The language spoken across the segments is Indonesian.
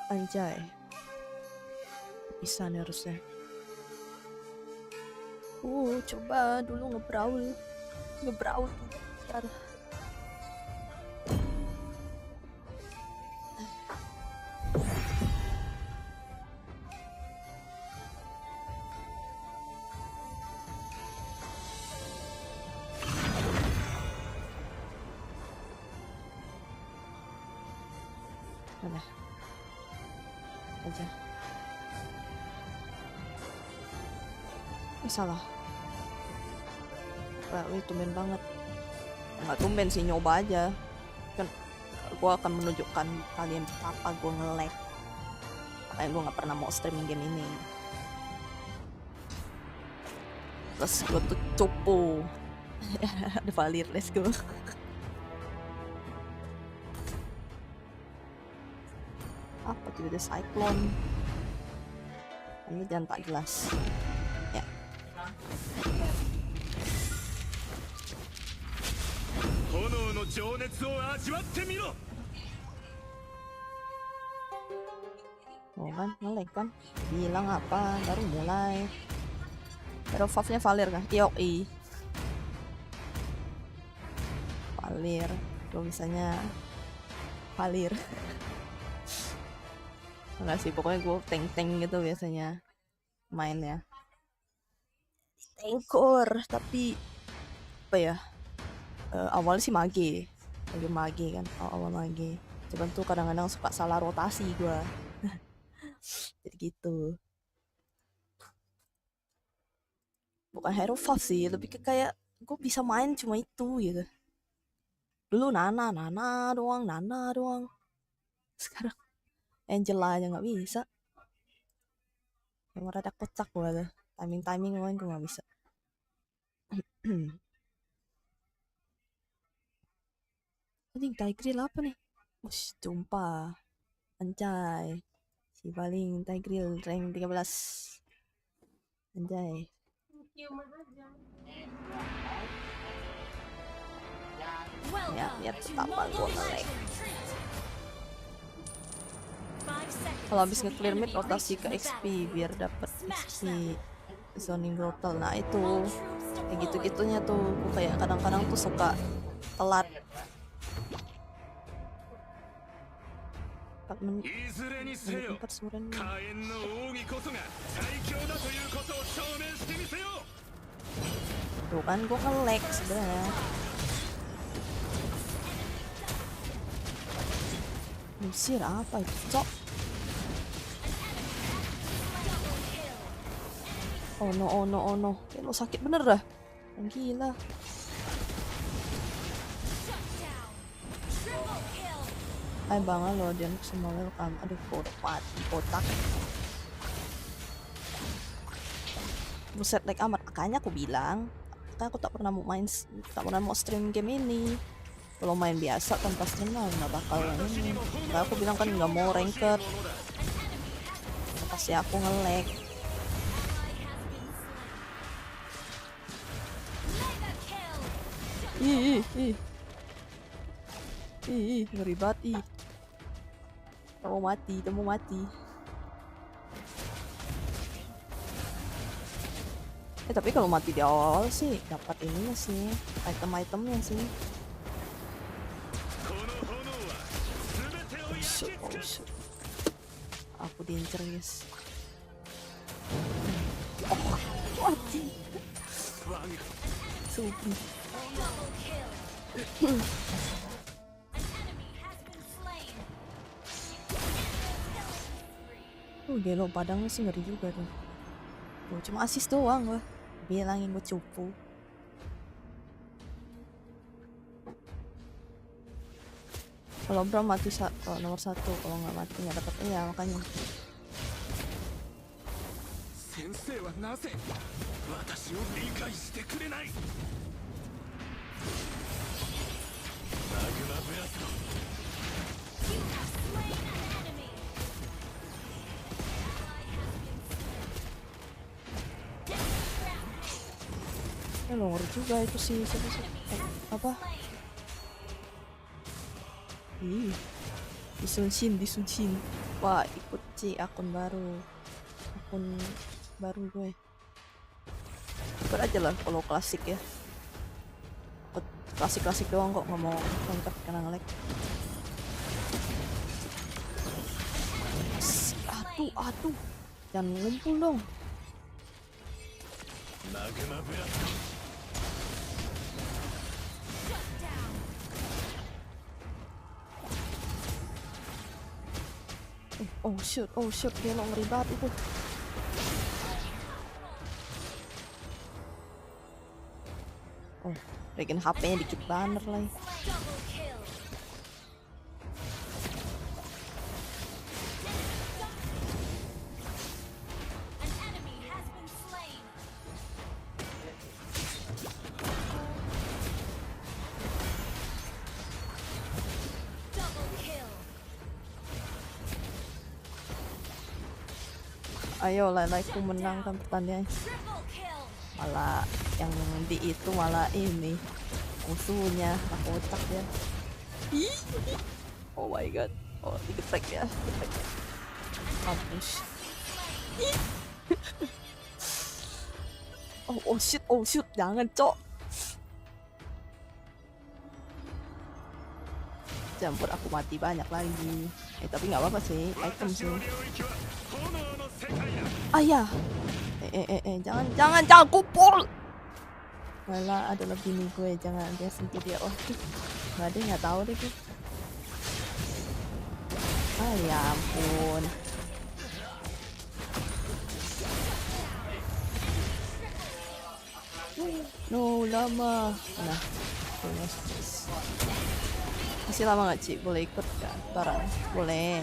Anjay, bisa nih harusnya. Coba dulu ngebrawl tuh sekarang. Mana? Aja. Salah. Wih, tumben banget. Nggak tumben sih, nyoba aja. Kan gue akan menunjukkan kalian betapa gue nge-lag. Makanya gue nggak pernah mau streaming game ini. Terus gue tuh cupu. Ada Valir, let's go. Apa tuh, ada Cyclone. Ini jangan tak jelas. Ya. Oh kan, nge-lag kan? Bilang apa? Baru mulai. Hero Faf-nya Valir kan? Yoi. Valir. Gue bisanya Valir. Enggak sih, pokoknya gue tank-tank gitu biasanya mainnya. Tankor, tapi apa ya? Awalnya sih mage kan, awal mage. Cuman tuh kadang-kadang suka salah rotasi gue. Jadi gitu. Bukan hero Faf sih, lebih ke kayak gue bisa main cuma itu gitu. Dulu Nana doang. Sekarang Angela aja nggak bisa. Yang rada kocak gue tuh. Timing main gue nggak bisa. Anjing, Tigreal apa nih? Ush, jumpa. Anjay. Si paling Tigreal rank 13. Anjay. Ya, biar betapa gue nge-lag. Kalau habis nge-clear mid, rotasi ke XP biar dapat XP zoning grottle. Nah itu kayak gitu-gitunya tuh, gue kayak kadang-kadang tuh suka telat 4 menit 4 sebulan. Tuh kan gue nge-lag sebenarnya. Musir apa itu, cok? Oh no. Kayak lo sakit bener dah. Gila. Hai bang, halo, dan semua welcome. Aduh, kotak. Buset, like amat. Makanya aku bilang, kan aku tak pernah mau stream game ini. Kalau main biasa tanpa stream lah nggak bakal ini. Nah, aku bilang kan nggak mau ranked. Pasti aku nge-lag. Ih, ngeri banget. Mau mati. Tapi kalau mati di awal sih dapat ininya sih, item-itemnya sih. Oh shoot. Aku diincer, guys. Oh, mati. Supi. Gelo padangnya sih ngeri juga tuh. Cuma assist doang lah. Bilangin gue cupu. Kalau Bram mati nomor 1, kalau nggak mati nggak dapat makanya. Ngeri juga itu sih, apa? Disuncin. Wah, ikut Ci, akun baru gue. Ikut aja lah kalau klasik ya. Ikut klasik doang kok, nggak mau lengkap karena nge-lag. Aduh, jangan ngumpul dong. Oh shoot, dia lo ngeri banget itu. Oh, regen HP-nya dikit banget lagi. Ayo Laiku menangkan pertandingan. Malah yang di itu malah ini musuhnya aku otak ya. Oh my god. Oh, diketek ya. Mampus. Oh shoot, jangan cok. Campur aku mati banyak lagi. Tapi nggak apa-apa sih, item sih. Ayah. Jangan kumpul. Malah ada lebih nih gue, jangan dia sentuh dia. Oh, nggak ada, nggak tahu deh gue. Ya ampun. No, lama. Nah, masih lama nggak Ci? Boleh ikut kan? Barang boleh.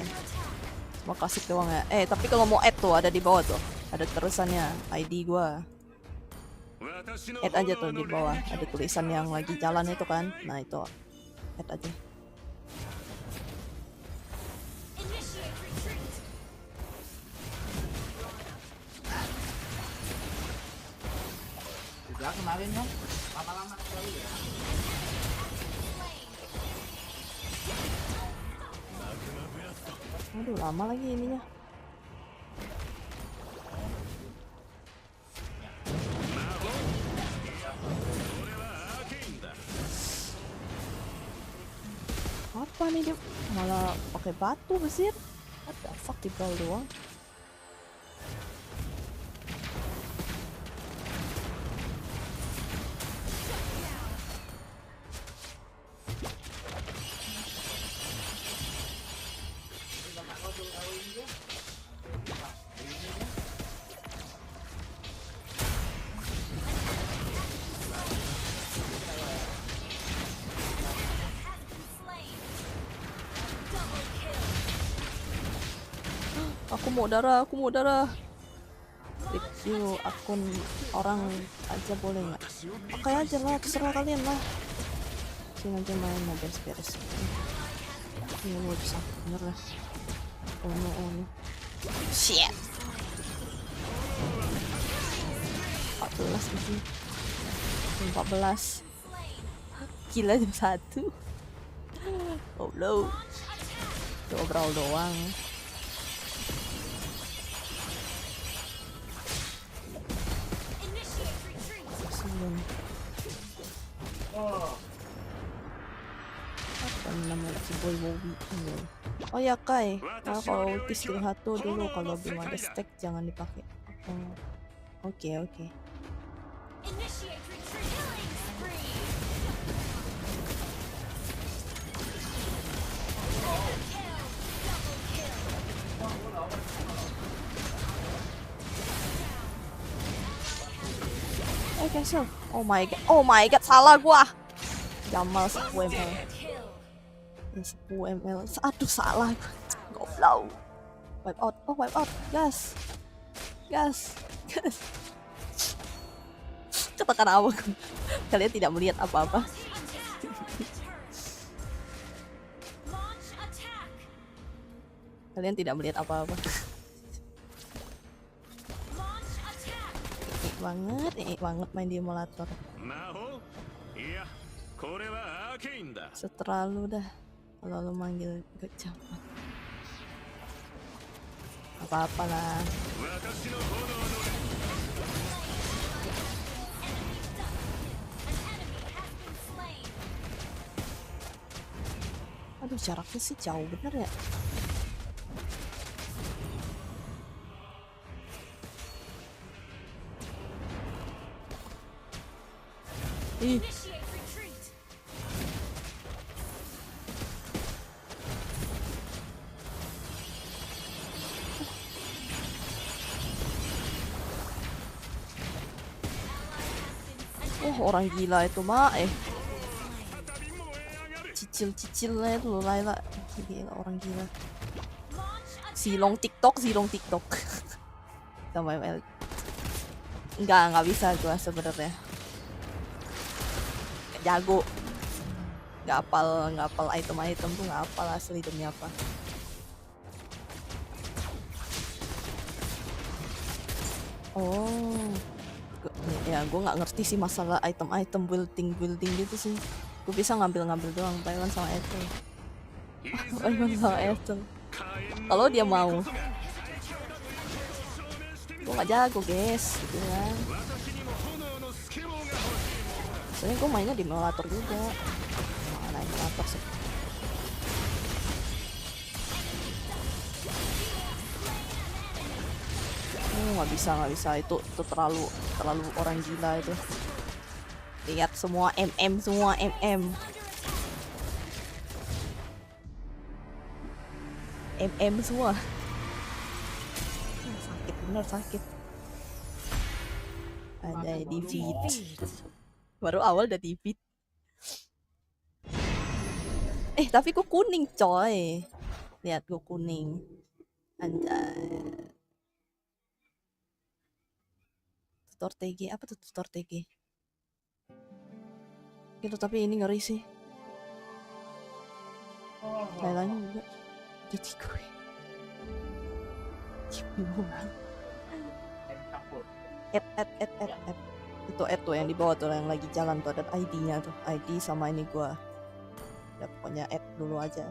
Mau kasih doang ya. Tapi kalau mau add tuh ada di bawah tuh. Ada terusannya ID gua. Add aja tuh di bawah. Ada tulisan yang lagi jalan itu kan. Nah itu add aja. Juga kemarin dong. Lama-lama sekali ya. Aduh, lama lagi ininya. Apa nih dia? Malah pakai batu besir. What the fuck, di bawah doang. Aku mau darah. Review akun orang aja boleh nggak? Pakai aja lah, terserah kalian lah. Sini aja main, mau beres-beres. Ini mau bisa, bener lah. Oh no. Shit. 14 ini. 14. Gila jam 1. Oh no. Coba brawl doang. Apa namanya si boy Wowi ini? Oh ya Kai, kalau ulti skill 1 dulu kalau belum ada stack jangan dipakai. Oke. Cancel. Oh my god, salah gua. Jamal 10 ml. 10 ml. Aduh, salah. Goblok. Wipe out. Gas. Katakan apa? Kalian tidak melihat apa-apa. Kalian tidak melihat apa-apa. Enak banget main di emulator. Seterlalu dah kalau lu manggil kecapan. Apa-apa lah. Aduh, jaraknya sih jauh bener ya. Ih, orang gila itu mah cicil-cicilnya itu loh Layla. Gila, orang gila. Silong TikTok sama ML. Nggak bisa gua sebenarnya. Nggak jago. Nggak apal item tuh, nggak apal asli demi apa. Oh, ya gue nggak ngerti sih masalah item building gitu sih. Gue bisa ngambil doang Thailand sama Ethel. Thailand sama Ethel. Kalau dia mau, gue nggak jago guys, gitu kan. Soalnya gue mainnya di emulator juga. Mana emulator sih? Nggak bisa itu terlalu orang gila itu. Lihat semua MM semua. Sakit bener, sakit. Ada defeat. Baru awal udah defeat. Tapi gue kuning coy. Lihat gue kuning. Anjay. Tutor TG, apa tuh tutor TG? Gitu, tapi ini ngeri sih. Lailanya juga. Jadi gue. Itu tuh yang di bawah tuh yang lagi jalan tuh ada ID-nya tuh. ID sama ini gue. Ya pokoknya add dulu aja.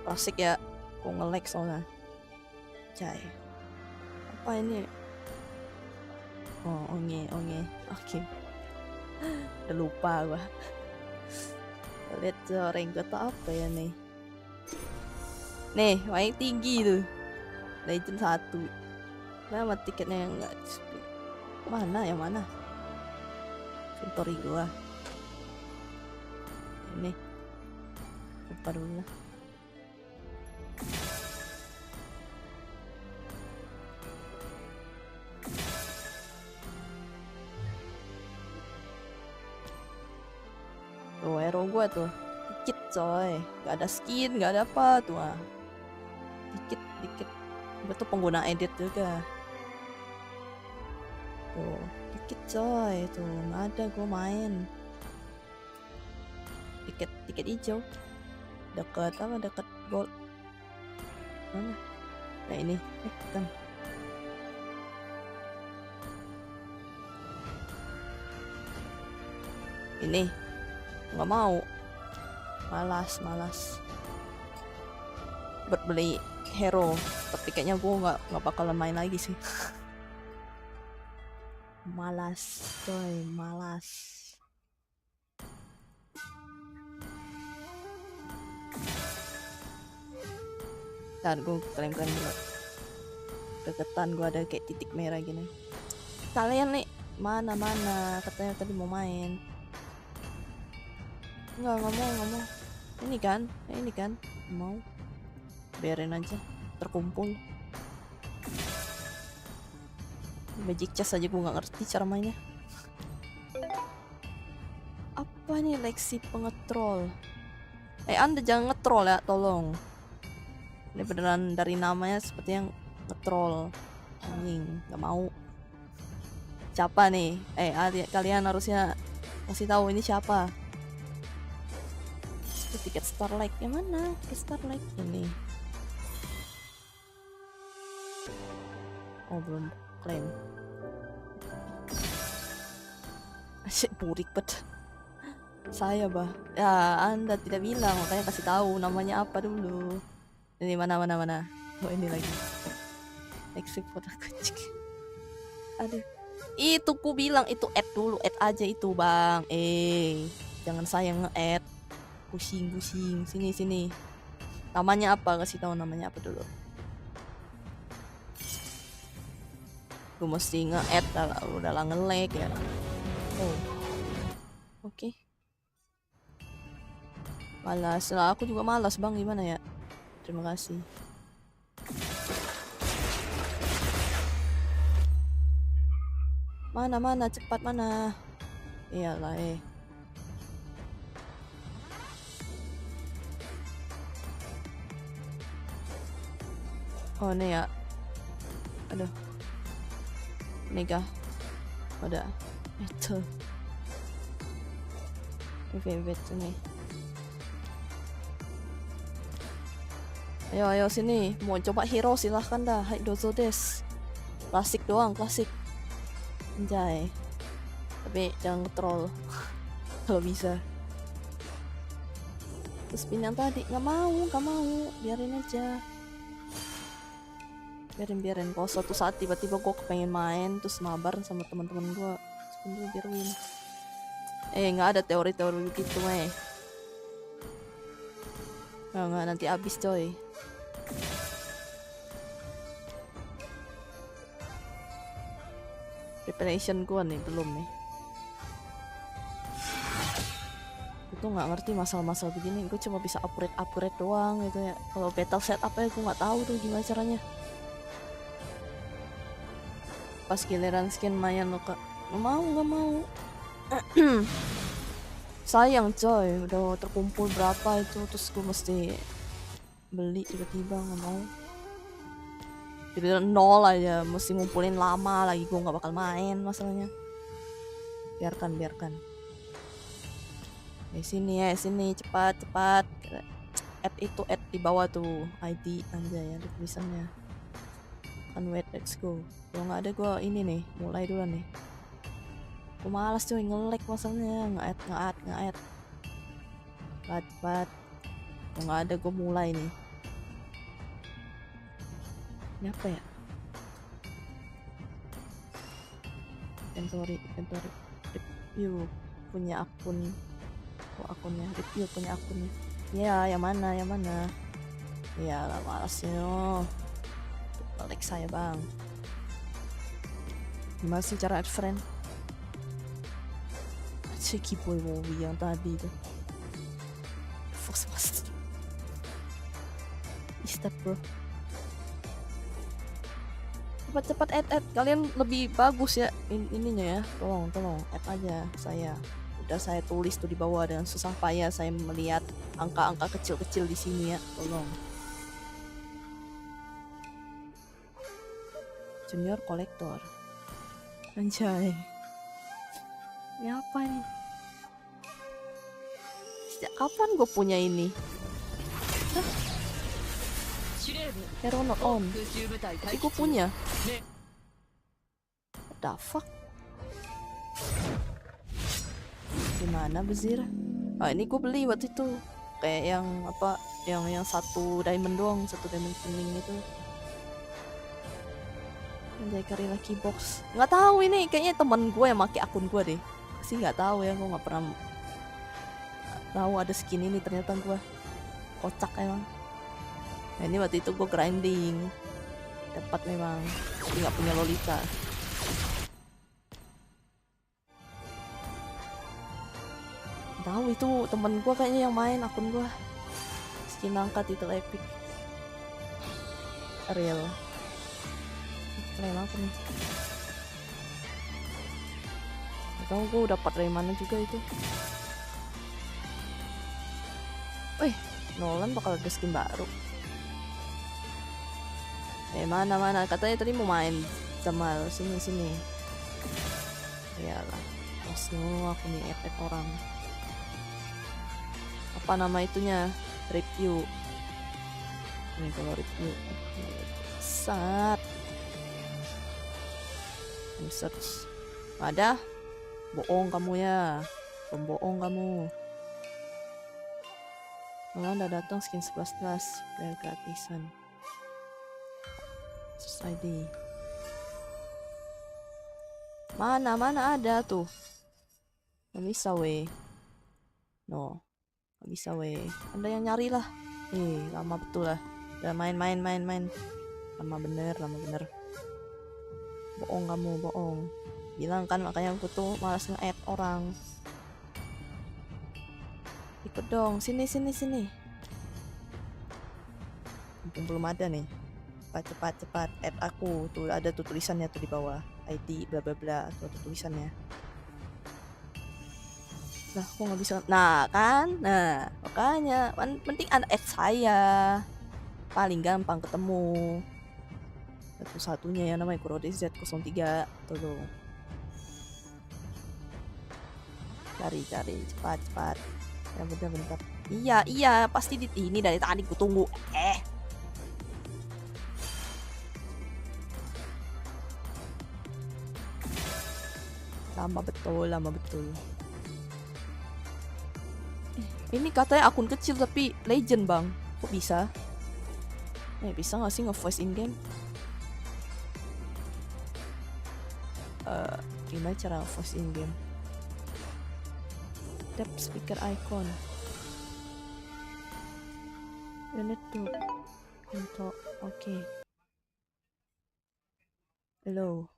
Asik ya, gue nge-lag soalnya. Cai. Apa ini? Oh, onge. Oke. Udah lupa gua. Lihat rank gue tuh apa ya nih? Nih, rank tinggi tuh. Legend 1. Nama tiketnya yang enggak display. Mana? Inventory gua. Ini. Lupa dulu lah. Tuh, hero gue tuh dikit coy, gak ada skin, gak ada apa tuh dikit gue tuh pengguna edit juga tuh, dikit coy tuh, gak ada gue main dikit hijau deket gold mana, nah ini bukan ini nggak mau, malas buat beli hero, tapi kayaknya gue nggak bakalan main lagi sih. Malas. Ntar gue klaim dulu, deketan gue ada kayak titik merah gini. Kalian nih mana katanya tadi mau main. Nggak mau. Ini kan mau, biarin aja terkumpul. Magic chest aja gue nggak ngerti cara mainnya. Apa nih Lexi pengetrol? Anda jangan ngetrol ya, tolong. Ini beneran dari namanya seperti yang ngetrol. Anjing, nggak mau. Siapa nih? Kalian harusnya kasih tahu ini siapa. Tiket Starlight yang mana? Tiket Starlight ini. Oh, belum klaim. Asyik burik bet. Saya bah. Ya Anda tidak bilang, makanya kasih tahu namanya apa dulu. Ini mana. Oh ini lagi. Export kucing. Aduh. Itu ku bilang itu add dulu, add aja itu bang. Jangan saya nge-add. Pusing. Sini. Namanya apa? Kasih tahu namanya apa dulu. Gue mesti nge-add udah lah nge-lag ya. Oh. Oke. Malas lah, aku juga malas bang, gimana ya? Terima kasih. Mana cepat mana? Iyalah Oh ini ya. Aduh. Ini kah? Udah. Itu. Wait sini. Ayo sini. Mau coba hero silahkan dah. Hai dozo des. Klasik doang, klasik. Anjay. Tapi jangan troll. Kalau bisa. Terus spin yang tadi nggak mau. Biarin aja. Biarin. Kalau suatu saat tiba-tiba gue kepengen main terus mabar sama teman-teman gue, spin dulu biar win. Nggak ada teori-teori begitu nggak nanti habis coy. Preparation gue nih belum nih. Gue tuh nggak ngerti masalah-masalah begini. Gue cuma bisa upgrade doang gitu ya. Kalau battle setup gue nggak tahu tuh gimana caranya. Pas giliran skin mayan lo kak nggak mau. Sayang coy, udah terkumpul berapa itu terus gue mesti beli tiba-tiba, nggak mau. Jadi nol aja, mesti ngumpulin lama lagi, gue nggak bakal main masalahnya. Biarkan. Sini cepat. Add di bawah tuh ID anjay ada tulisannya. Kan wait, let's go. Kalau nggak ada gue ini nih, mulai dulu nih. Gue malas coy, nge-lag masalahnya, nge-add. Cepat. Kalau nggak ada gue mulai nih. Ini apa ya? Inventory. Review punya akun. Akunnya, review punya akunnya. Ya, yang mana? Ya lah malasnya. Like saya bang. Gimana sih cara add friend? Cheeky boy movie yang tadi tuh. Fox Master. Is that bro? Cepat add. Kalian lebih bagus ya ininya ya. Tolong add aja saya. Udah saya tulis tuh di bawah dengan susah payah saya melihat angka-angka kecil-kecil di sini ya. Tolong. Junior kolektor. Anjay. Ini apa nih? Sejak kapan gue punya ini? Hah? Hero not on. Tapi gue punya. What the fuck? Gimana Bezir? Ini gue beli waktu itu. Kayak yang apa? Yang satu diamond doang, satu diamond kuning itu. Anjay Kari Lucky Box. Nggak tahu ini kayaknya teman gue yang pakai akun gue deh. Sih nggak tahu ya, gue nggak pernah tahu ada skin ini, ternyata gue kocak emang. Nah ini waktu itu gue grinding dapat memang, tapi nggak punya Lolita. Tahu itu temen gue kayaknya yang main akun gue. Skin angkat itu epic. Real. Keren apa nih? Tahu gue dapat dari mana juga itu. Wih, Nolan bakal ada skin baru. Mana katanya tadi mau main sama sini. Iyalah, semua aku nih add orang. Apa nama itunya? Review. Ini kalau review. Sat. Search. Ada Bohong kamu ya. Pembohong kamu. Malah udah datang skin 11 player gratisan. Selesai deh. Mana ada tuh. Gak bisa weh. No. Gak bisa weh. Anda yang nyari lah. Lama betul lah. Udah main. Lama bener. Bohong kamu, bohong. Bilang kan makanya aku tuh malas nge-add orang. Ikut dong, sini. Mumpung belum ada nih. Cepat. Add aku. Tuh ada tuh tulisannya tuh di bawah. ID bla bla bla. Tuh tulisannya. Nah, aku nggak bisa. Nah, kan? Nah, makanya penting add saya. Paling gampang ketemu. Satu-satunya yang namanya Kurode Z03. Tuh. Cari. Cepat. Ya, bentar. Iya, pasti ini dari tadi ku tunggu. Lama betul. Ini katanya akun kecil tapi legend bang. Kok bisa? Bisa gak sih nge-voice in game? Gimana cara nge-voice in game? Tap speaker icon. Unit to untuk oke. Hello.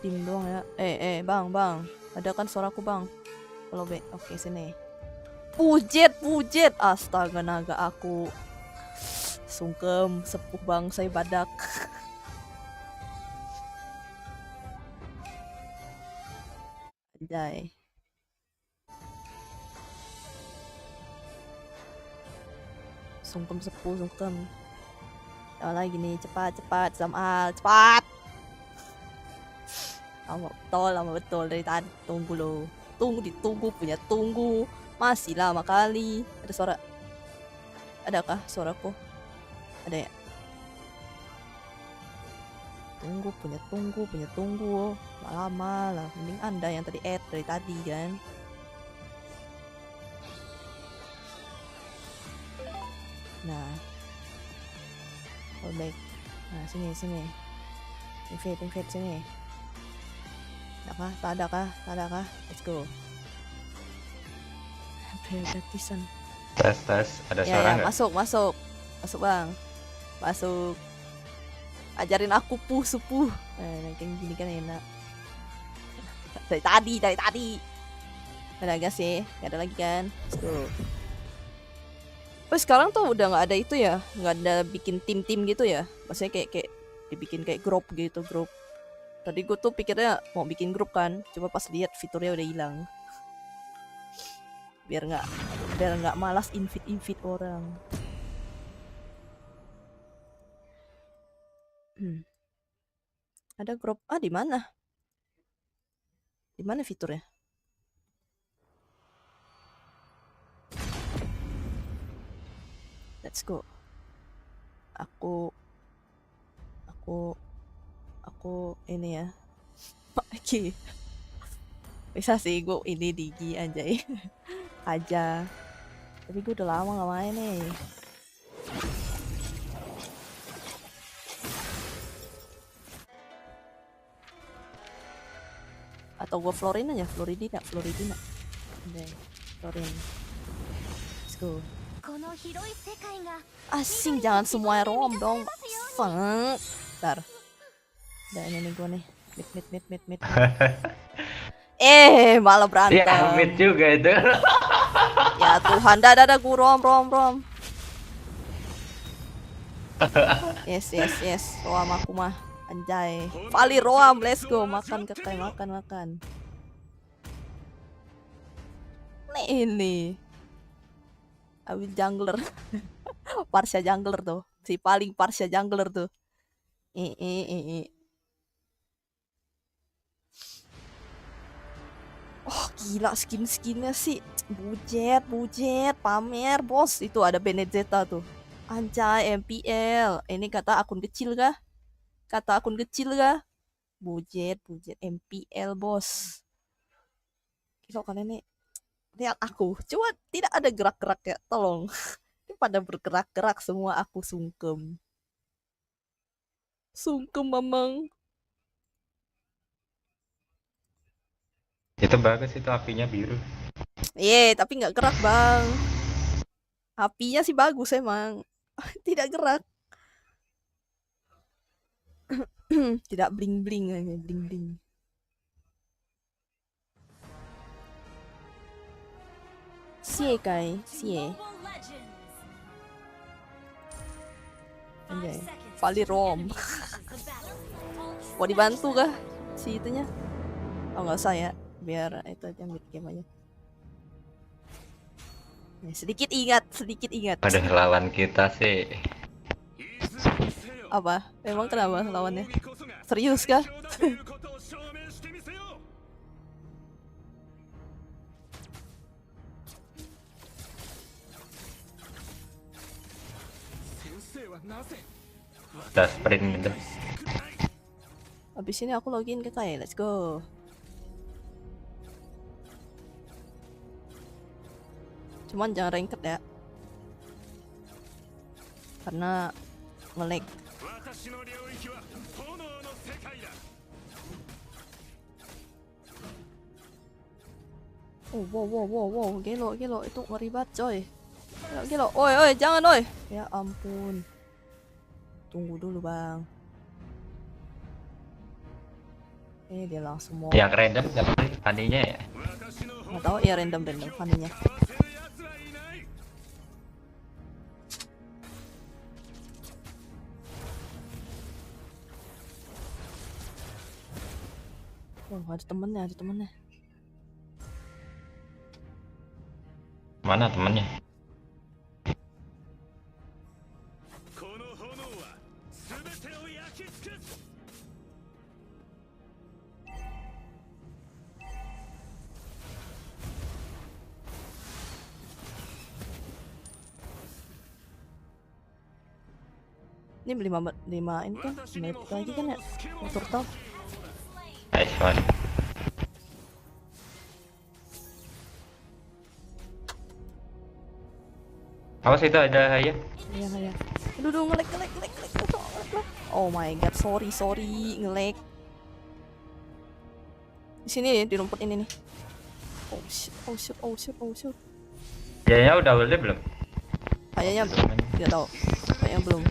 Tim doang ya. Bang. Ada kan suaraku bang? Kalau oke sini. Pujet. Astaga naga aku. Sungkem sepuh bang saya badak. Anjay. Sungkem sepuh. Yang lagi nih cepat Zamal cepat. Lama betul dari tadi tunggu lo. Tunggu masih lama kali. Ada suara. Adakah suaraku? Ada ya? Tunggu. Lama lah. Mending Anda yang tadi add dari tadi kan. Nah. Oh baik. Nah sini. Invade sini. Tak ada kah? Let's go. Gratisan. Tes, ada suara nggak? Masuk bang. Masuk. Ajarin aku supuh. Kayak gini kan enak. Dari tadi. Ada gak sih? Gak ada lagi kan? Let's go. Tapi sekarang tuh udah nggak ada itu ya, nggak ada bikin tim gitu ya. Maksudnya kayak dibikin kayak grup gitu. Tadi gue tuh pikirnya mau bikin grup kan, coba pas lihat fiturnya udah hilang. Biar nggak malas invite orang. Ada grup. Di mana? Di mana fiturnya? Let's go. Aku ini ya. Oke. Bisa sih gue ini Digi anjay. Aja. Tapi gue udah lama gak main nih. Atau gue Floridina. Anjay. Florin. Let's go. Asing jangan semuanya rom dong. Fuck. Bentar. Udah ini gue nih. Mid. Malah berantem. Iya, mid juga itu. Ya Tuhan, dah gue rom. Yes. Roam aku mah. Anjay. Vali roam, let's go. Makan kekai, makan. Ini. Ambil jungler. Parsia jungler tuh. Si paling Parsia jungler tuh. Oh gila skinnya sih. Bujet. Pamer bos. Itu ada Benedetta tuh. Anjay, MPL. Ini kata akun kecil kah? Kata akun kecil kah? Bujet, bujet. MPL, bos. Kalau kalian nih, lihat aku. Cuma tidak ada gerak-gerak ya. Tolong. Ini pada bergerak-gerak semua, aku sungkem. Sungkem, mamang. Itu bagus itu apinya biru. Tapi nggak gerak, bang. Apinya sih bagus emang. Tidak gerak. Tidak bling-bling aja, bling-bling. Sie kai, sie. Anjay. Vali Rom. Mau dibantu kah si itunya? Oh nggak usah ya, biar itu aja mid game aja. Sedikit ingat. Ada lawan kita sih. Apa? Memang kenapa lawannya? Serius kah? Udah sprint gitu. Abis ini aku login ke Kai, let's go. Cuman jangan ranked ya. Karena nge-lag. Oh, wow, gelo, itu ngeri banget coy. Gelo, oi, jangan oi. Ya ampun. Tunggu dulu bang. Dia langsung mau. Yang random nggak sih tadinya ya? Nggak tahu ya, random funny-nya. Oh, ada temennya. Mana temennya? Ini beli lima ini kan, menit lagi kan ya, turtle. Nice one. Awas itu ada Haya. Iya. Aduh, nge-lag. Oh my god, sorry, nge-lag. Di sini ya, di rumput ini nih. Oh shit. Jayanya udah ulti belum? Kayaknya tidak tahu. Kayaknya belum.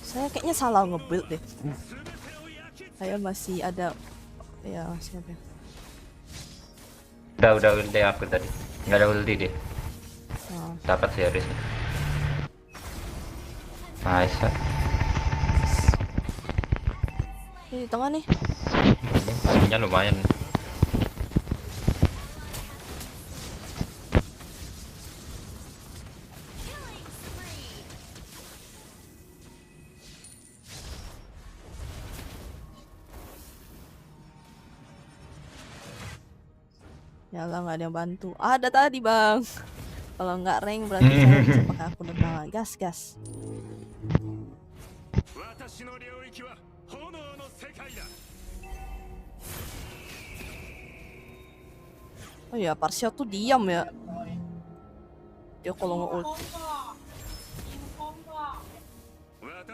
Saya kayaknya salah nge-build deh. Saya masih ada ya, siapa ya? Udah ulti aku tadi. Nggak ada ulti dia. Oh. Dapat series. Nice. Ini di tengah nih. Ini lumayan. Ya lah, nggak ada yang bantu. Ada tadi bang. Kalau nggak rank berarti saya bisa pakai akun normal. Gas. Oh ya, Parsia tuh diam ya. Dia kalau nge-ult.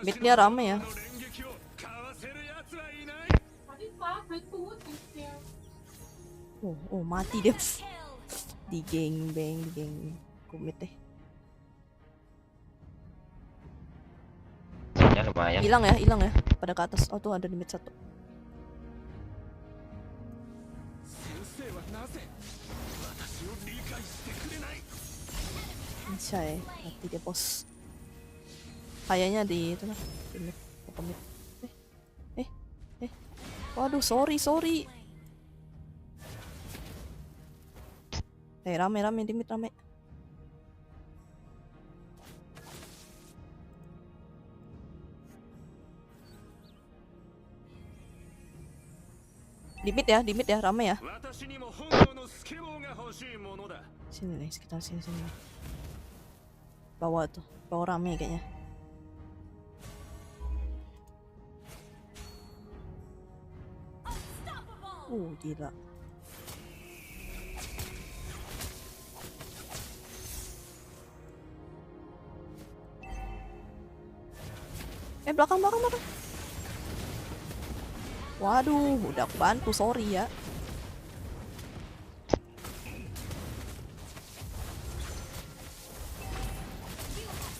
Midnya rame ya. Oh, mati dia. Di geng kumit deh. Lumayan. Hilang ya pada ke atas. Oh tuh ada di mid satu. Anjay, mati dia bos. Kayaknya di itu lah, di mid, mid. Waduh, sorry. Rame di mid rame. Di mid ya, rame ya. Sini nih, sekitar sini. Bawah tuh, bawah rame kayaknya. Gila. Belakang. Waduh, udah aku bantu, sorry ya.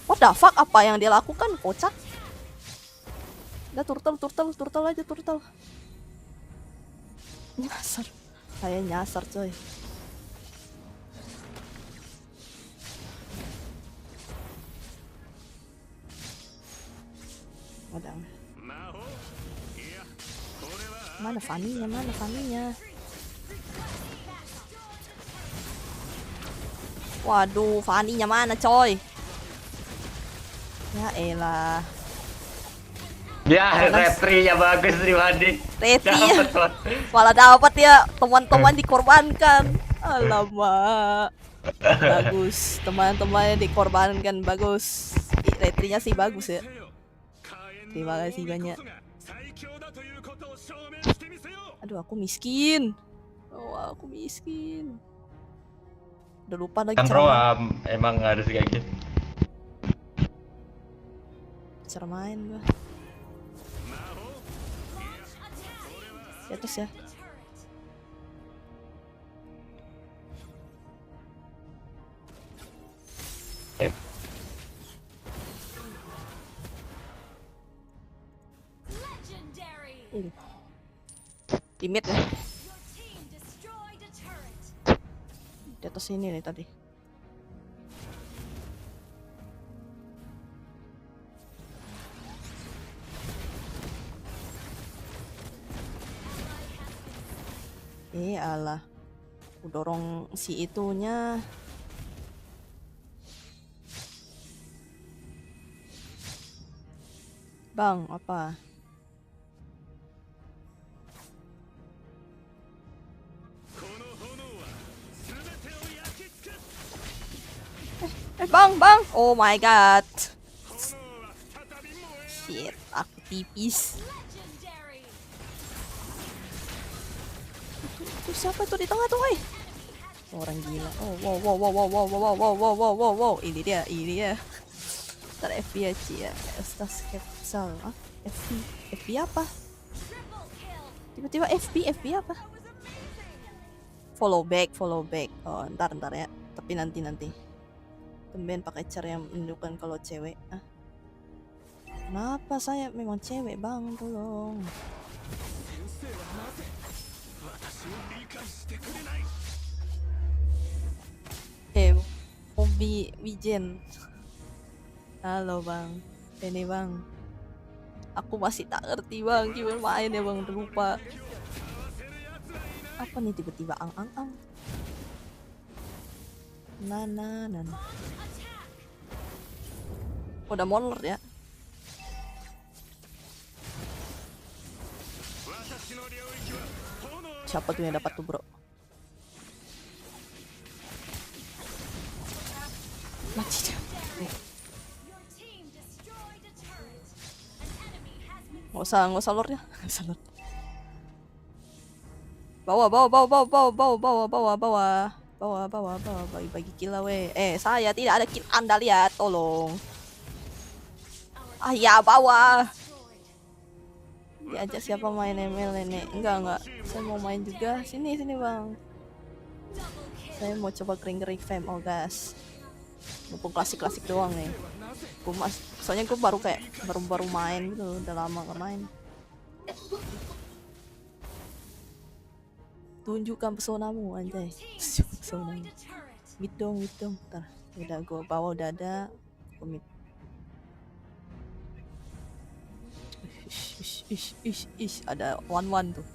What the fuck, apa yang dia lakukan? Kocak. Udah turtle aja, turtle. Nyasar. Saya nyasar, coy. Udah. Mana Fanny-nya? Waduh, Fanny-nya mana, coy? Ya elah. Ya, retri-nya bagus nih Wadi. Retri ya. Malah dapat ya, teman-teman dikorbankan. Alamak. Bagus, teman-temannya dikorbankan, bagus. Retrinya sih bagus ya. Terima kasih banyak. Aduh, aku miskin. Udah lupa lagi Kan cara main. Roam emang harus kayak gitu. Cara main gua. Di atas ya. Di mid ya. Di atas sini nih tadi. Alah. Aku dorong si itunya. Bang, apa? Bang. Oh my god. Shit, aku tipis. Tuh siapa tuh di tengah tuh, woi? Orang gila. Oh, wow. Ini dia. Ntar FB aja ya. Estas Quetzal. FB apa? Tiba-tiba FB apa? Follow back. Oh, ntar ya. Tapi nanti. Tumben pakai cara yang menunjukkan kalau cewek. Kenapa saya memang cewek, bang? Tolong. Wijen. Halo bang. Ini bang. Aku masih tak ngerti bang. Gimana main ya bang? Udah lupa. Apa nih tiba-tiba ang. Nah. Udah monler ya. Siapa tuh yang dapat tuh bro? Mati dia. Nggak usah lordnya. Bawa. Bagi kill we. Saya tidak ada kill, Anda lihat, tolong. Ya bawa. Diajak siapa main ML ini? Enggak. Saya mau main juga. Sini bang. Saya mau coba kering fam. Oh gas. Mumpung klasik doang nih. Soalnya gue baru main gitu. Udah lama gak main. Tunjukkan pesonamu anjay. Pesonamu. Mid dong. Ntar. Udah gue bawa udah ada. Komit. Ish. Ada one tuh.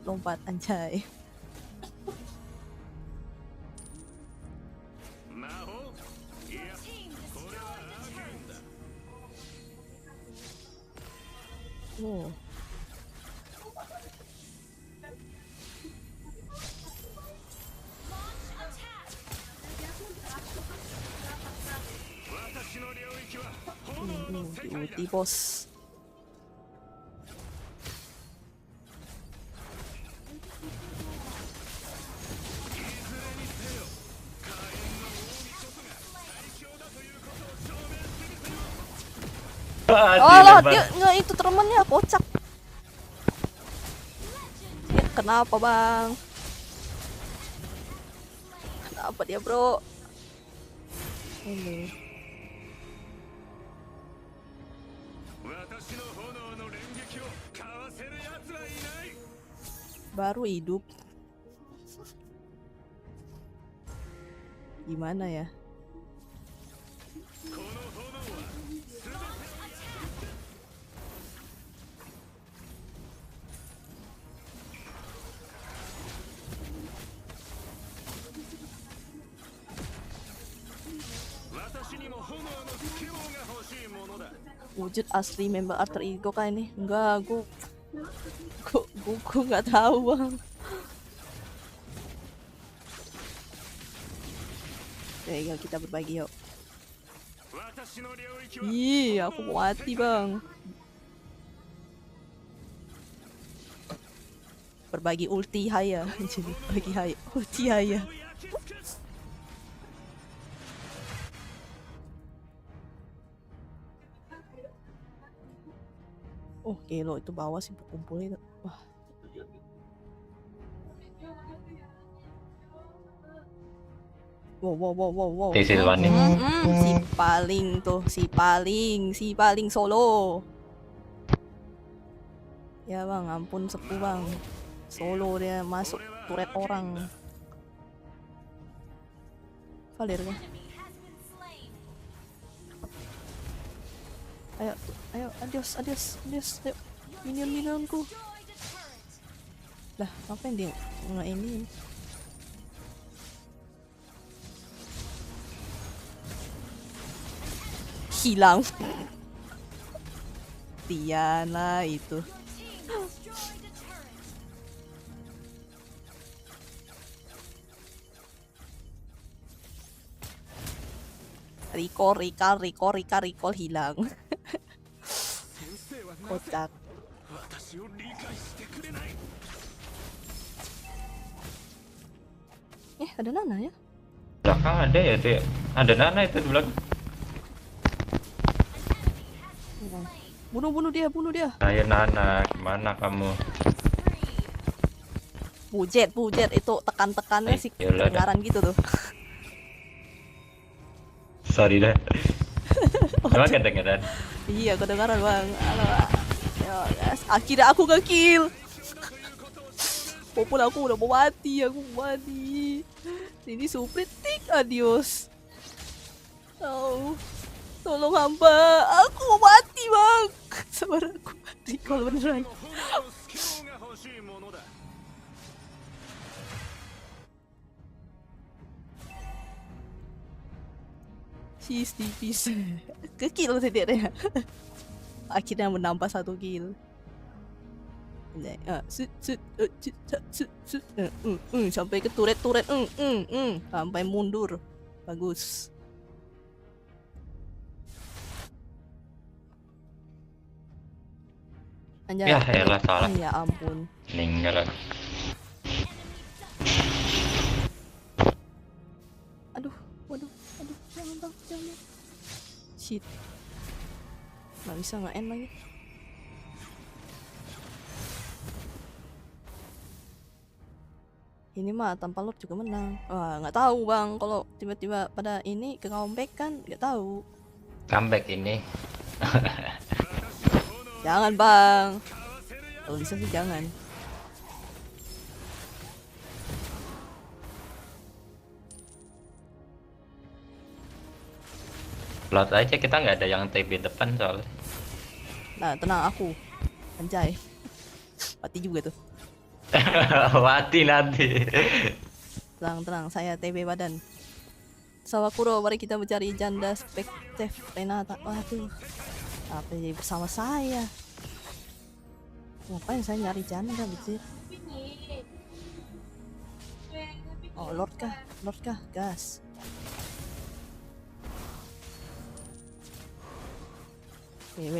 Lompat anjay. Oh. Ulti bos. Wah, Oh lah, dilempar. dia nggak itu temennya kocak. Ya, kenapa bang? Kenapa dia bro? Ini. Baru hidup. Gimana ya? Wujud asli member alter ego kah ini? Enggak, gue nggak tahu bang. Oke, kita berbagi yuk. Ih, aku mau mati bang. Berbagi ulti haya, jadi bagi haya, ulti haya. Oh, gelo itu bawah sih berkumpul itu. Wah. Wow. Si Silvan nih. Si paling solo. Ya bang, ampun sepuh bang. Solo dia masuk turret orang. Valir kan? Ayo, adios, ayo. Minionku. Lah, ngapain dia ini? Hilang. Tiana itu. Recall hilang. Kocak. Ada Nana ya? Belakang ada ya, Dek. Ada Nana itu di belakang. Bunuh dia. Ayo Nana, gimana kamu? Bujet itu tekan-tekannya sih Yalah, kedengaran gitu tuh. Sorry dah. Emang kedengeran? Iya, kedengaran bang. Alah. Ya, guys. Akhirnya aku nge-kill. Walaupun aku udah mau mati, Ini suprit tik, adios. Oh, tolong hamba, aku mau mati bang. Sabar aku mati kalau beneran. She's tipis. Ke-kill tadi dia. Akhirnya menambah 1 kill. Sampai ke turret. Sampai mundur. Bagus. Anjay. Ya elah, salah. Ya ampun. Meninggal aku. Waduh, jangan bang. Shit. Nggak bisa nge-end lagi. Ini mah tanpa Lord juga menang. Wah, nggak tahu bang. Kalau tiba-tiba pada ini ke comeback kan nggak tahu. Comeback ini. Jangan bang. Kalau bisa sih jangan. Lot aja, kita nggak ada yang TB depan soalnya. Nah, tenang aku. Anjay. Mati juga tuh. Mati nanti. Tenang, saya TB badan. Sawakuro, mari kita mencari janda spektif Renata. Waduh. Apa jadi bersama saya? Ngapain saya nyari janda gitu? Oh, Lord kah? Gas.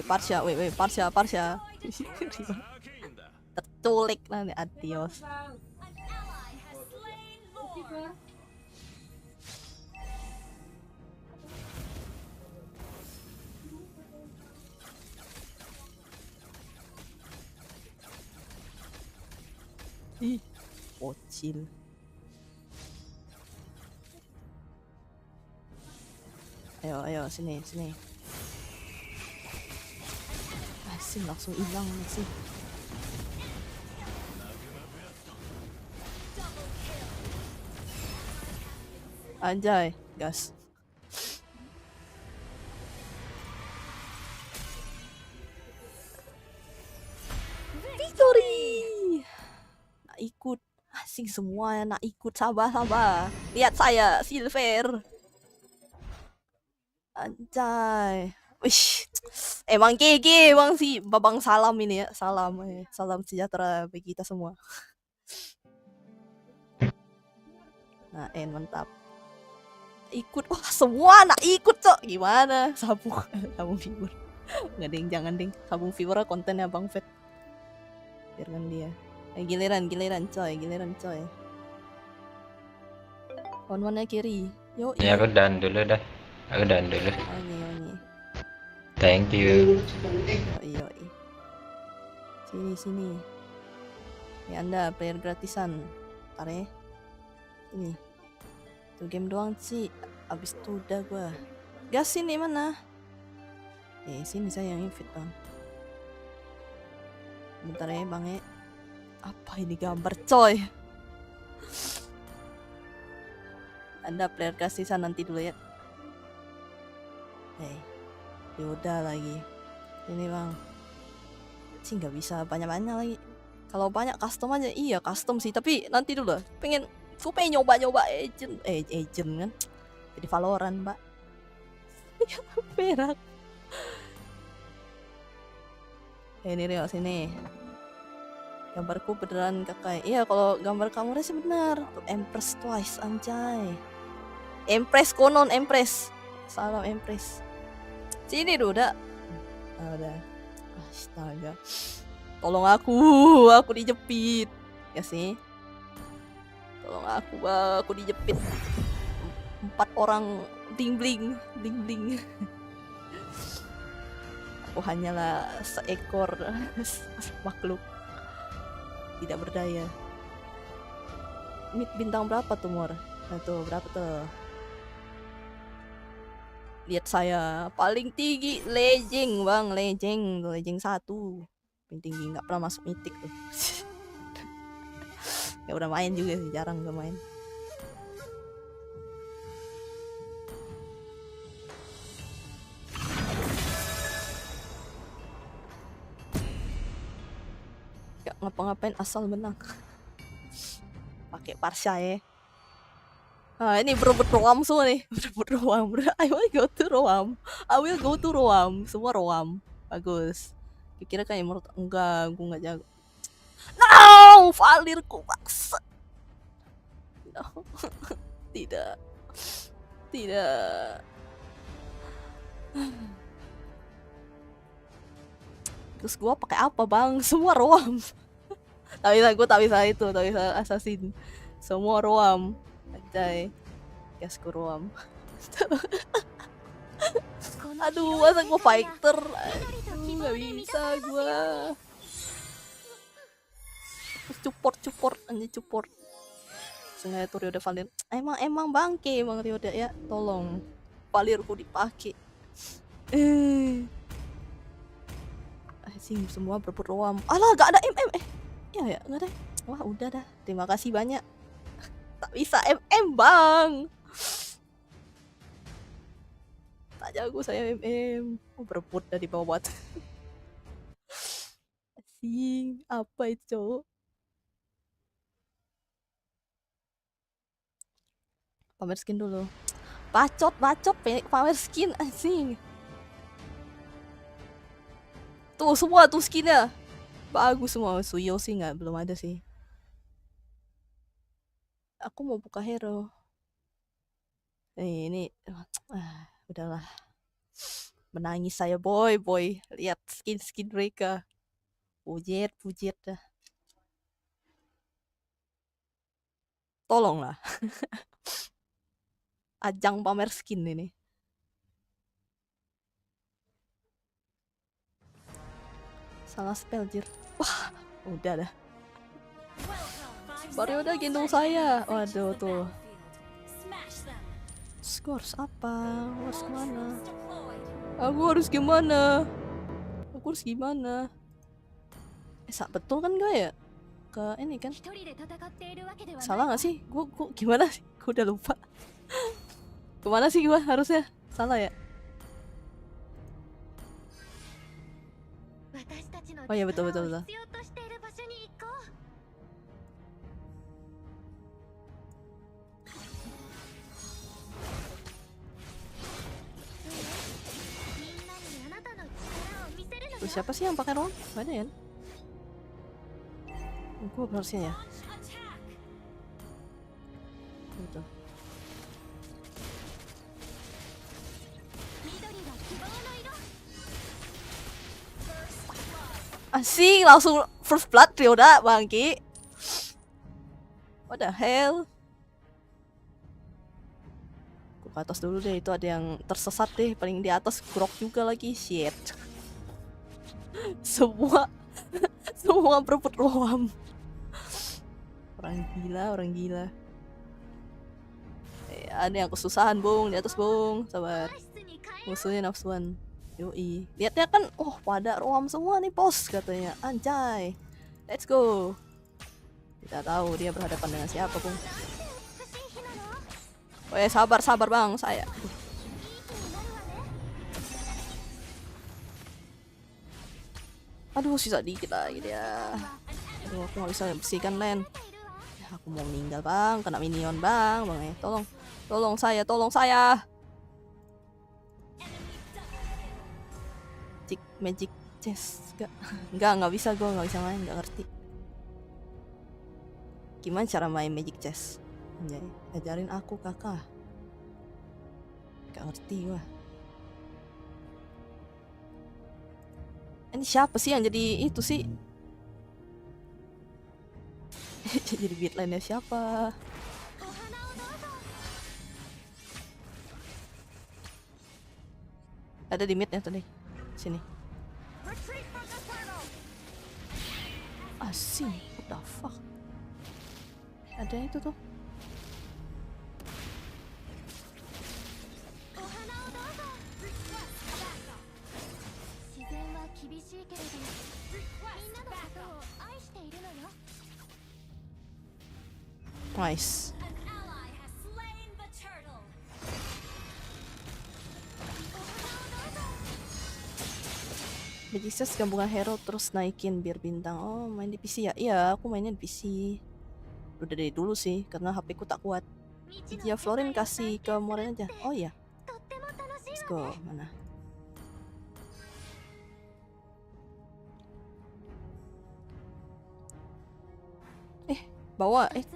Parsha, Parsha. Terculik nanti, adios. Ih, bocil. Ayo, sini. Asing langsung hilang sih. Anjay, gas. Victory! Nak ikut. Asing semua nak ikut, sabar. Lihat saya, Silver. Anjay. Wish. Emang GG emang sih Babang salam ini ya. Salam sejahtera bagi kita semua. Nah, mantap. Ikut. Wah, semua nak ikut, Cok. Gimana? Sabung figur. Nggak ding, jangan ding. Sabung figur kontennya Bang Fet. Biarkan dia. Giliran coy. One kiri. Yo. Ya aku dan dulu dah. Ini. Thank you. Yoi. Sini. Ini Anda player gratisan. Ntar ya. Ini. Tuh game doang sih. Abis itu udah gua. Gas sini mana? Sini saya yang invite, Bang. Bentar ya, Bang ya. Apa ini gambar, coy? Anda player gratisan nanti dulu ya. Udah lagi. Ini, Bang. Sih nggak bisa banyak-banyak lagi. Kalau banyak custom aja, iya custom sih. Tapi nanti dulu lah. Gue pengen nyoba agent kan. Jadi Valorant, Mbak. Perak. Ini Rio, sini. Gambarku beneran kakak. Iya, kalau gambar kamu sih benar. Tuh, Empress twice, anjay. Empress konon, Empress. Salam Empress. Sini dulu, udah. Udah. Astaga. Tolong aku dijepit. Ya sih. Tolong aku dijepit. 4 orang bling bling. Aku hanyalah seekor makhluk tidak berdaya. Ini bintang berapa tuh, Mor? Nah tuh, berapa tuh? Lihat saya paling tinggi, legend, Bang, legend 1. Paling tinggi, nggak pernah masuk mitik tuh. Ya udah main juga sih, jarang gak main. Gak ngapa-ngapain asal menang. Pakai Parsha ya. Nah, ini berebut Roam semua nih. Berebut Roam. I will go to Roam. Semua Roam. Bagus. Kira kayak menurut enggak, gue nggak jago. No, Valirku maksa. No. Tidak. Terus gua pakai apa, Bang? Semua Roam. Gue tak bisa assassin. Semua Roam. Anjay. Gasku Roam. Aduh, masa gue fighter? Aduh, gak bisa gue. Support anjay, support. Sengaja tuh Riode Valir. Emang bangke Bang Riode ya. Tolong. Valirku dipakai. Sing semua berebut Roam. Alah, gak ada MM. Ya, gak ada. Wah, udah dah. Terima kasih banyak. Tak bisa MM, Bang. Tak jago saya MM. Berebut dari bawah. Asing. Apa itu, cowok? Pamer skin dulu. Bacot pamer skin, asing. Tuh semua tuh skinnya bagus semua. Suyo sih belum ada sih. Aku mau buka hero. Ini udahlah. Menangis saya boy. Lihat skin mereka. Pujet dah. Tolonglah. Ajang pamer skin ini. Salah spell jir. Wah, udah dah. Baru udah gendong saya. Waduh tuh. Scores apa? Harus kemana? Aku harus gimana? Betul kan gue ya? Ke ini kan? Salah gak sih? Gue gimana sih? Gue udah lupa. Kemana sih gue harusnya? Salah ya? Oh iya betul. Tuh, siapa sih yang pakai roll? Gak ada ya? Gue harusnya ya. Betul. Asik, langsung first blood Ryoda bangki. What the hell? Gue ke atas dulu deh, itu ada yang tersesat deh, paling di atas grok juga lagi, shit. semua berebut roam. Orang gila. Ada yang kesusahan bung, di atas bung, sabar. Musuhnya nafsuan. Yoi, lihatnya kan, pada roam semua nih bos katanya, anjay. Let's go. Tidak tahu dia berhadapan dengan siapa bung. Sabar bang, saya. Aduh, sisa dikit lagi dia. Aduh, aku gak bisa bersihkan lane. Ya, aku mau meninggal bang, kena minion bang. Tolong saya. Magic chest nggak bisa, gue nggak bisa main, nggak ngerti gimana cara main magic chest. Ajarin aku kakak, nggak ngerti gue. Ini siapa sih yang jadi itu sih? Jadi beatline-nya siapa? Ada di mid-nya tadi, sini. Asing, what the fuck? Ada itu tuh. Nice. Magicess gabungan hero terus naikin biar bintang. Oh, main di PC ya? Iya, aku mainnya di PC. Udah dari dulu sih, karena HP ku tak kuat. Dia Florin kasih ke Moren aja. Oh iya. Let's go. Mana?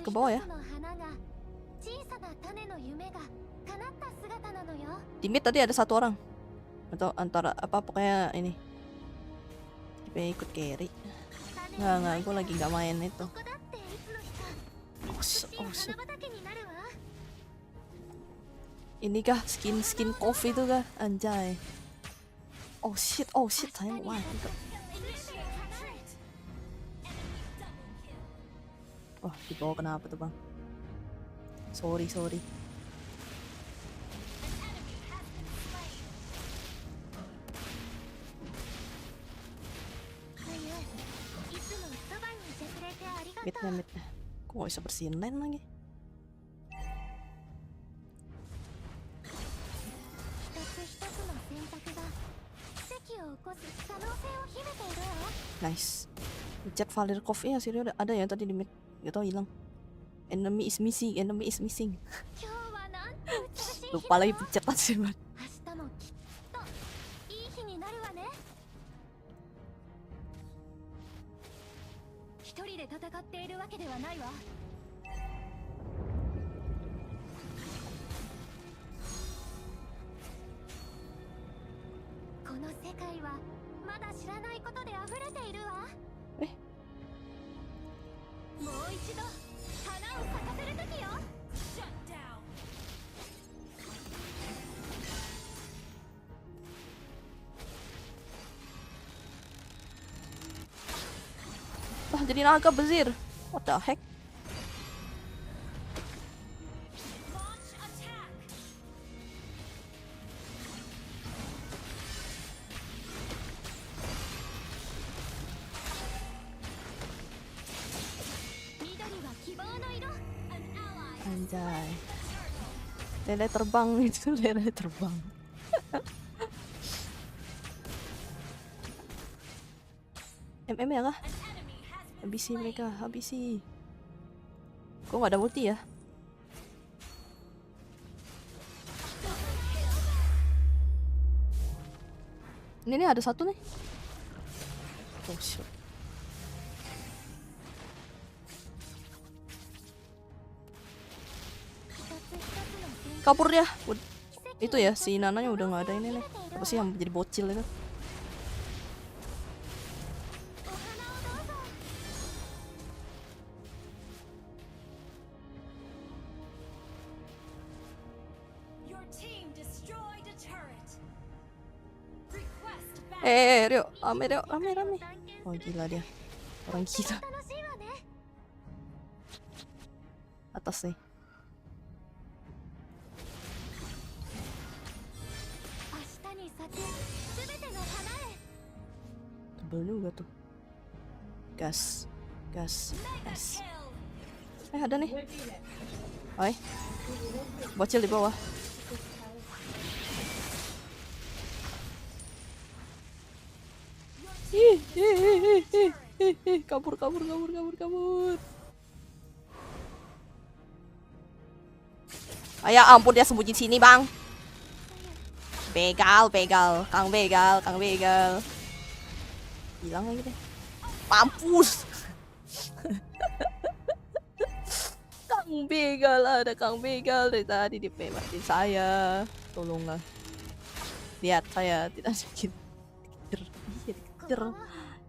Ke bawah ya. Di mid tadi ada satu orang. Atau antara apa pokoknya ini. Ikut carry. Nggak, gue lagi nggak main itu. Oh shit. Ini kah skin coffee itu kah? Anjay. Oh shit, saya mau mati. Wah, di bawah kenapa tuh bang? Sorry. Mid. Kok gak bisa bersihin lane lagi? Nice. Jet Valerkov ya sih ada ya tadi di mid. Gak tau hilang. Enemy is missing. Lupa lagi pencet sih man. まだ知らないことで溢れているわ。 Eh もう一度花を咲かせる時よ。 Shut down. Wah, jadi naga bezir. What the heck? Launch attack. Midori wa kibou no iro. An ally. Anjay. Lele terbang itu, lele terbang. MM ya kah? An enemy has been Habisi slain. mereka, habisi. Kok nggak ada multi ya? Ini nih ada satu nih. Oh shit. Kabur dia. Itu ya si Nananya udah nggak ada ini nih. Apa sih yang jadi bocil itu? Your team destroyed a turret. Request back. Rio, rame Rio, rame rame. Oh gila dia, orang gila. 楽しいわね。 Atas nih. 明日に咲くすべての花へ。 Tebel juga tuh. Gas, gas, gas. Ada nih. Oi, bocil di bawah. Kabur, kabur, kabur, kabur, kabur. Ayah ampun dia sembunyi sini bang. Begal, begal, Kang Begal, Kang Begal. Hilang lagi deh. Mampus. Kang Begal, ada Kang Begal dari tadi dipematin saya. Tolonglah. Lihat saya tidak sedikit. Dikejar.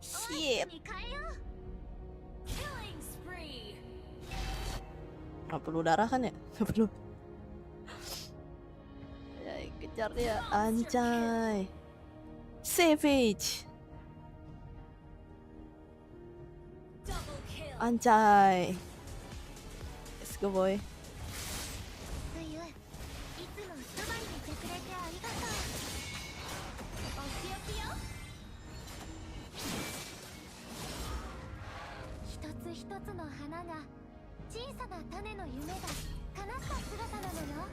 Shit. に変えよう。Killing spree. Nggak perlu darah kan ya? Nggak perlu. Ya, kejar dia. Anjay. Savage. Double kill. Anjay. Let's go boy. つゆ、いつもそばにいてくれてありがとう。おきおきよ。一つ一つの花が小さな種の夢が叶った姿なのよ。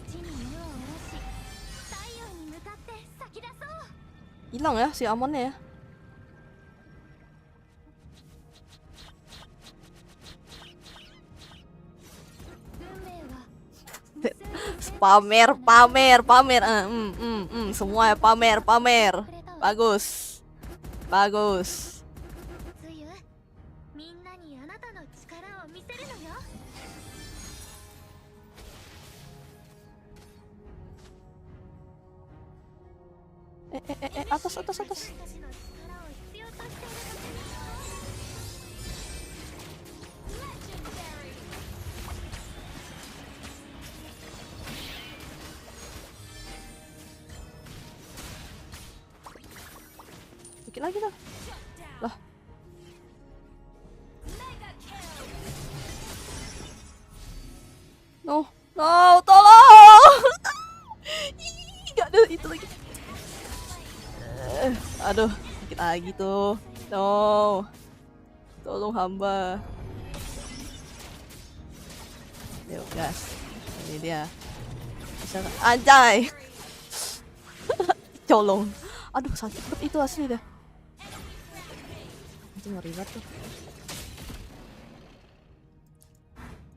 土に根を下ろし、太陽に向かって咲き出そう。 Hilang ya si amonnya ya. Pamer, pamer, pamer. Semua ya pamer, pamer. Bagus. Bagus. つゆ、みんなにあなたの力を見せるのよ。 Atas, atas, atas. 私たちの力を必要としているのですよ。Legendary. Dikit lagi dah. Lah. Mega kill. No, no, tolong. Ih, gak ada itu lagi. Aduh, dikit lagi tuh. No. Tolong hamba. Yuk, gas. Ini dia. Bisa nggak? Anjay. Colong. Aduh, sakit banget itu asli dah. Itu ngeri banget tuh.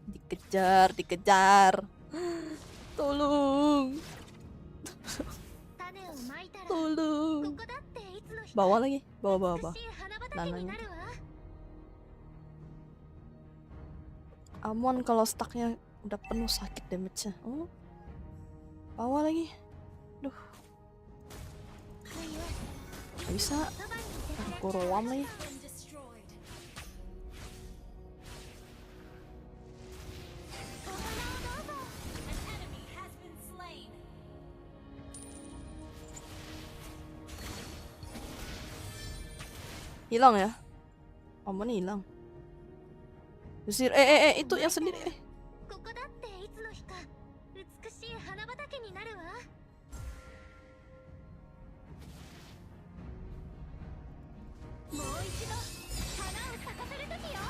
Dikejar, dikejar. Tolong. 種をまいたら、こ Tolong. こだっていつの日か Bawa lagi. Bawa, bawa, 美 bawa. しい花畑になるわ。 Amon kalau stucknya Udah penuh sakit damage-nya. Oh. Bawah lagi. Duh. つゆ Gak bisa. そばにいてくれて Aku roam lagi. Hilang ya? Aman hilang. Usir, itu yang sendiri. ここだっていつの日か美しい花畑になるわ。もう一度花を咲かせる時よ。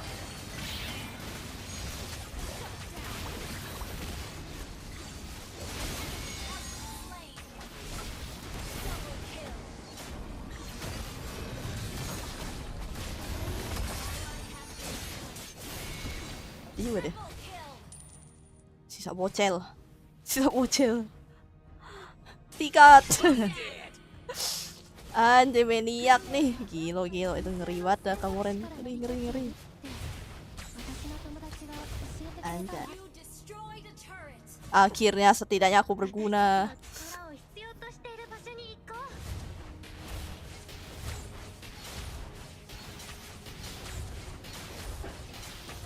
Iya deh. Sisa bocel. Sisa bocel. Tikat. Anjay maniak nih. Gila gila itu ngeri banget dah kamu Ren. Ngeri ngeri ngeri. 私の友達が教えてくれた Anjay. Akhirnya setidaknya aku berguna. 力を必要としている場所に行こう。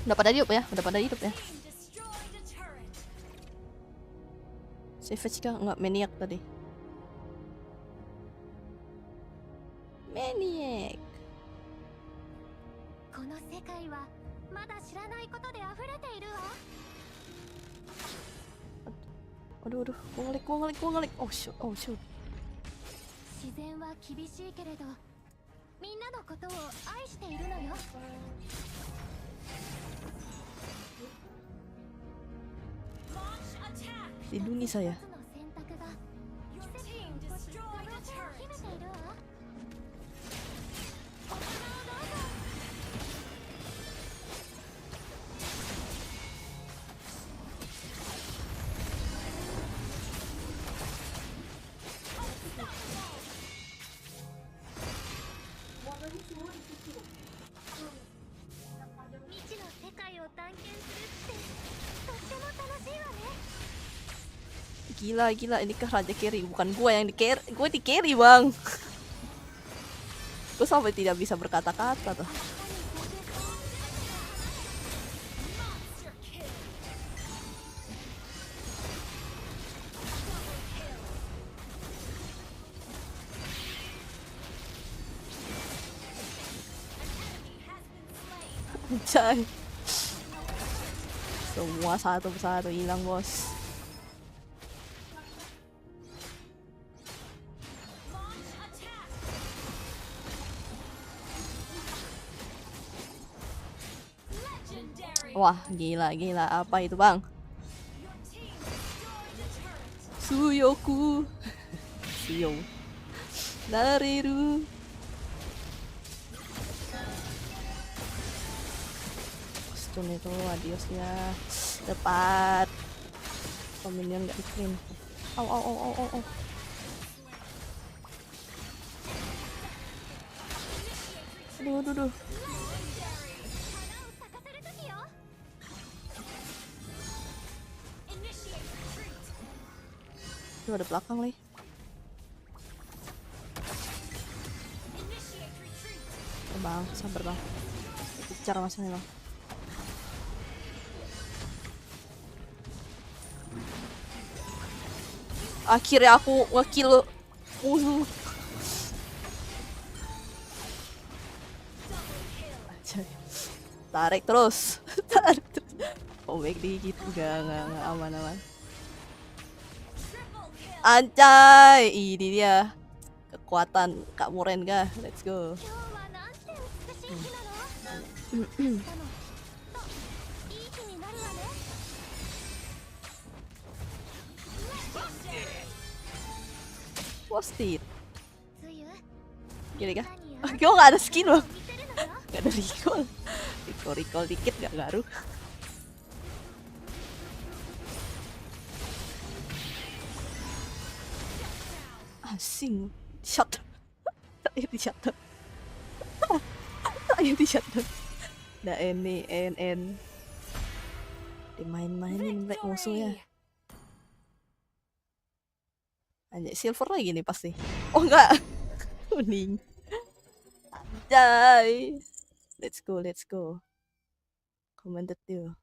Udah pada hidup ya? Udah pada hidup ya? Savage kah? Enggak, maniak tadi. Maniac. この世界はまだ知らないことで溢れているわ。 Aduh aduh, gua ngelik. Oh shoot, oh shoot. 自然は厳しいけれどみんなのことを愛しているのよ。 Lindungi saya. 一つの選択が奇跡を起こす可能性を秘めているわ。お花をどうぞ。 未知の世界を探検するってとっても楽しいわね。 Gila, ini kah Raja Carry? Bukan gua yang di carry, gua di carry bang. Gua sampai tidak bisa berkata-kata tuh. Anjay. Semua satu persatu hilang bos. Wah, gila. Apa itu, Bang? Suyoku. Suyo. Nareru. Stun itu, adios ya. Tepat. Minion nggak di-clean. Au. Aduh. 花を咲かせる時よ。 Itu ada belakang nih. Bang, sabar bang. Bicara masalahnya bang. Akhirnya aku wakil musuh. Tarik terus. Oh baik dikit, enggak aman. Anjay, ini dia kekuatan Kak Muren kah? Let's go. 今日はなんて美しい日なの。明日もといい日になるわね。 Postit. つゆ Gini kah? 何 Gue gak ada skin loh. 見せるのよ。 Gak ada recall. Recall dikit gak ngaruh. Asing. Shot. Ini shot. Ini shot. Nah ini NN. Dimain-mainin black musuhnya. Anjay, silver lagi nih pasti. Oh enggak. Kuning. Anjay. Let's go, let's go. Commanded tuh.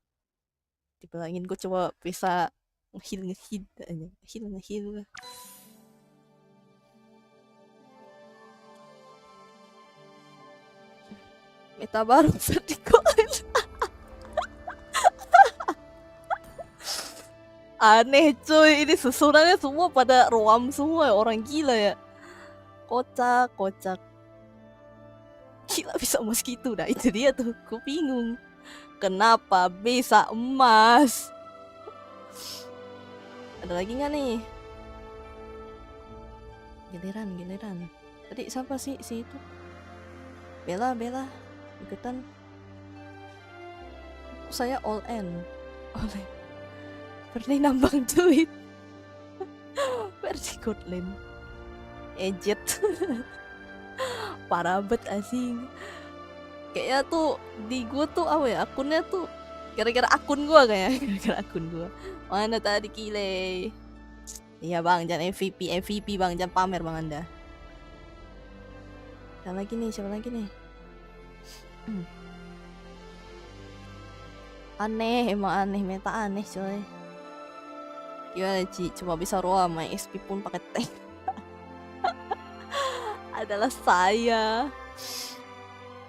Dibilangin gue coba bisa nge-heal aja. Nge-heal. Meta baru vertical. Aneh cuy, ini susunannya semua pada roam semua, orang gila ya. Kocak. Gila bisa emas gitu, nah itu dia tuh, gue bingung. Kenapa bisa emas? Ada lagi nggak nih? Giliran. Tadi siapa sih si itu? Bella, ikutan. Saya all in. Berani nambang duit. Versi Godland. Ejet. Parah bet asing. Kayaknya tuh di gua tuh apa ya, akunnya tuh gara-gara akun gua kayaknya. Gara-gara akun gua. Mana tadi Kile? Iya bang, jangan MVP bang, jangan pamer bang anda. Siapa lagi nih? Aneh, emang aneh, meta aneh coy. Gimana Ci, cuma bisa roam, main XP pun pakai tank. Adalah saya.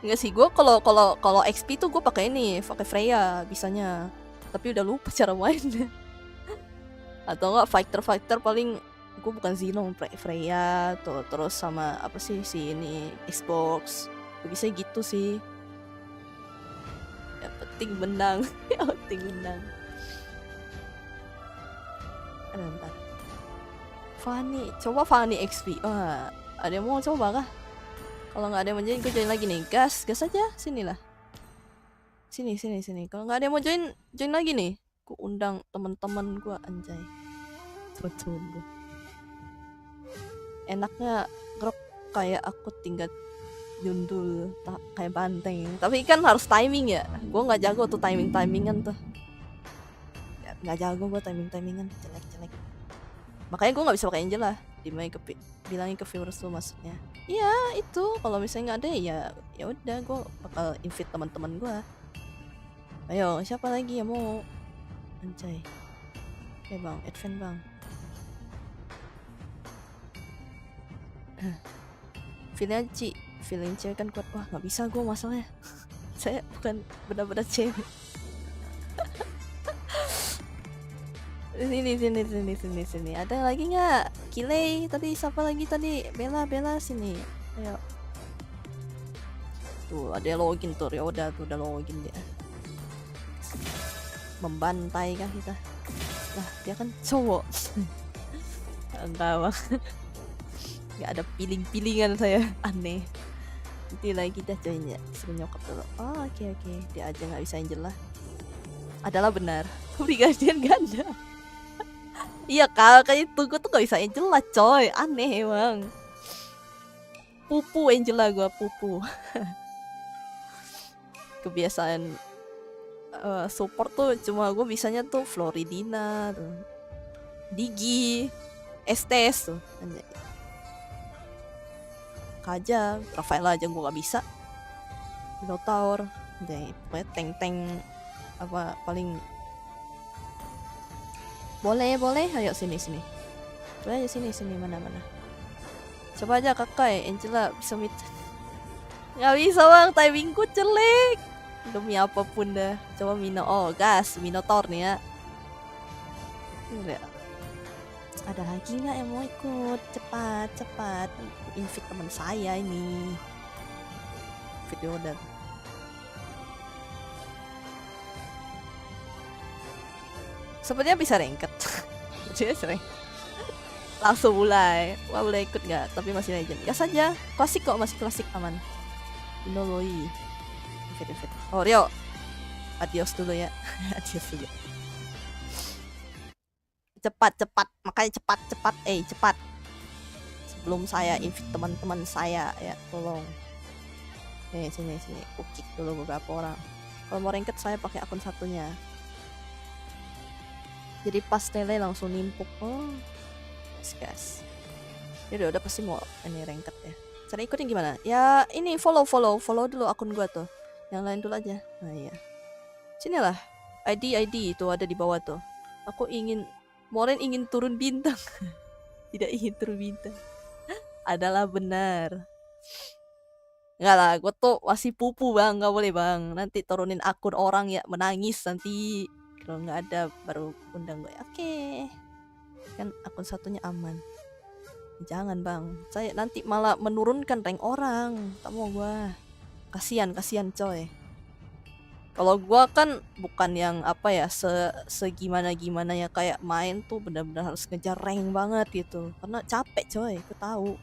Enggak sih, gue kalau XP tuh gue pakai pakai Freya bisanya. Tapi udah lupa cara mainnya. Atau enggak fighter paling gue bukan Zilong, Freya tuh, terus sama apa sih si ini Xbox. Bisa gitu sih. Yang penting menang. Bentar. Coba Fanny XP. Wah, ada yang mau coba kah? Kalau nggak ada yang mau join, gue join lagi nih. Gas aja, sinilah. Sini. Kalau nggak ada yang mau join lagi nih. Gue undang teman-teman gue, anjay. Teman-teman gue. Enaknya grok kayak aku tinggal jundul kayak banteng. Tapi kan harus timing ya. Gue nggak jago tuh timingan tuh. Nggak jago gue timingan, jelek. Makanya gue nggak bisa pakai Angela. Bilangin ke viewers tuh maksudnya. Iya itu kalau misalnya nggak ada ya udah gue bakal invite teman-teman gue. Ayo siapa lagi yang mau? Anjay. Oke bang, advance bang. Feeling cewek kan kuat. Wah nggak bisa gue masalahnya. Saya bukan benar-benar cewek. Sini. Ada lagi nggak? Kile tadi, siapa lagi tadi? Bella sini. Ayo. Tuh ada yang login tuh. Ya udah login dia. Membantai kan kita. Lah dia kan cowok. Enggak bang. Nggak ada pilingan saya. Aneh. Nanti lagi kita join ya. Suruh nyokap dulu. Oh oke. Dia aja nggak bisa Angel lah. Adalah benar. Brigadier ganda. Iya kayak itu gue tuh gak bisa Angel lah coy. Aneh emang. Pupu Angel lah gue, pupu. Kebiasaan support tuh cuma gue bisanya tuh Floridina tuh. Digi Estes tuh. Anjay. Kajang, Rafael aja gue gak bisa. Minotaur. Anjay, pokoknya tank apa paling. Boleh, ayo sini. Boleh aja sini, mana. Coba aja kakak Angela bisa meet. Nggak bisa bang, timingku jelek. Demi apapun dah. Coba Minotaur nih ya. Lihat. Ada lagi nggak yang mau ikut? Cepat. Invite teman saya ini. Video udah. Sepertinya bisa ranked. Jadi sering. Langsung mulai. Wah boleh ikut nggak? Tapi masih legend. Gas saja. Klasik kok, masih klasik aman. Inoloi. Fit. Oh Rio. Adios dulu ya. Adios dulu. Cepat. Makanya cepat. Cepat. Sebelum saya invite teman-teman saya ya, tolong. Sini. Kick dulu beberapa orang. Kalau mau ranked saya pakai akun satunya. Jadi pas tele langsung nimpuk. Oh, gas. Ya udah pasti mau ini ranked ya. Cara ikutin gimana? Ya ini follow dulu akun gua tuh. Yang lain dulu aja. Nah iya. Sinilah. ID itu ada di bawah tuh. Aku ingin Moren ingin turun bintang. Tidak ingin turun bintang. Adalah benar. Enggak lah, gue tuh masih pupu bang, nggak boleh bang. Nanti turunin akun orang ya menangis nanti. Kalau nggak ada baru undang gue. Oke. Kan akun satunya aman. Jangan bang, saya nanti malah menurunkan rank orang. Tak mau gua. Kasian coy. Kalau gua kan bukan yang apa ya segimana gimana ya kayak main tuh benar-benar harus ngejar rank banget gitu. Karena capek coy, aku tahu.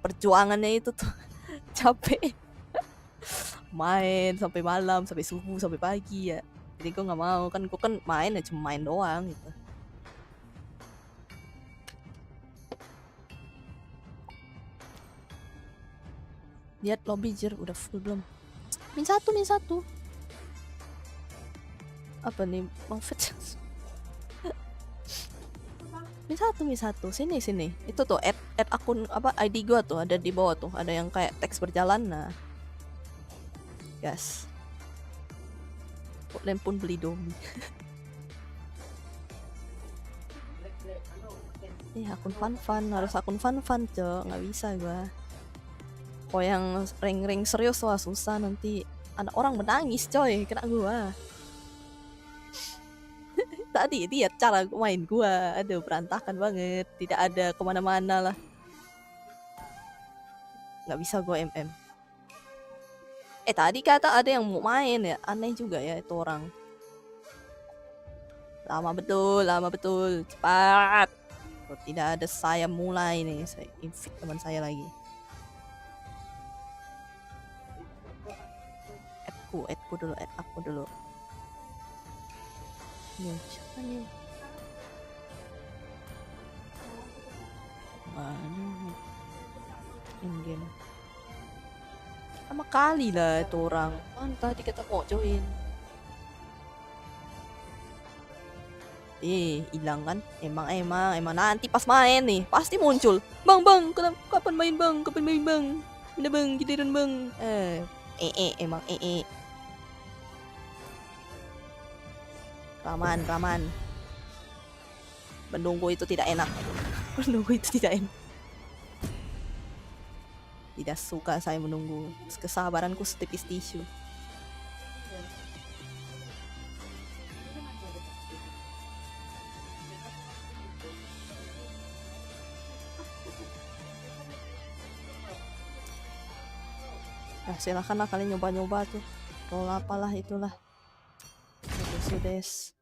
Perjuangannya itu tuh capek. Main sampai malam, sampai subuh, sampai pagi ya. Jadi gua nggak mau kan gua kan main ya cuma main doang gitu. Lihat lobby jir udah full belum? Min satu. Apa nih Bang Fit? Min satu. Sini. Itu tuh add akun apa ID gua tuh ada di bawah tuh. Ada yang kayak teks berjalan nah. Gas. Kalian pun beli domi. Akun fun harus akun fun cok, nggak bisa gua. Kok yang ring serius wah susah nanti anak orang menangis coy kena gua. Tadi lihat cara main gua, aduh berantakan banget, tidak ada kemana-mana lah. Nggak bisa gua MM. Tadi kata ada yang mau main ya, aneh juga ya itu orang. Lama betul, cepat. Kalau tidak ada saya mulai nih, saya invite teman saya lagi. Add aku dulu. Siapa nih? Mana? In-game. Sama kali lah itu orang. Kan tadi kita mau join. Hilang kan? Emang nanti pas main nih pasti muncul. Bang, kapan main bang? Udah bang, giliran bang. Emang Raman. Menunggu itu tidak enak. Tidak suka saya menunggu. Kesabaranku setipis tisu. Nah, silakanlah kalian nyoba-nyoba tuh. Roll apalah itulah. Sudes.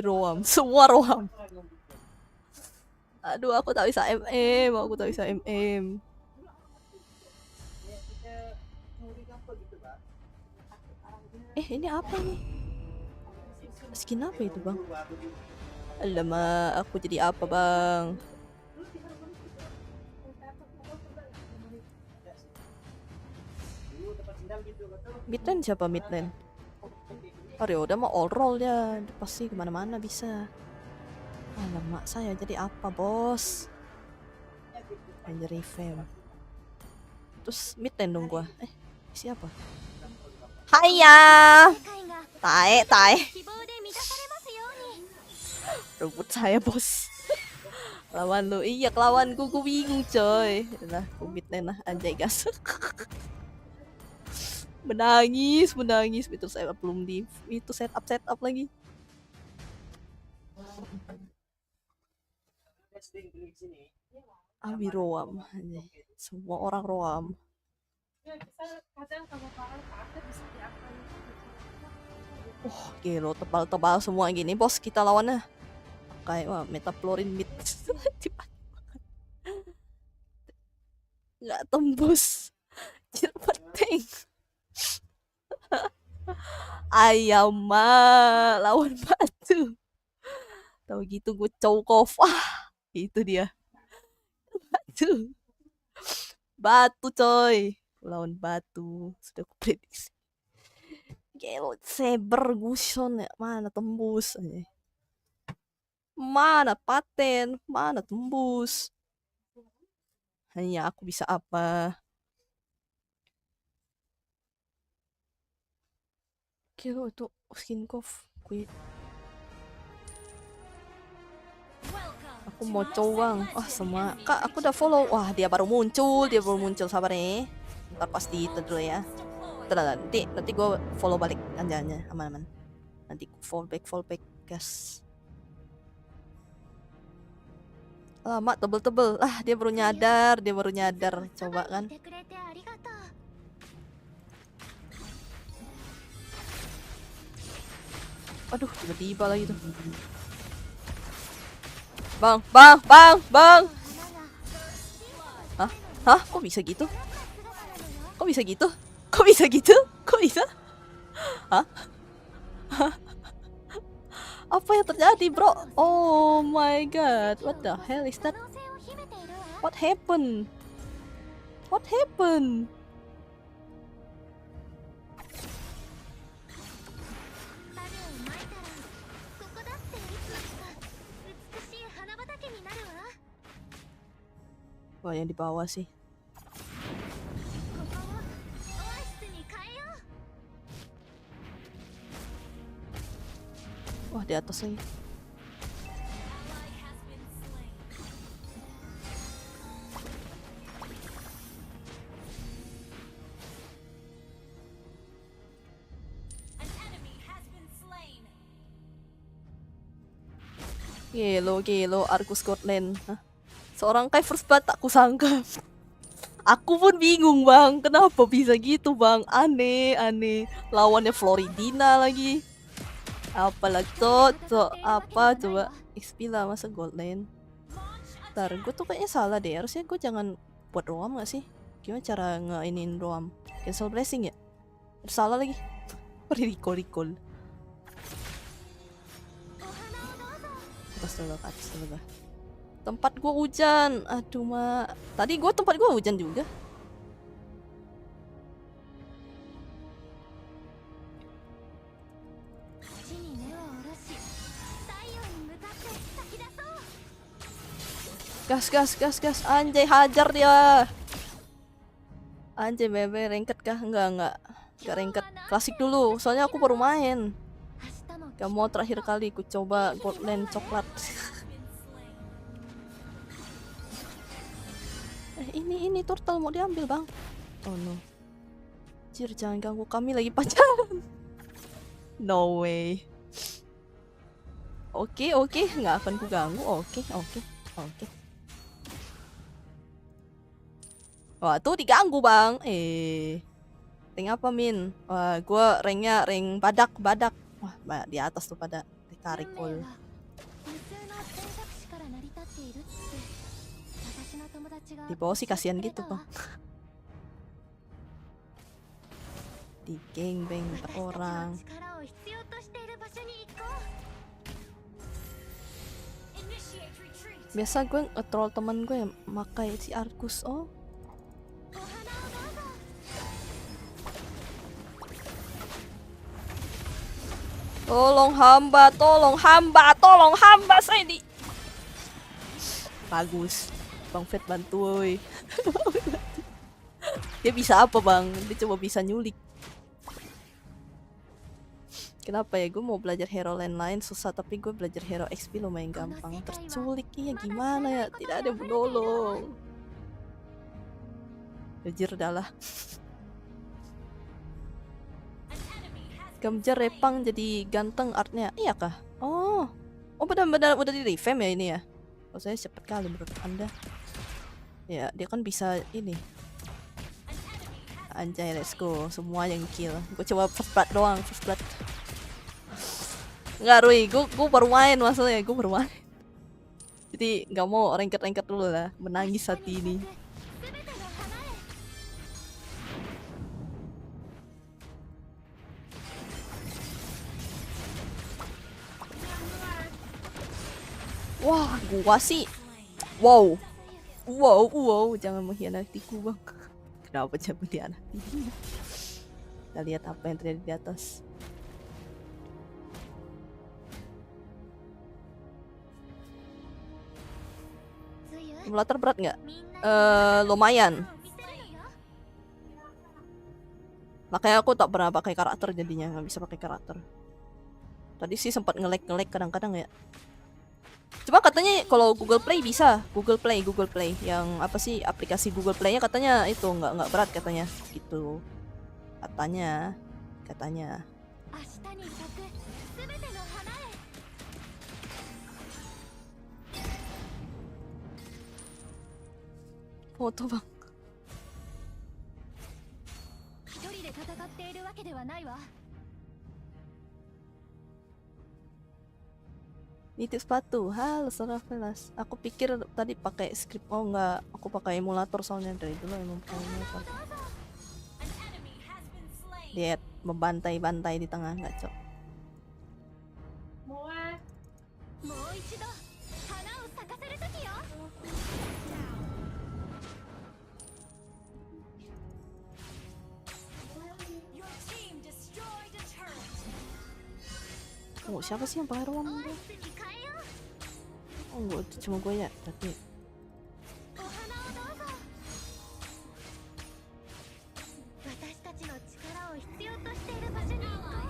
Roam. Semua roam. Aduh, aku tak bisa MM. Ini apa nih? Skin apa itu, Bang? Alamak, aku jadi apa, Bang? Midlane siapa midlane? Udah mau all roll ya, pasti kemana-mana bisa. Alamak, saya jadi apa, bos? Ranger revamp. Terus midlane dong gua. Siapa? Haiya. Tae. Rebut saya, bos. Lawan lu. Iya, kelawan gue bingung, coy. Nah, gue midlane lah, anjay gas. menangis itu saya belum di itu setup lagi. Roam aja. Semua orang roam. Gelo tebal semua gini bos kita lawannya. Kayak metaplorin mid. Nggak tembus. Penting. Ayam lawan batu. Tahu gitu gue cowok. Itu dia. Batu coy. Lawan batu. Sudah aku prediksi. Gelo saber gusion ya mana tembus aja. Mana paten? Mana tembus? Hanya aku bisa apa? Kira itu skin Kov. Aku mau coba. Wah, semua. Kak, aku udah follow. Wah, dia baru muncul. Dia baru muncul. Sabar nih. Ntar pasti itu dulu ya. Ntar, nanti gue follow balik anjanya. Aman-aman. Nanti fall back, guys. Lama tebel-tebel. Ah, dia baru nyadar. Coba kan. Aduh, tiba-tiba lagi tuh. Bang. Hah? Hah? Kok bisa gitu? Kok bisa? Kok bisa? Hah? Apa yang terjadi, bro? Oh my god. What the hell is that? What happened? What happened? Wah, yang di bawah sih. Wah, di atas lagi. Gelo, Argus Scotland. Hah? Seorang kai first blood tak kusangka. Aku pun bingung, Bang. Kenapa bisa gitu, Bang? Aneh. Lawannya Floridina lagi. Apalagi tuh apa coba XP lah masa gold lane. Ntar gue tuh kayaknya salah deh, harusnya gue jangan buat roam gak sih? Gimana cara ngeinin roam? Cancel blessing ya? Salah lagi. Recall. Atas dulu. Tempat gue hujan. Aduh mak. Tadi tempat gue hujan juga. Gas. Anjay, hajar dia. Anjay, bebe, ranked kah? Enggak ranked. Klasik dulu, soalnya aku baru main. Gak mau terakhir kali ku coba gold lane coklat. Ini turtle mau diambil, Bang. Oh no. Jir, jangan ganggu kami lagi pacaran. No way. Oke, nggak akan ku ganggu. Oke. Wah, tuh diganggu, Bang. Rank apa, Min? Wah, gua ranknya rank badak. Wah, di atas tuh pada ditarik pol. Di bawah sih kasihan gitu, Bang. Di gangbang 4 orang. Biasa gue nge-troll temen gue yang makai si Argus. Oh. Tolong hamba saya di. Bagus. Bang Fed bantu woy. Dia bisa apa, Bang? Dia coba bisa nyulik. Kenapa ya? Gue mau belajar hero lain susah, tapi gue belajar hero XP lumayan gampang. Terculik ya gimana ya? Tidak ada yang menolong. Jujur dah lah. Gamjar Repang jadi ganteng artnya. Iya kah? Oh benar-benar udah di revamp ya ini ya? Oh, saya cepet kali menurut Anda. Ya, dia kan bisa ini. Anjay, let's go. Semua yang kill. Gue coba first blood doang, Enggak, Rui, gue baru main maksudnya, gue baru main. Jadi nggak mau ranked dulu lah, menangis hati ini. Wah, gua sih. Wow, jangan mengkhianatiku, Bang. Kenapa jangan mengkhianati? Kita lihat apa yang terjadi di atas. Simulator berat nggak? みんなに Lumayan. 見せるのよ Makanya aku tak pernah pakai karakter jadinya, nggak bisa pakai karakter. Tadi sih sempat nge-lag kadang-kadang ya. Cuma katanya kalau Google Play bisa, Google Play yang apa sih aplikasi Google Play-nya katanya itu nggak berat katanya, gitu. Katanya. 明日に咲くすべての花へ Foto bang. 一人で戦っているわけではないわ Nitip sepatu. Halo, Sarah Velas. Aku pikir tadi pakai script. Oh enggak, aku pakai emulator soalnya dari dulu emang pakai emulator. Lihat membantai-bantai di tengah ngaco. もう一度花を咲かせる時よ Oh, siapa sih yang pakai ruang? オアシスに変えよう Oh, enggak, itu cuma gue ya. Tapi お花をどうぞ私たちの力を必要としている場所に行こう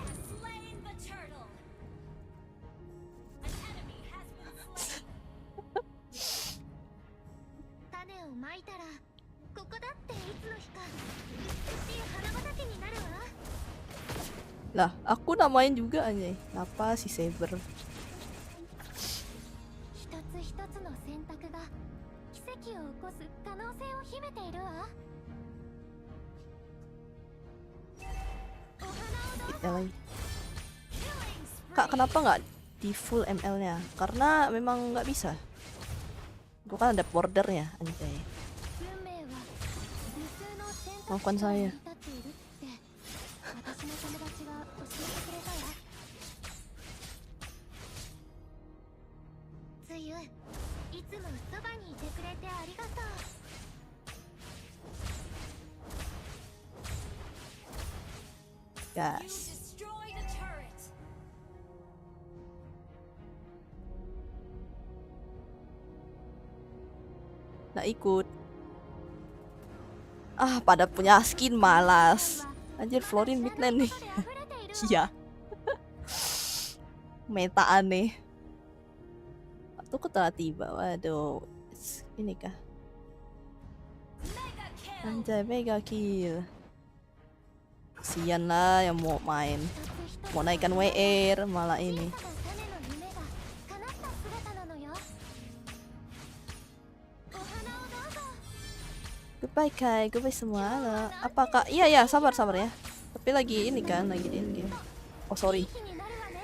種をまいたらここだっていつの日か美しい花畑になるわ lah, aku namain juga anjay. Apa si Saber? 一つ一つの選択が奇跡を起こす可能性を秘めているわお花をどうぞ Ya lagi. Kak, kenapa nggak di full ML-nya? Karena memang nggak bisa. Itu kan ada bordernya, anjay. 運命は無数の選択 Maafkan 肢が成 saya. り立っているって私の友達が教えてくれたわつゆいつもそばにいてくれてありがとう Gas. Nggak ikut. Ah, pada punya skin malas. Anjir, Florin mid lane nih. 溢れているわ Iya. Meta aneh. Waktu telah tiba. Waduh. Ini kah? Anjay, mega kill. Kasian lah yang mau main. Mau naikkan WR malah ini. 小さな種の夢が叶った姿なのよお花をどうぞ Goodbye Kai, goodbye semua. Halo. Apa kak? Iya sabar ya. Tapi lagi ini kan, lagi di in game. Oh い sorry. い日になるわね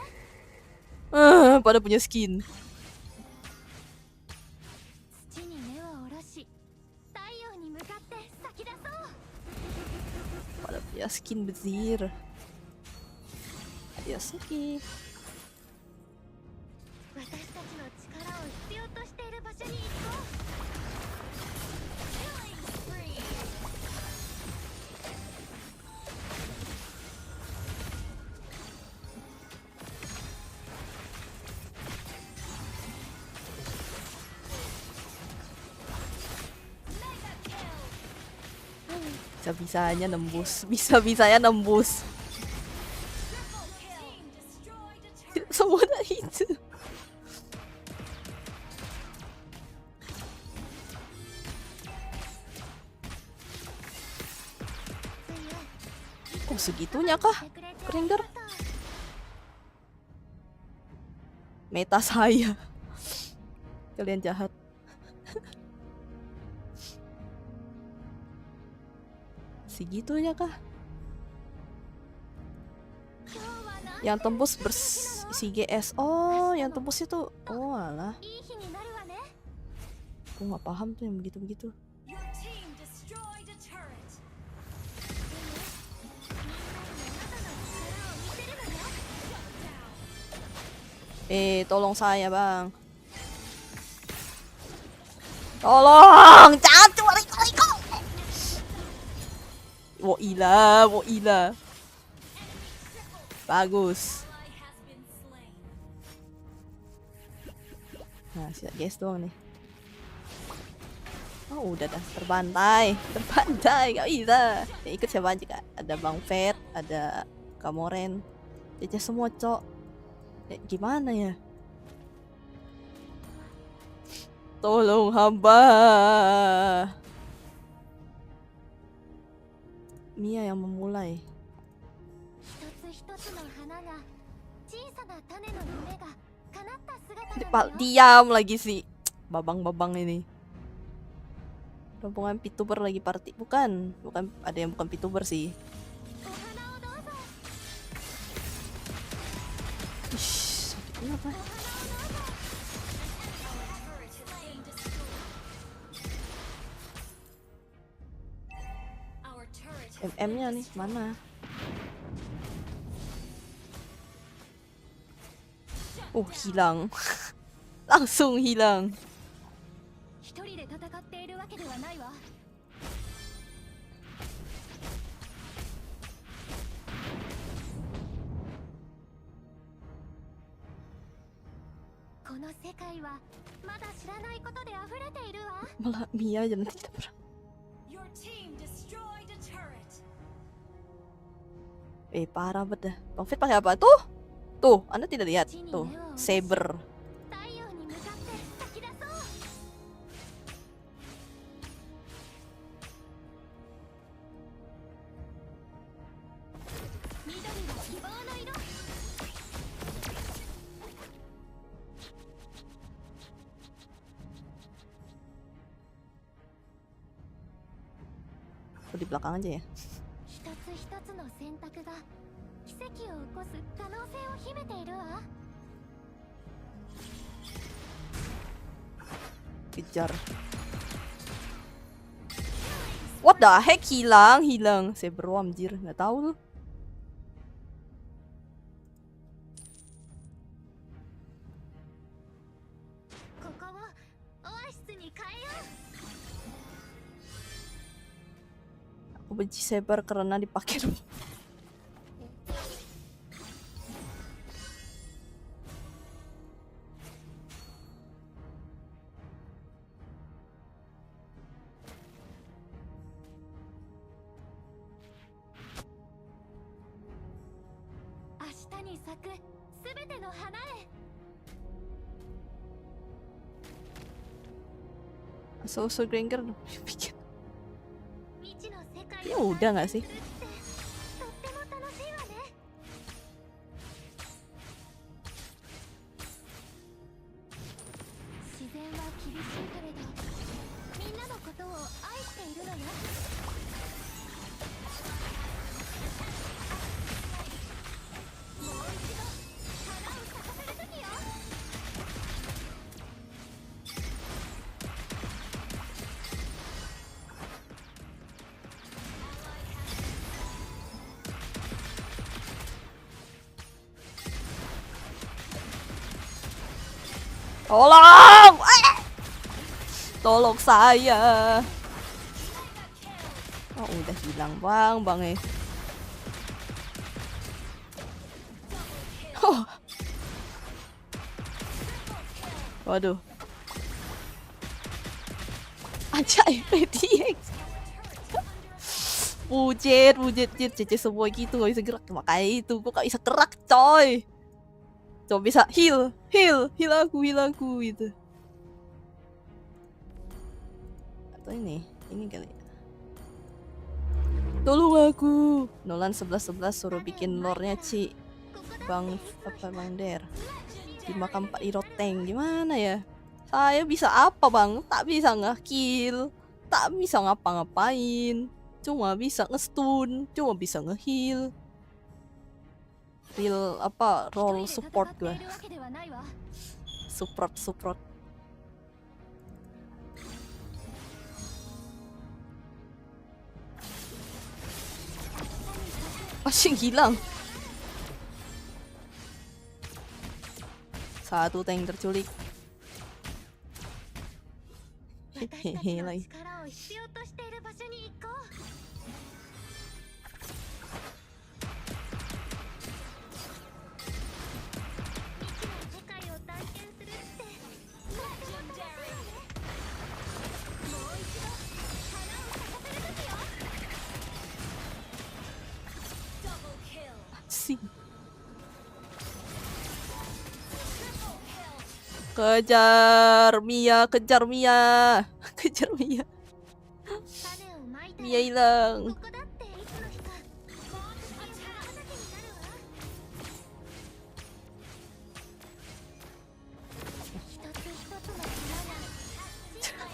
Pada punya skin. 土に根を下ろし太陽に向かって咲き出そう Pada punya skin bezir. Ya skin. 私たちの力を必要としている場所に行こう Bisa-bisanya nembus. Bisa-bisanya nembus. Semudah itu. Oh segitunya kah? Kringer? Meta saya. Kalian jahat. Segitunya kah? Yang tembus si GS. Oh, yang tembus itu. Oh alah. いい日になるわね Aku nggak paham tuh yang begitu-begitu. Tolong saya bang. Tolong, jangan cuma Riko. Wo ila. Bagus. Nah, siap guys doang nih. Oh udah dah, terbantai, gak bisa. Ya, ikut siapa aja kak? Ada Bang Fed, ada Kamoren, Cece semua cok. Ya, gimana ya? Tolong hamba. Mia yang memulai. 一つ一つの花が小さな種の夢が叶った姿なんだよ。 Diam lagi sih. Babang-babang ini. Rombongan VTuber lagi party. Bukan ada yang bukan VTuber sih. お花をどうぞ。 Ish, sakit kenapa? MM-nya nih mana? Oh hilang. Langsung hilang. 一人で戦っているわけではないわ。この世界はまだ知らないことで溢れているわ。 Malah Mia aja nanti tidak pernah. Your team destroyed a turret. Parah banget dah. Bang Fit pakai apa tuh? Tuh, Anda tidak lihat. Tuh, saber. 太陽に向かって吐き出そう。緑は希望の色。 Tuh, di belakang aja ya. 一つ一つの選択が奇跡を起こす可能性を秘めているわ。 Kejar. What the heck? Hilang. Saber anjir, nggak tahu tuh. Aku benci saber karena dipakai. So Granger bikin. Ya udah nggak sih? Tolong! Tolong saya. Oh, udah hilang bang eh. Oh. Waduh. Ajaib PTX. Bujet, Cece semua gitu gak bisa gerak. Makanya itu gua gak bisa gerak coy. Coba bisa heal aku gitu. Atau ini kali. Tolong aku. Nolan 11 suruh bikin lore-nya Ci. Bang Der. Di makam Pak Iroteng gimana ya? Saya bisa apa bang? Tak bisa nge-kill, tak bisa ngapa-ngapain. Cuma bisa nge-stun, cuma bisa nge-heal. Real apa role support gue. Support. Masih hilang. Satu tank terculik. Hehehe lagi. Sing. Kejar Mia, kejar Mia. Kejar Mia. 種をまいたら Mia hilang. ここだっていつの日か畑になるわ一つ一つの島が種の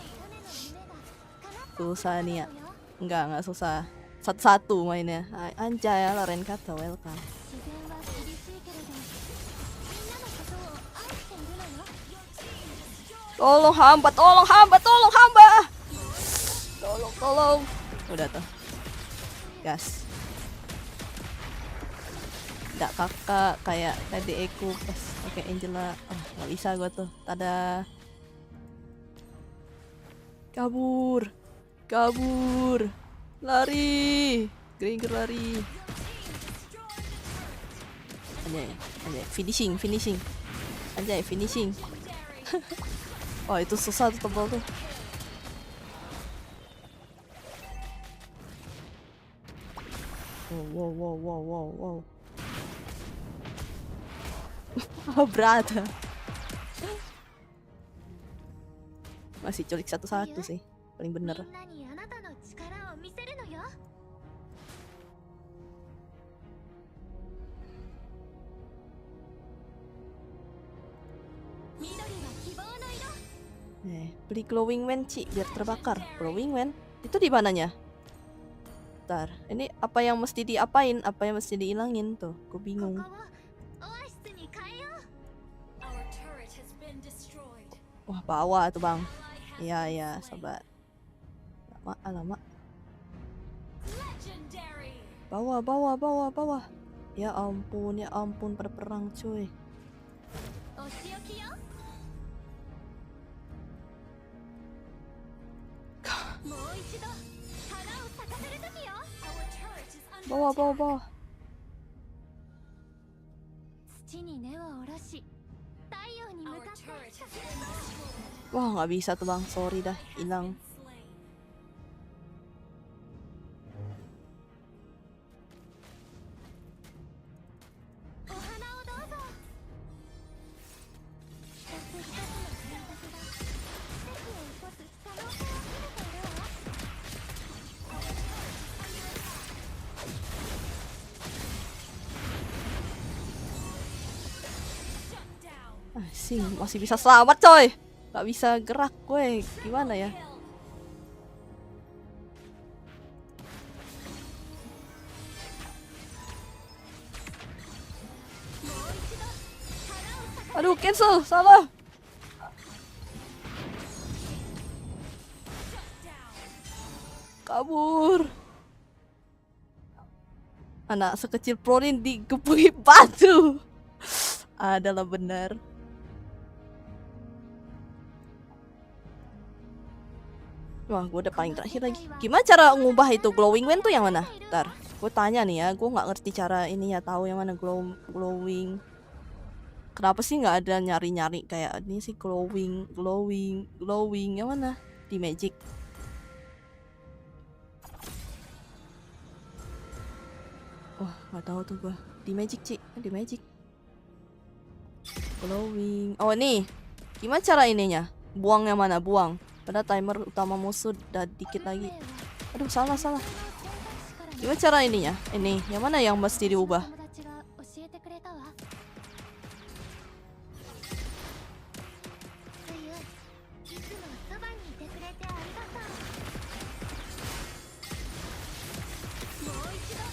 夢が叶った Susah nih ya. のよ Enggak susah. Satu-satu mainnya. Anjay, Loren kata welcome. 自然は厳しいけれどみんなのことを愛しているのよ Tolong hamba, tolong hamba, tolong hamba. Tolong, tolong. Udah tuh. Gas. Nggak kakak kayak tadi aku pas pakai Angela. Oh, nggak bisa gua tuh. Tada. Kabur. Kabur. Lari. Gringer lari. Anjay, anjay. Finishing, finishing. Anjay, finishing. Oh, itu susah tuh tebal tuh. Wow, wow, wow, wow, wow. Oh, berat. Masih culik satu-satu sih. Paling み bener. んなにあなたの力を見せるのよ 緑は希望の色 Beli glowing man, Ci, biar terbakar. Glowing man? Itu di mananya? Bentar, ini apa yang mesti diapain? Apa yang mesti dihilangin tuh? Gue こ bingung. こをオアシスに変えよう Our turret has been destroyed. Wah, bawah tuh, Bang. Ally has Iya, been iya, slain. sabar. Lama, alamak. Legendary. Bawah, bawah, bawah, bawah. Ya ampun pada perang, cuy. お仕置きよもう一度花を咲かせる時よ Our turret is under Bawah, bawah, attack. bawah. 土に根を下ろし太陽に向 Our かって turret has been destroyed. Wah, nggak bisa tuh, Bang. Sorry dah, hilang. Been slain. お花をどうぞ一つ一つの選択が奇跡を起こす可能性を秘めているわ Shut down. Asing, masih bisa selamat, coy. Nggak bisa gerak gue. Gimana ya? Kill. Aduh, cancel. Salah. Kabur. Anak sekecil Pronin digebuki batu. Adalah benar. Wah, gue udah paling terakhir lagi. Gimana cara ngubah itu glowing man tuh yang mana? Ntar, gue tanya nih ya. Gue nggak ngerti cara ininya, tahu yang mana glowing. Kenapa sih nggak ada nyari-nyari kayak ini sih glowing yang mana? Di Magic. Wah, nggak tahu tuh gue. Di Magic, Ci. Di Magic. Glowing. Oh, nih. Gimana cara ininya? Buang yang mana? Buang. Pada timer utama musuh udah dikit lagi. Aduh, salah. Gimana cara ininya? Ini, yang mana yang mesti diubah? 友達が教えてくれたわ冬いつもそばにいてくれてありがとうもう一度花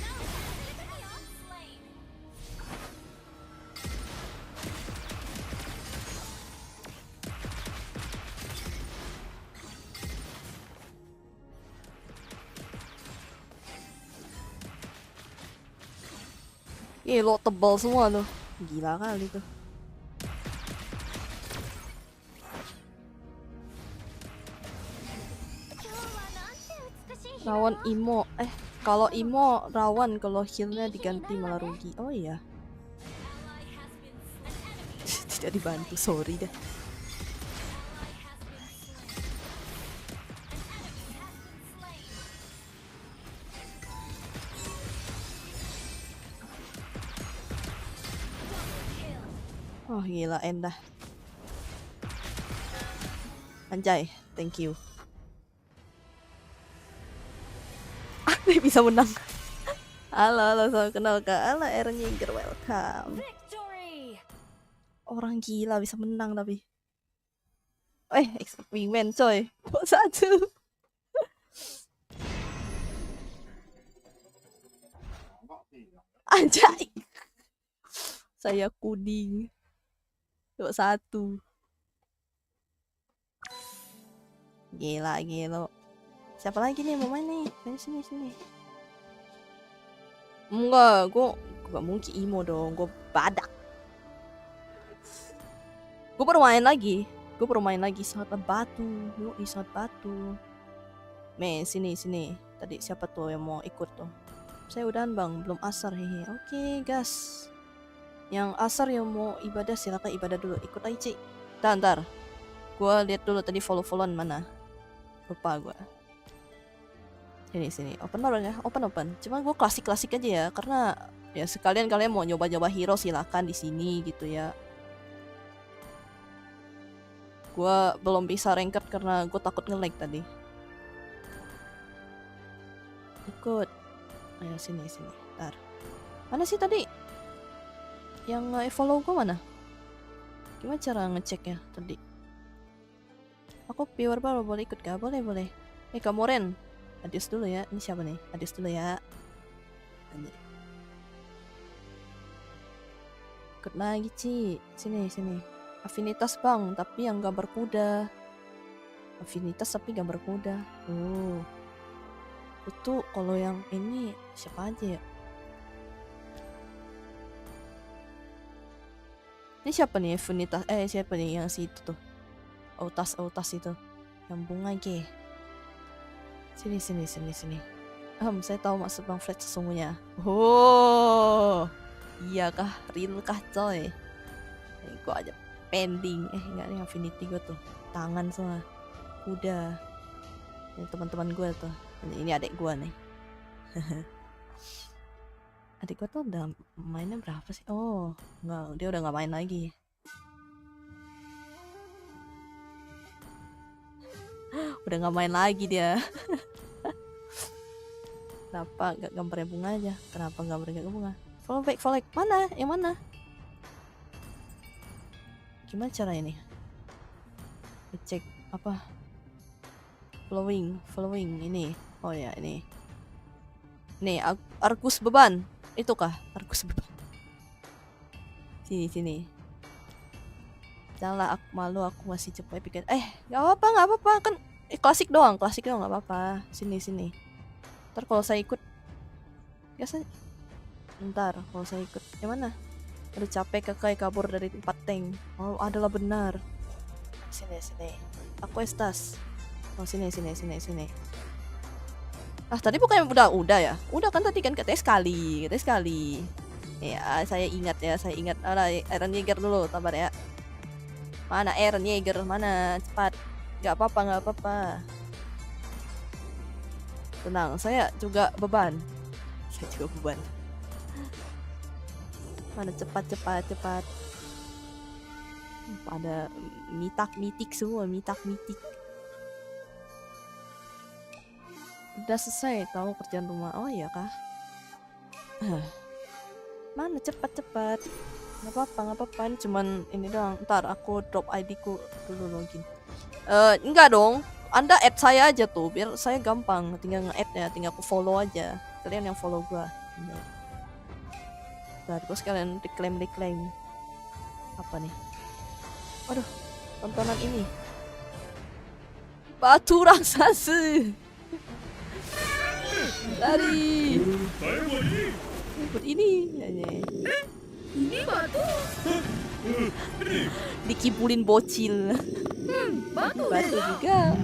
を咲かせる時よ Slain. Ih, lo tebal semua tuh. Gila kali tuh. Rawan Imo. Kalau Imo rawan, kalau healnya diganti malah rugi. Oh iya. Ally has been an enemy. Tidak dibantu, sorry deh. Ally has been slain. An enemy has been slain. Oh gila, endah. Anjay, thank you. Dia bisa menang. Halo, selamat kenal Kak. Halo, Eren Yeager, welcome. Victory! Orang gila bisa menang tapi. Expert wingman coy. Kok satu? Anjay. Saya kuning. Kok satu? Gila. Siapa lagi nih mau main nih? Sini. Enggak, gue gak mungkin emo dong. Gue badak. Gue baru main lagi. Saat batu. Yoi, saat batu. Sini. Tadi siapa tuh yang mau ikut tuh? Saya udahan bang, belum asar hehe. Oke, gas. Yang asar yang mau ibadah silakan ibadah dulu. Ikut aja, Cik. Ntar. Gua lihat dulu tadi follow-followan mana. Lupa gua. Sini. Open ya. Open. Cuma gua klasik aja ya, karena ya sekalian kalian mau nyoba hero silakan di sini gitu ya. Gua belum bisa ranked karena gua takut nge-lag tadi. Ikut. Ayo sini. Ntar. Mana sih tadi? Yang follow gue mana? Gimana cara ngeceknya tadi? Aku viewer baru boleh ikut gak? Boleh. Kamu Ren. Adios dulu ya. Ini siapa nih? Adios dulu ya. Ikut lagi Ci. Sini. Afinitas bang, tapi yang gambar kuda. Oh. Itu kalau yang ini siapa aja ya? Ini siapa nih Afinitas? Siapa nih yang si itu tuh? Autas itu. Yang bunga G. Sini. Saya tahu maksud Bang Fred sesungguhnya. Oh. Iya kah? Real kah coy? Gua aja pending. Enggak nih Affinity gue tuh. Tangan semua. Kuda. Ini teman-teman gue tuh. Ini adik gue nih. Adik gue tuh udah mainnya berapa sih? Oh, enggak, dia udah nggak main lagi. Udah nggak main lagi dia. Kenapa nggak gambarnya bunga aja? Kenapa gambarnya nggak bunga? Follow back. Mana? Yang mana? Gimana cara ini? Cek apa? Following ini. Oh ya ini. Nih Argus beban. Itu kah? Argus beban. Sini. Janganlah aku malu, aku masih cepat pikir. Gak apa-apa kan klasik doang gak apa-apa. Sini. Ntar kalau saya ikut biasa. Ntar kalau saya ikut yang mana? Aduh capek kakak kabur dari tempat tank. Oh adalah benar. Sini. Aku estas. Oh sini. Tadi bukannya udah ya? Udah kan tadi kan katanya sekali. Ya saya ingat. Eren Yeager dulu tabar ya. Mana Eren Yeager? Mana cepat. Gak apa-apa. Tenang, saya juga beban. Mana cepat. Pada mitik semua. Udah selesai tahu kerjaan rumah. Oh iya kah? Mana cepat. Nggak apa-apa. Ini cuman ini doang. Ntar aku drop ID ku dulu login. Enggak dong. Anda add saya aja tuh biar saya gampang. Tinggal nge-add ya. Tinggal aku follow aja. Kalian yang follow gua. Ntar gua sekalian reclaim. Apa nih? Waduh. Tontonan ini. Batu raksasa. Lari. Ikut ini. Ini batu. Dikibulin bocil. Batu juga.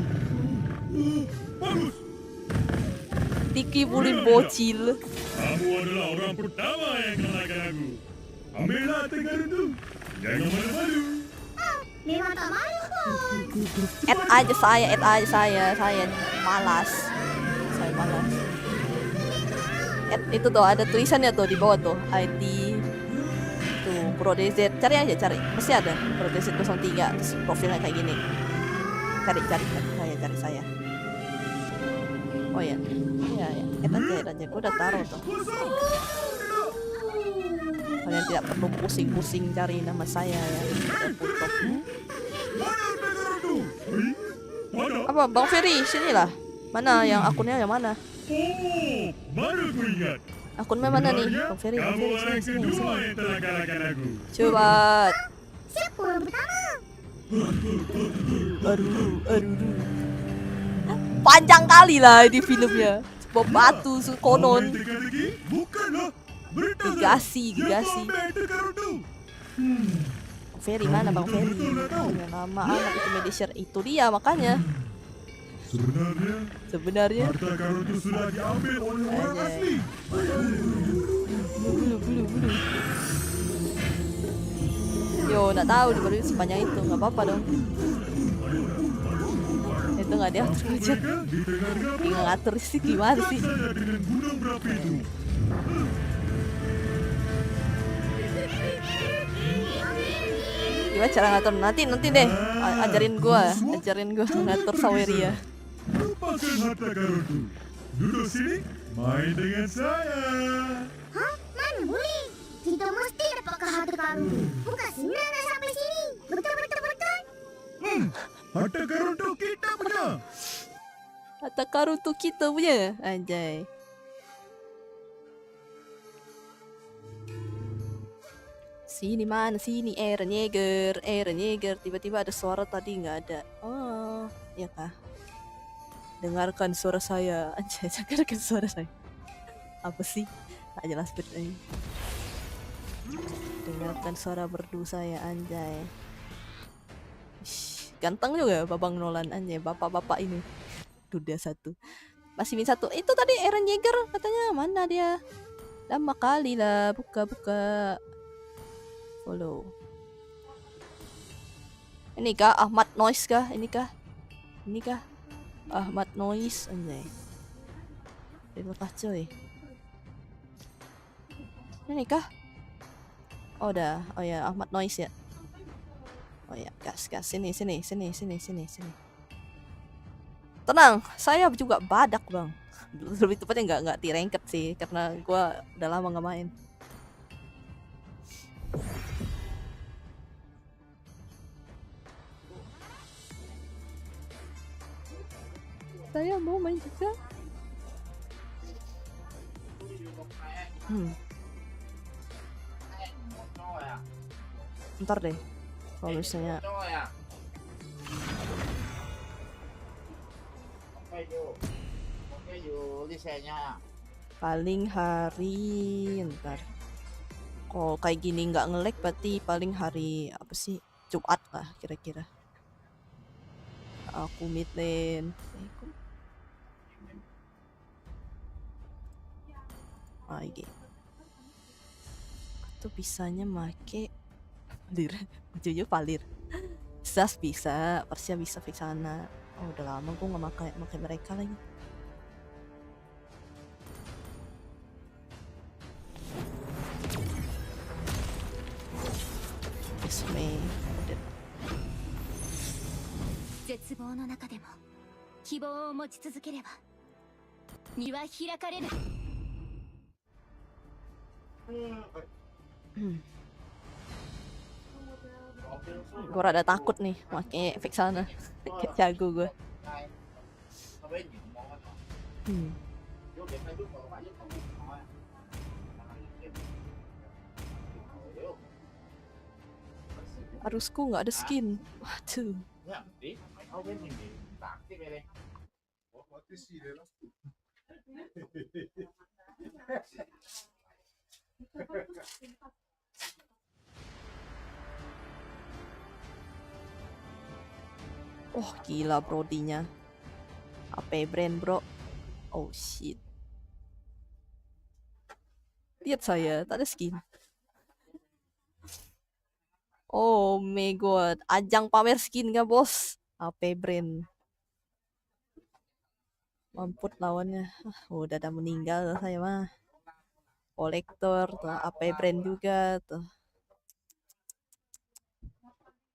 Dikibulin bocil. Kamu adalah orang pertama yang kalahkan aku. Ambillah tegar itu. Jangan malu-malu. Add aja saya. Saya malas. Add itu tuh ada tulisannya tuh di bawah tuh ID tuh Pro DZ, cari aja cari, pasti ada Pro DZ 03 terus profilnya kayak gini. Cari saya. Oh ya, iya ya, aja, gue udah taruh tuh. Kalian tidak perlu pusing-pusing cari nama saya ya. Udah tutup. Apa Bang Ferry, sinilah. Mana yang akunnya yang mana? Oh, baru ku ingat. Akunnya mana nih? Rupanya Bang Ferry, kamu orang sini. kedua yang telah kalahkan aku. Coba. Siapa orang pertama? Aduh. Panjang kali lah di filmnya. Sebuah batu konon. Orang teka-teki bukanlah. Beritahu Gegasi. siapa yang teka-rundu? Bang Ferry mana Bang Ferry? Ya, lama amat itu media share. Itu dia makanya. Sebenarnya Harta karun itu sudah diambil oleh orang Anjay. asli. bulu. Yo, nggak tahu di baru sepanjang itu, nggak apa-apa dong. Itu nggak diatur aja. Mereka di tengah-tengah Tinggal ngatur sih gimana sih? saja dengan gunung berapi itu. Gimana cara ngatur? Nanti deh. Ajarin gua ngatur Saweria. Lupakan harta karun itu. Duduk sini, main dengan saya. Hah? Mana boleh? Kita mesti dapatkan harta karun. Bukan senang nak sampai sini. Betul. Harta karun itu kita punya. Harta karun tuh kita punya. Anjay. Sini mana sini Eren Yeager. Tiba-tiba ada suara tadi nggak ada. Oh, ya kah? Dengarkan suara saya. Anjay, dengarkan suara saya. Apa sih? Tak jelas betul ini. Dengarkan suara merdu saya, anjay. Ish, ganteng juga Babang Nolan, anjay. Bapak-bapak ini. Duda satu. Masih min satu. Itu tadi Eren Yeager katanya. Mana dia? Lama kali lah. Buka. Follow. Ini kah Ahmad Noise kah? Ini kah? Ahmad Noise, anjay. Terima kasih coy. Ini kah? Oh udah, oh ya Ahmad Noise ya. Oh ya, gas, sini. Tenang, saya juga badak bang. Lebih tepatnya nggak di-ranked sih, karena gua udah lama nggak main. Saya mau main juga. Ntar deh, kalau misalnya paling hari ntar. Kalau kayak gini nggak nge-lag berarti paling hari apa sih? Jumat lah kira-kira. Aku mid lane. Gitu. Tuh bisanya make Valir. Ujungnya Valir. Sas bisa, Persia bisa Vexana. Oh udah lama gue nggak makai mereka lagi. Esme. 絶望の中でも希望を持ち続ければ道は開かれる。 Gue rada takut nih pakai Vexana. Kayak jago gue. Harusku nggak ada skin. Waduh. Oh gila brodinya. AP brand bro. Oh shit. Lihat saya, tak ada skin. Oh my god, ajang pamer skin gak bos? AP brand. Mamput lawannya. Udah ada meninggal saya mah. Kolektor tuh, AP brand juga tuh.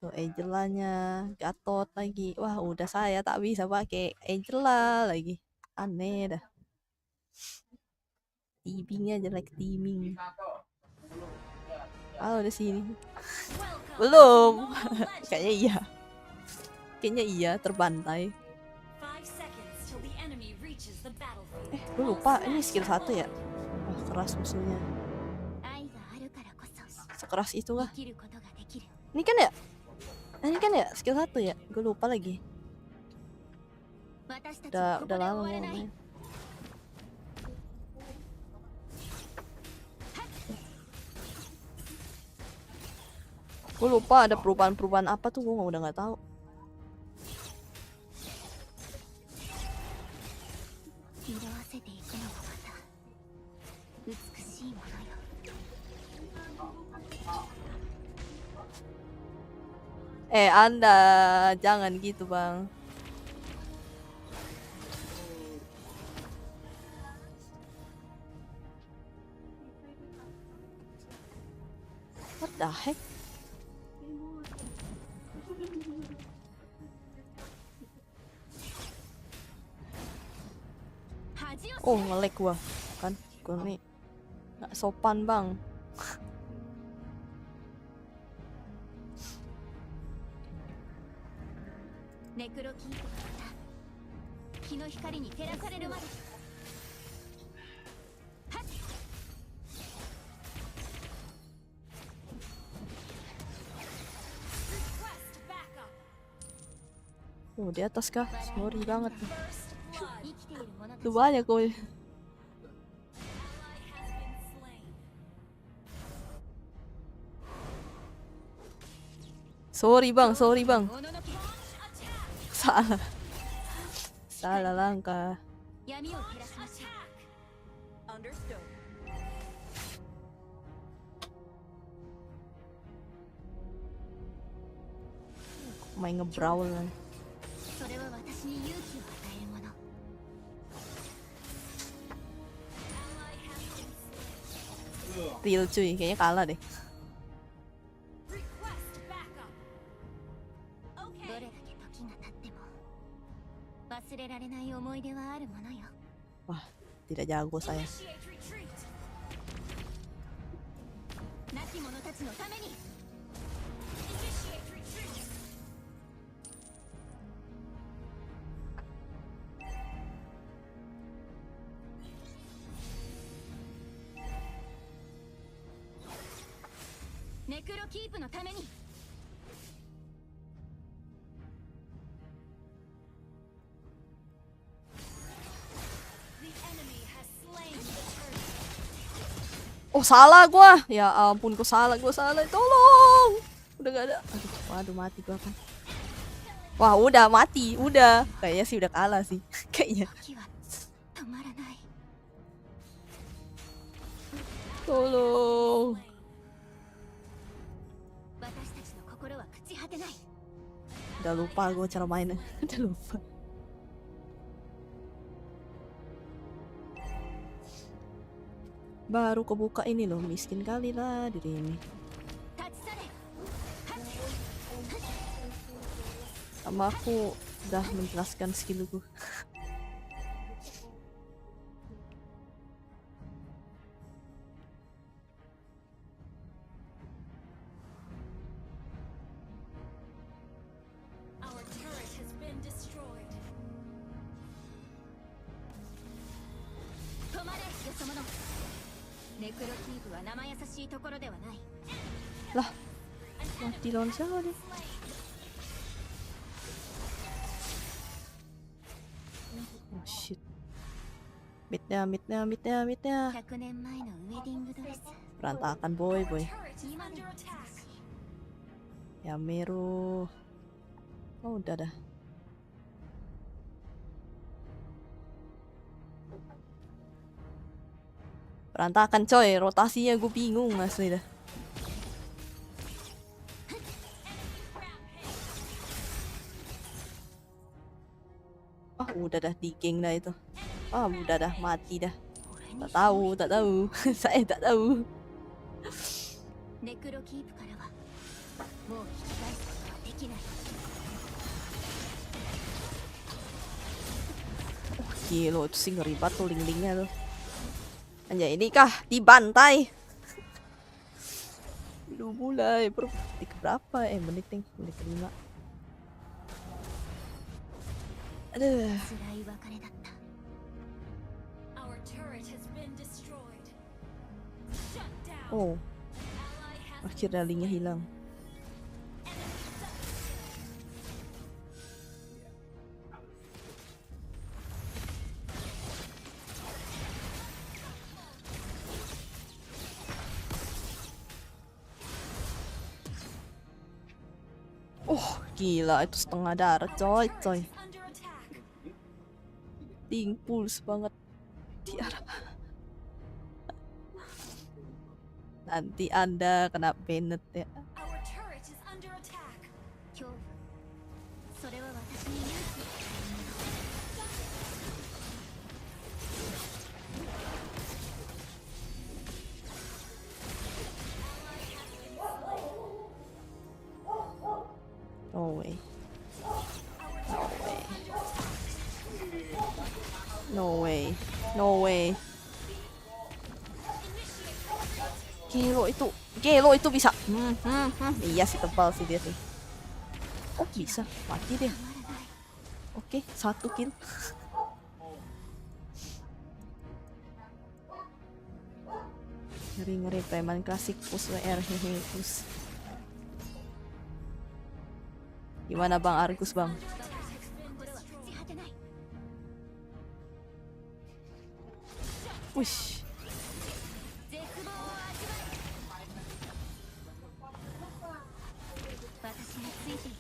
Tuh Angelanya, Gatot lagi. Wah, udah saya tak bisa pakai Angela lagi. Aneh dah. Timingnya jelek timing. Halo di sini. Welcome Belum. to Mobile Legends. Kayaknya iya. Kayaknya iya terbantai. 5 seconds till the enemy reaches the battlefield. Gue lupa ini skill 1 ya. Wah, keras musuhnya. 愛があるからこそ Sekeras itu 生 kah? きることができる Ini kan ya? Ini kan ya skill 1 ya? Gue lupa lagi. 私たちはここ Udah で lama 終わ mau らない main. Gue lupa ada perubahan-perubahan apa tuh, gue udah nggak tahu. 色あせていくのもまた美しいものよ Anda jangan gitu bang. What the heck? Oh nge-lag gua kan, gua nih nggak sopan bang. ネクロキープがまた日の光に照らされるまで Request backup. Oh di atas kah? Sorry banget. First blood. 生きている者たち Lu banyak gue. Ally has been slain. Sorry bang, sorry bang. もののけ Launch attack. Salah. Salah langkah. 闇を照らしましょ Attack. Understood. Main ngebrawl kan. うそれは私に勇気を与えるもの Ally has been slain. Real cuy, kayaknya kalah deh. Request backup. ど Okay. れだけ時が経っても忘れられない思い出はあるものよ Wah, tidak jago saya. Initiate retreat. 亡き者たちのために Initiate retreat. ネクロキープのために The enemy has slain the turtle. Oh salah gua. Ya ampun, gua salah. Tolong. Udah gak ada. Aduh, waduh mati gua kan. Wah, udah mati, udah. Kayaknya sih udah kalah sih. Kayaknya. 時は止まらない Tolong. 私たちの心は朽ち果てない Udah lupa gua cara mainnya. Udah lupa. Baru kebuka ini loh, miskin kali lah diri ini. 立ち去れ Sama aku udah menjelaskan skillku. Our turret has been destroyed. 止まれよそ者ネクロキープは生優しいところではない Lah, mati lawan siapa nih? Oh shit. Midnya. 100年前のウェディングドレス Berantakan boy. Turret is under attack. Yamiru. Oh udah dah. Berantakan coy, rotasinya gue bingung asli dah. Oh udah dah di geng dah itu. Oh udah dah mati dah. Tak tahu. Saya tak tahu. ネクロキープからはもう引き返すことはきない。 Gila itu sih ngeri banget tuh link-linknya tuh. Anjay, ini kah dibantai? Udah mulai bro. Detik berapa? Menit nih, menit kelima. Aduh. 辛い別れだった。 Our turret has been destroyed. Shut down. Oh, Ally has akhirnya linknya hilang. Oh, gila itu setengah darah coy. under attack. Impuls banget. Tiara. Nanti Anda kena Bennett ya. Our turret is under attack. 恐怖。それは私に勇気を。 No way. No way. No way. Gelo itu bisa. Iya sih tebal sih dia sih. Oh bisa, mati dia. Oke, 1 kill. Ngeri preman klasik push WR hehe push. Gimana Bang Argus Bang? これは朽ち果てない。 Wush. 絶望を味わえ。私についている。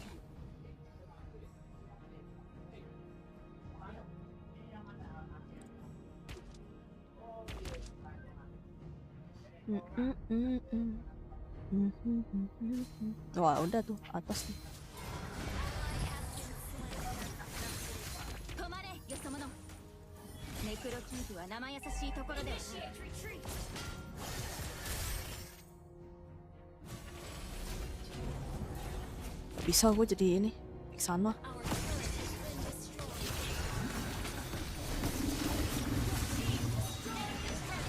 Wah udah tuh atas nih. 止まれよそ者。ネクロキープは生優しいところで。 Gak bisa gue jadi ini ke sana.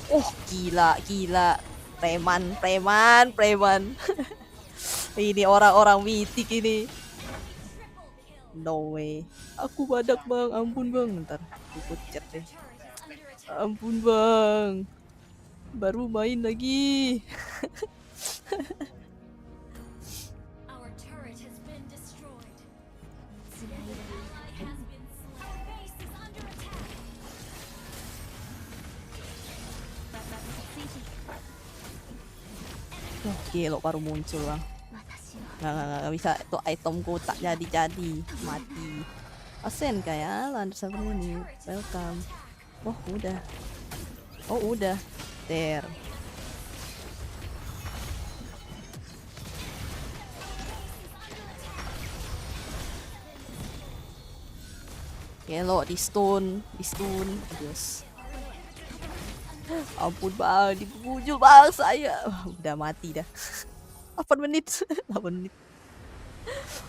Oh gila. Preman. Ini orang-orang mitik ini. No way. Aku badak bang, ampun bang. Ntar ikut chat deh. Ampun bang. Baru main lagi. Our turret has been destroyed. Ally has been slain. Base is under attack. 私についている。 Oh gila baru muncul bang. 私は Nggak bisa. Itu itemku tak jadi. Mati. Asen kayak Land Server ini. Welcome. Oh udah. There. Gelo di stun. Adios. Ampun bang, dibujul bang saya. Wah, udah mati dah. 8 menit. 8 menit.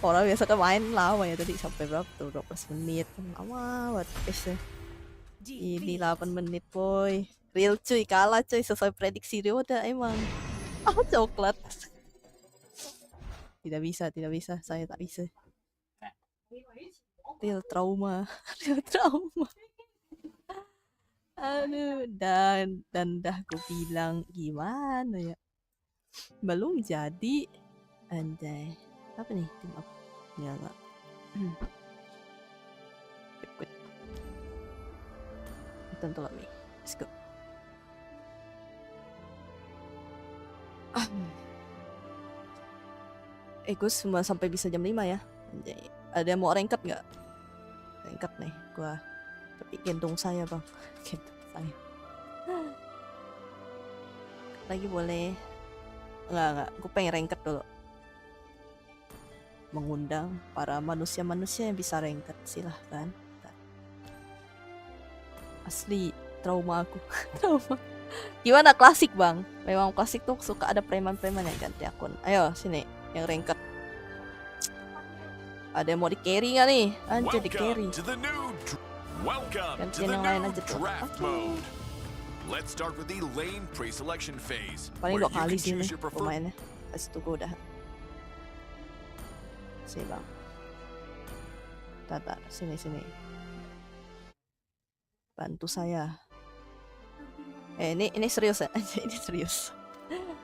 Orang biasa kan main lama ya tadi sampai berapa tuh 12 menit. Lama banget guys. Ini 8 menit boy. Real cuy, kalah cuy sesuai prediksi Ryoda emang. Coklat. Tidak bisa, saya tak bisa. Real trauma. Aduh, dan dah gue bilang gimana ya. Belum jadi. Anjay. Apa nih? Tim up. Ya enggak. Quit. Tentu lah nih. Let's go. Gus cuma sampai bisa jam 5 ya. Anjay. Ada yang mau ranked nggak? Ranked nih gua. Tapi gendong saya bang. Gendong saya. Lagi boleh. Enggak. Gue pengen ranked dulu. Mengundang para manusia-manusia yang bisa ranked. Silahkan. Asli trauma aku. Trauma. Gimana klasik bang? Memang klasik tuh suka ada preman-preman yang ganti akun. Ayo sini yang ranked. Ada yang mau di carry nggak nih? Anjir di carry. Welcome to Gantian the yang lain new aja tuh. draft Oke. mode. Let's start with the lane pre-selection phase, Paling where 2 you kali can sih choose nih your preferred. pemainnya. Pas itu gue udah. Sini bang. Tata, sini. Bantu saya. Ini serius ya? Ini serius.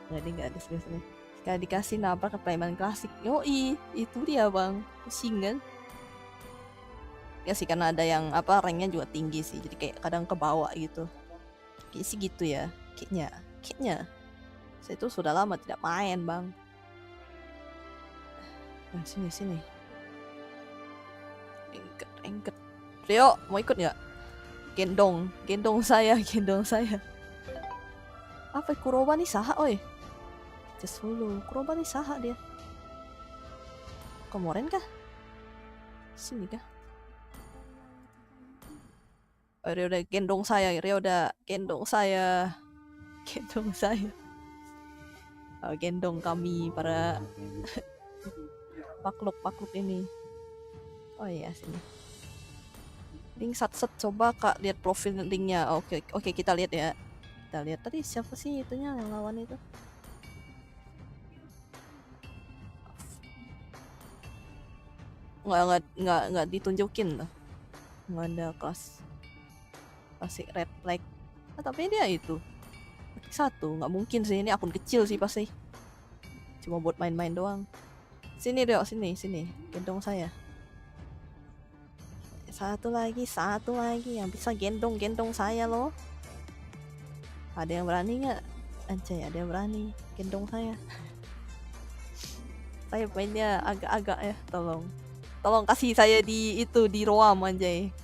Nggak ada serius nih. Sekali dikasih nabrak ke playman klasik. Yoi, itu dia bang. Pusing kan? Ya sih karena ada yang ranknya juga tinggi sih. Jadi kayak kadang ke bawah gitu. Kayaknya sih gitu ya. Kayaknya. Saya itu sudah lama tidak main bang. Nah, sini. Engket. Rio, mau ikut nggak? Gendong saya. Apa Kuroba nih saha oi? Just follow. Kuroba nih saha dia. Kemarin kah? Sini kah? Oh, Rio udah gendong saya. Oh, gendong kami para pakluk ini. Oh iya sini. Link satset coba kak lihat profil linknya. Oke kita lihat ya. Kita lihat tadi siapa sih itunya yang lawan itu? Nggak ditunjukin tuh. Nggak ada kelas kasih red flag. Tapi dia itu satu nggak mungkin sih, ini akun kecil sih pasti. Cuma buat main-main doang. Sini Rio, sini. Gendong saya. Satu lagi yang bisa gendong saya loh. Ada yang berani nggak? Anjay, ada yang berani gendong saya. Saya mainnya agak-agak ya, tolong kasih saya di roam anjay.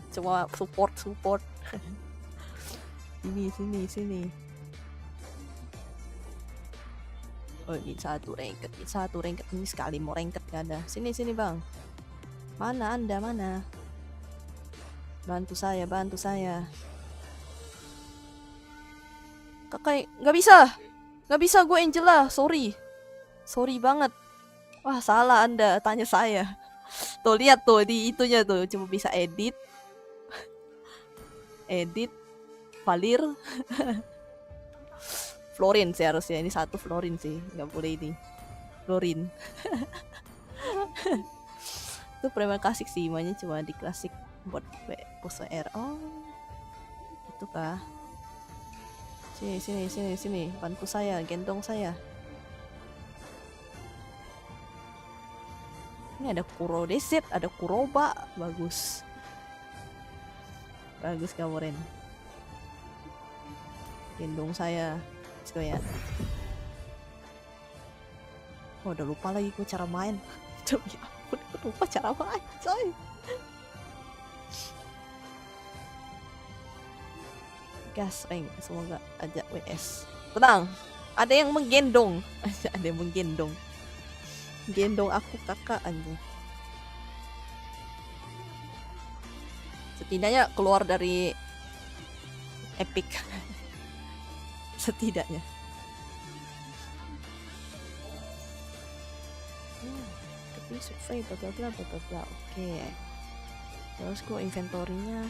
Cuma support. Sini. Oh ini satu rengket ini sekali mau rengket gak ada. Sini bang. Mana anda mana? Bantu saya. Kakak nggak bisa gue Angela, sorry banget. Wah salah anda tanya saya. Tuh lihat tuh di itunya tuh cuma bisa edit Valir Florin sih harusnya, ini satu Florin sih, nggak boleh ini Florin. Itu prima klasik sih, mainnya cuma di klasik buat pose R. Oh itu kah? Sini bantu saya, gendong saya. Ini ada Kurodeset, ada Kuroba, bagus kamu Ren. Gendong saya. Let's go ya. Oh, udah lupa lagi gue cara main. Coba udah lupa cara main, coy. Gas rank, semoga aja WS. Tenang, ada yang menggendong. Gendong aku kakak anjing. Setidaknya keluar dari epic. Setidaknya. Tapi survei bla bla. Oke. Terus kok inventory-nya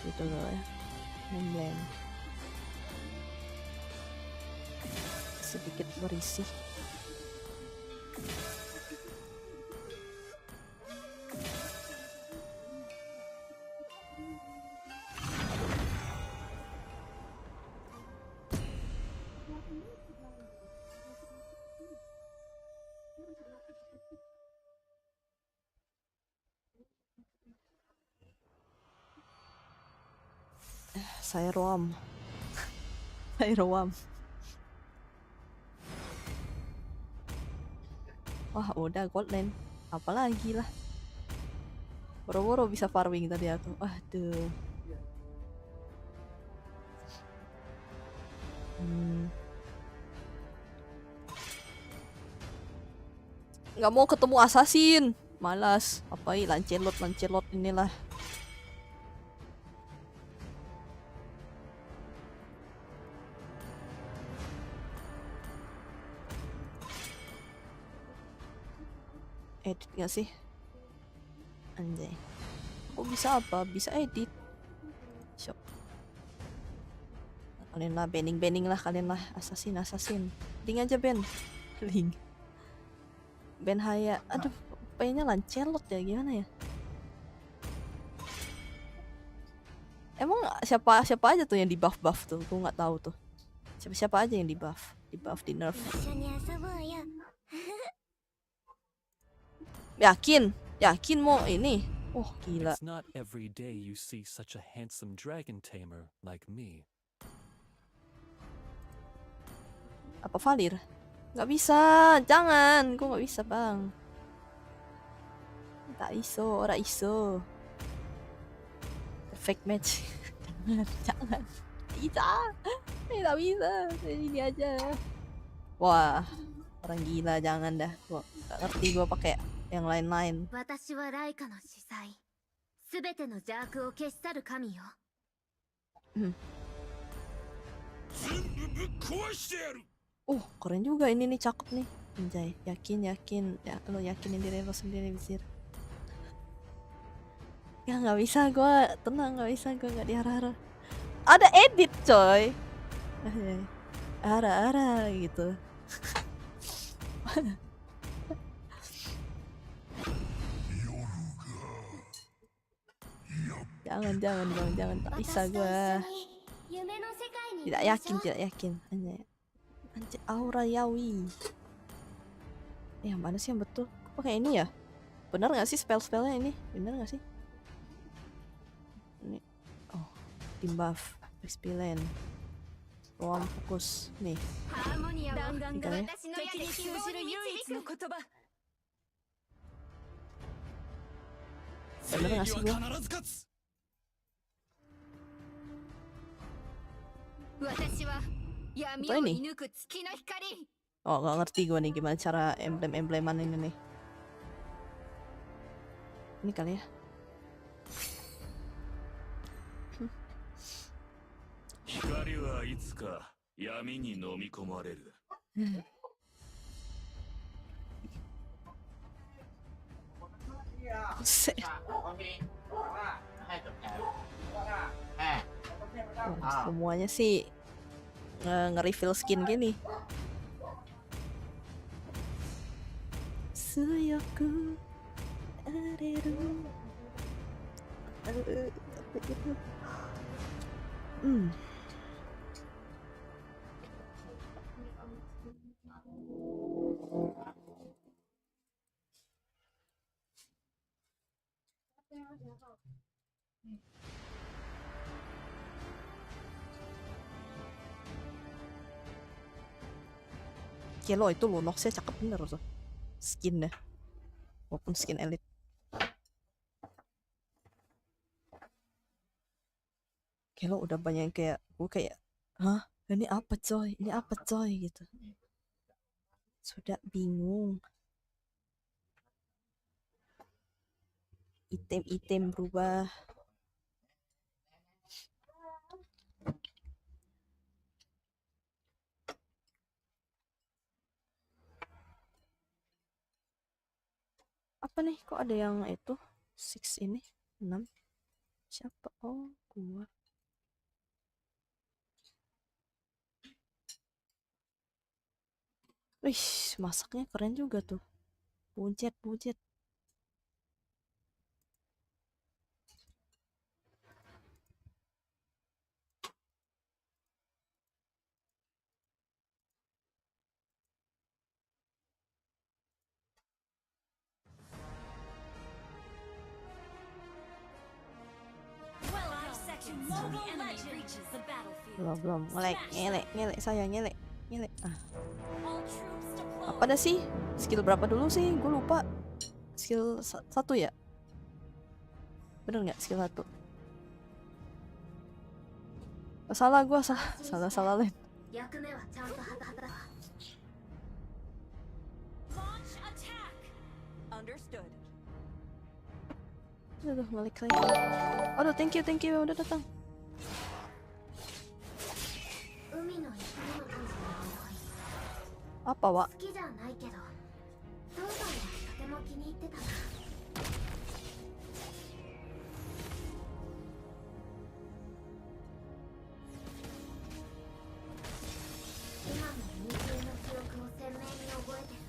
gitu loh ya. Blend. Sedikit berisi. Saya roam. Wah udah gold lane, apalagi lah. Boro-boro bisa farming tadi aku. Waduh. Nggak mau ketemu assassin, malas. Apa Lancelot inilah. Edit gak sih? Anjay. Kok bisa apa? Bisa edit. Shop. Kalian lah banning lah, kalian lah assassin. Link aja Ben. Link. Ben Haya. Aduh, kayaknya Lancelot ya, gimana ya? Emang siapa aja tuh yang di buff tuh? Gue nggak tahu tuh. Siapa aja yang di buff, di nerf. 一緒に遊ぼうよ Yakin mau ini. Oh gila. It's not every day you see such a handsome dragon tamer like me. Apa Valir? Nggak bisa, jangan. Gue nggak bisa bang. Tak iso, ora iso. Perfect match. jangan. Bisa. Tidak bisa. Ini aja. Wah, orang gila jangan dah. Gua nggak ngerti gue pakai yang lain-lain. 私はライカの司祭すべての邪悪を消し去る神よ Oh, keren juga ini nih, cakep nih. Anjay, yakin. Ya, lo yakinin diri lo sendiri, Wizir. Ya nggak bisa gue, tenang, nggak bisa gue, nggak diarah-arah. Ada edit coy. Arah-arah gitu. jangan, tak bisa 私と一 gue. 緒に夢の世界に Tidak 行きましょう yakin. Anjay, aura yawi. Yang mana sih yang betul? Kok kayak ini ya? Bener nggak sih spell-spellnya ini? Bener nggak sih? Ini, oh, tim buff, XP lane, ruang fokus, nih. ハーモニアを Ini kan ya? 私の矢で希望に導く Bener nggak sih gua? 私は闇 Apa を ini? 射抜く月の光 Oh, nggak ngerti gue nih gimana cara emblem-embleman ini nih. Ini kali ya. Buset. Semuanya sih nge-refill skin gini. Suyoku areru. Kilo itu Lunoxnya cakep bener tuh skinnya, walaupun skin elit. Kilo udah banyak yang kayak gue kayak, hah, ini apa coy gitu. Sudah bingung. Item berubah. Apa nih, kok ada yang itu 6 ini 6 siapa? Oh gua. Wih, masaknya keren juga tuh, bujet. Belum ngelek saya ngelek. Apa dah sih, skill berapa dulu sih, gue lupa. Skill 1 ya, bener nggak skill 1? Salah gue, salah lain. 役目はちゃんと果たしたわ Aduh, ngelek lagi. Aduh, thank you udah datang. 海の生き物たちの匂い Apa, Wak? 好きじゃないけど父さんはとてもも気に入ってたな。今も二重の記憶を鮮明に覚えてる。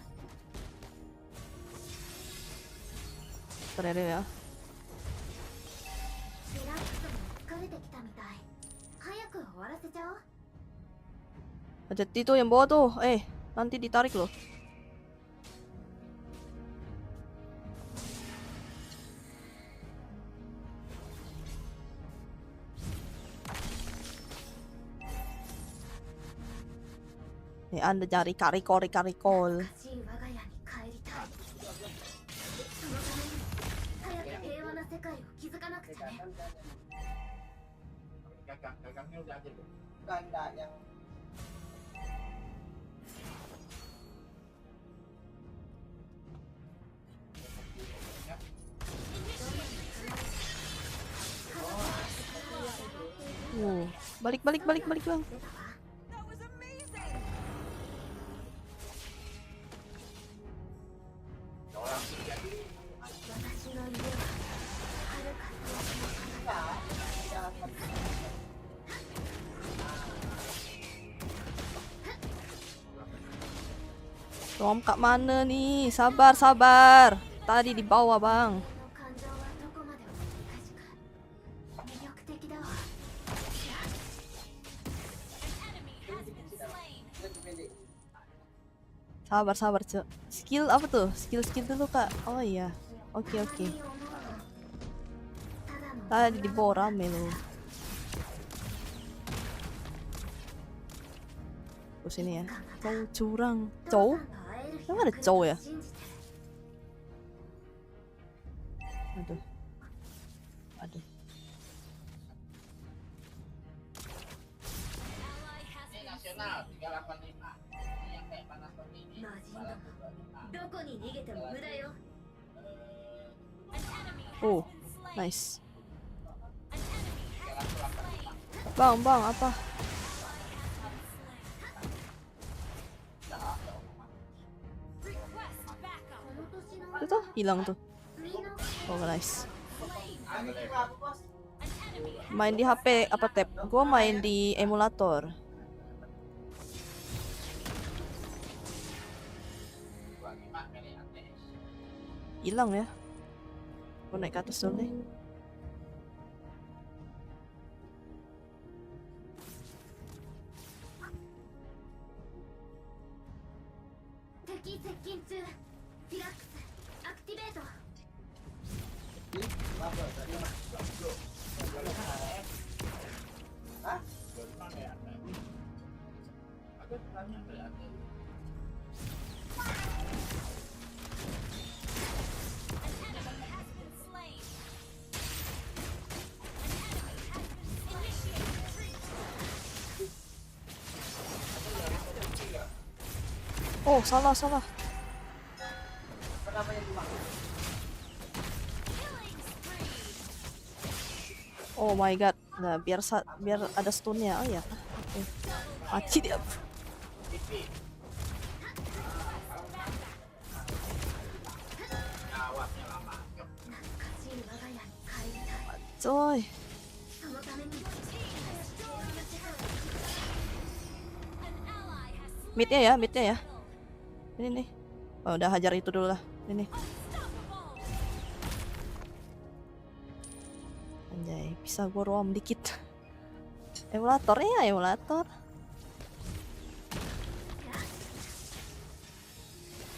Terere ya. リラックスも疲れてきたみたい。早く終わらせちゃおう。 Hati-hati tuh yang bawa tuh. Nanti ditarik loh. Anda cari karikol. しい我が家に帰りたい。そのために早く平和な世界を築かなくちゃね。 Gagangnya udah aja deh. Tanda yang Balik bang. 出たわ。 私の家は遥か遠くの彼方。 Rom kak mana nih? Sabar. Tadi di bawah bang. 感情はどこまでも難しく魅力的だわ。 Sabar cek. Skill apa tuh? Skill dulu kak. Oh iya. Oke. ただの Tadi di bawah rame loh. Terus sini ya. Cowok curang. Cowok? 父さんと会える日 Emang ada cowok ya? 信じてる。 Aduh. ini nasional 385. Ini yang kayak panas seperti ini. 魔人ども、どこに逃げても無駄よ。 Oh, nice. Bang, apa? Request backup. この年の Itu tuh hilang tuh. みんな Oh, nice. An enemy Main di HP apa tab? Gua main di emulator. Hilang ya. Gua naik ke atas dulu deh.敵接近中。リラックスアクティベート。 Hah? Memang ya. Ada tanya nggak ada? An enemy has been slain. An enemy has been initiated retreat. Oh, salah. Kenapa yang cuma? Killing spree. Oh my god. Nah, biar ada stun-nya. Oh ya. Oke. Mati dia. Awasnya lama. 懐かしい我が家に帰りたい。 Coy. そのために An ally has slain. Midnya ya. Ini nih. Oh, udah hajar itu dulu lah. Ini. Unstoppable. Anjay, bisa gua rom dikit. Emulator ya, emulator.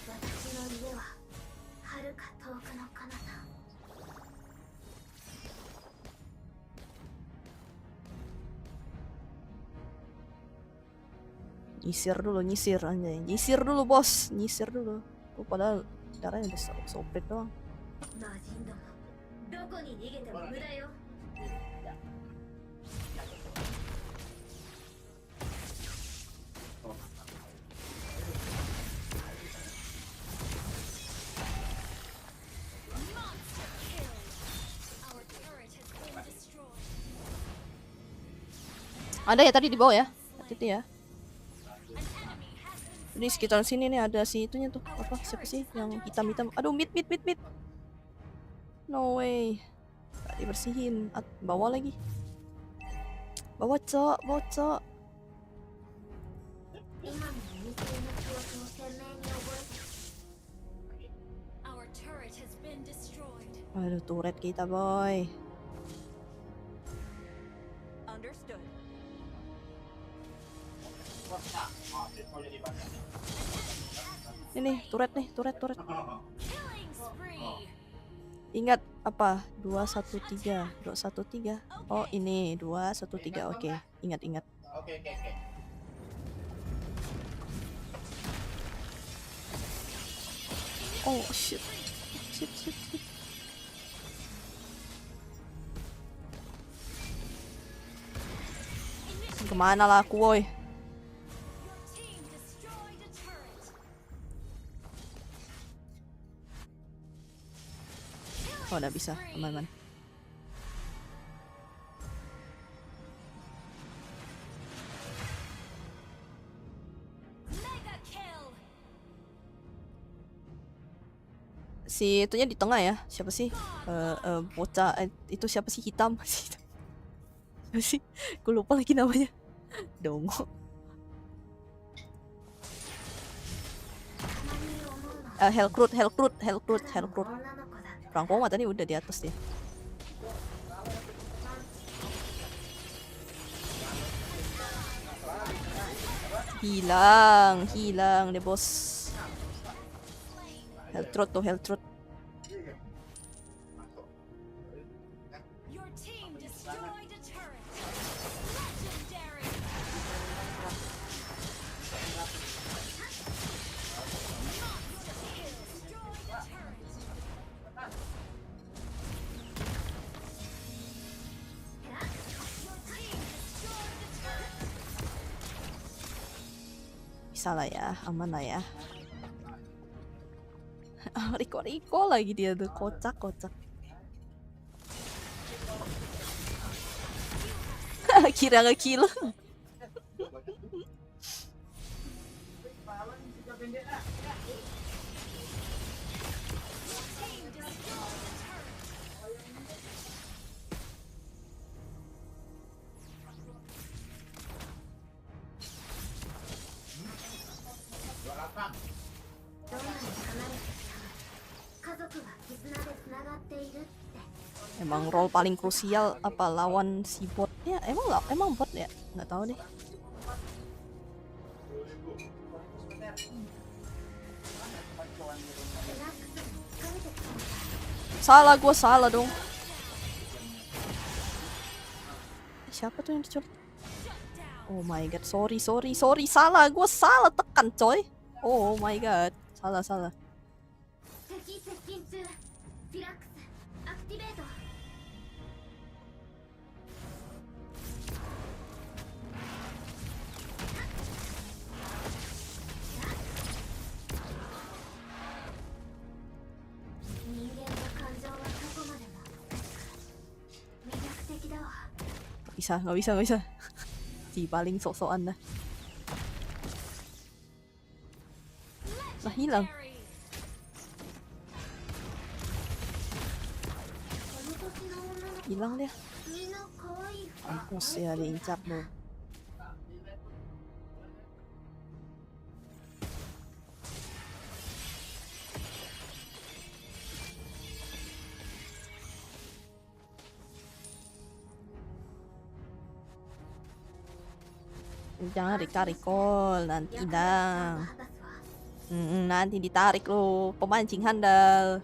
私の家は遥か遠くの彼方。 Nyisir anjay. Nyisir dulu, bos. Nyisir dulu. Gua padahal darahnya udah sopet doang. 魔人ども、どこに逃げても無駄よ。 Monster kill. Our turret has been destroyed. Ada ya tadi di bawah ya. Hati-hati ya. An enemy has been Di sekitar sini nih ada si itunya tuh. Apa? Siapa sih yang hitam-hitam? Aduh, mid. No way. Gak dibersihin. Bawa lagi. Bawa, Cok. 今も未定の記憶を鮮明に覚えて Our turret has been destroyed. Aduh, turret kita, boy. Understood. Ini turret nih, turret. Killing spree. Ingat apa? 213. Oh, ini 213. Oke, ingat. Oke. Oh, shit. Kemana lah aku, woi? Your team destroyed a turret. Oh, udah bisa, aman. Mega kill. Si itunya di tengah ya. Siapa sih? Bocah itu siapa sih hitam? Siapa sih? Gue lupa lagi namanya. Dongo. たまに思うの Hellcroot. 女の子だ Perang mah tadi udah di atas dia. Hilang deh, bos. Hellcroot. Your team destroyed a turret. Legendary. Destroyed a turret. Your team destroyed a turret. Bisa lah ya, aman lah ya. Riko lagi dia tuh, kocak. Kira nge-kill. Team destroyed a turret. Emang role paling krusial apa lawan si bot? Ya emang bot ya? Nggak tahu deh. Gue salah dong. Siapa tuh yang diculik? Oh my god, sorry. Gue salah tekan, coy. Oh my god, salah. 敵接近中フィラックスアクティベート 人間の感情はどこまでも魅力的だわ Nggak bisa. Si paling sok-sokan dah. Lah hilang. Legendary. この年の女の子 Hilang dia. みんな可愛い Mampus ya, diincar lu. Jangan ditarik kol, nanti やっぱり hilang. 果たすわ Nanti ditarik lu, pemancing handal.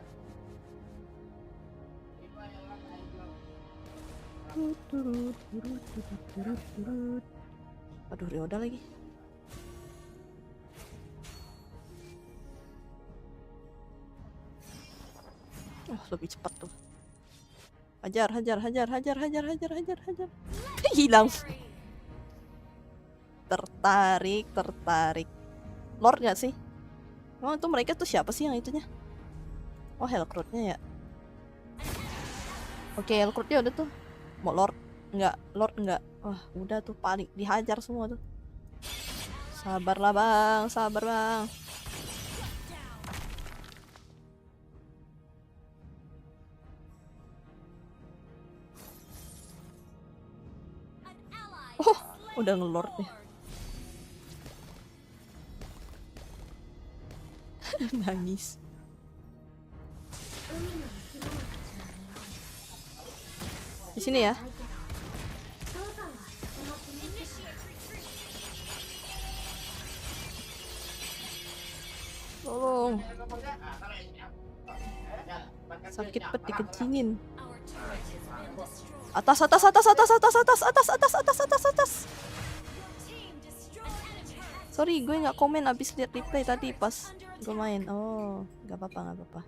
Aduh, Ryoda lagi. Oh, lebih cepat tuh. Hajar. Hilang. Tertarik. Lord gak sih? Emang tuh mereka tuh siapa sih yang itunya? Oh, Hellcroot-nya ya. Oke, Hellcroot-nya udah tuh. Mau Lord enggak. Wah, udah tuh paling dihajar semua tuh. Sabarlah bang, sabar bang. An ally Oh, has slain udah the ngelord deh. Lord. Nangis. Di sini ya. Initiate retreat. Tolong. Nah, kalau ini ya, pakai Sakit dia, pet nyamper. dikencingin. Our turret has been destroyed. Atas, atas, atas, atas, atas, atas, atas, atas, atas, atas, atas. Your team destroyed an enemy. Sorry, gue nggak komen abis lihat replay tadi pas gue main. Oh, nggak apa-apa, nggak apa-apa.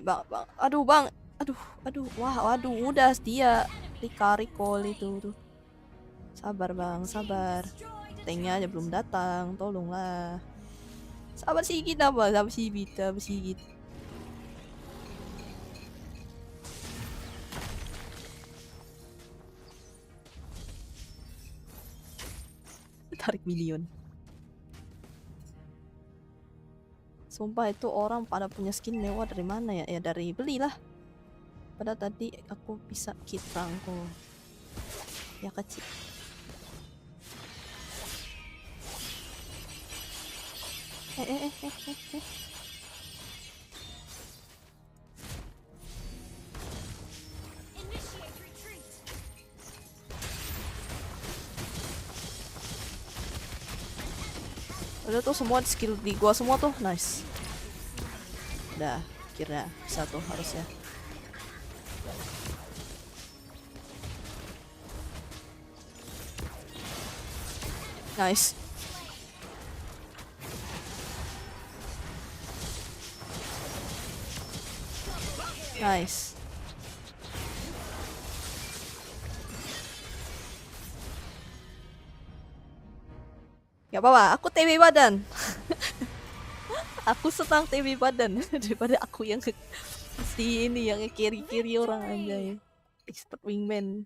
Bang, bang, aduh bang, aduh, wah, waduh, udah dia recall itu tuh. Sabar bang, sabar. Tanknya aja belum datang, tolonglah. Sabar sikit apa, sabar sikit. Tarik minion. Sumpah itu orang pada punya skin mewah dari mana ya? Ya dari belilah. Padahal tadi aku bisa kit Franco. Ya kecil. Eh. Initiate retreat. Udah tuh semua skill di gua semua tuh, nice. Udah, kira bisa tuh harusnya. Nice. Nice. Gak apa-apa, aku TB badan. Aku senang TB badan daripada aku yang si ini yang kiri-kiri orang anjay. Expert wingman.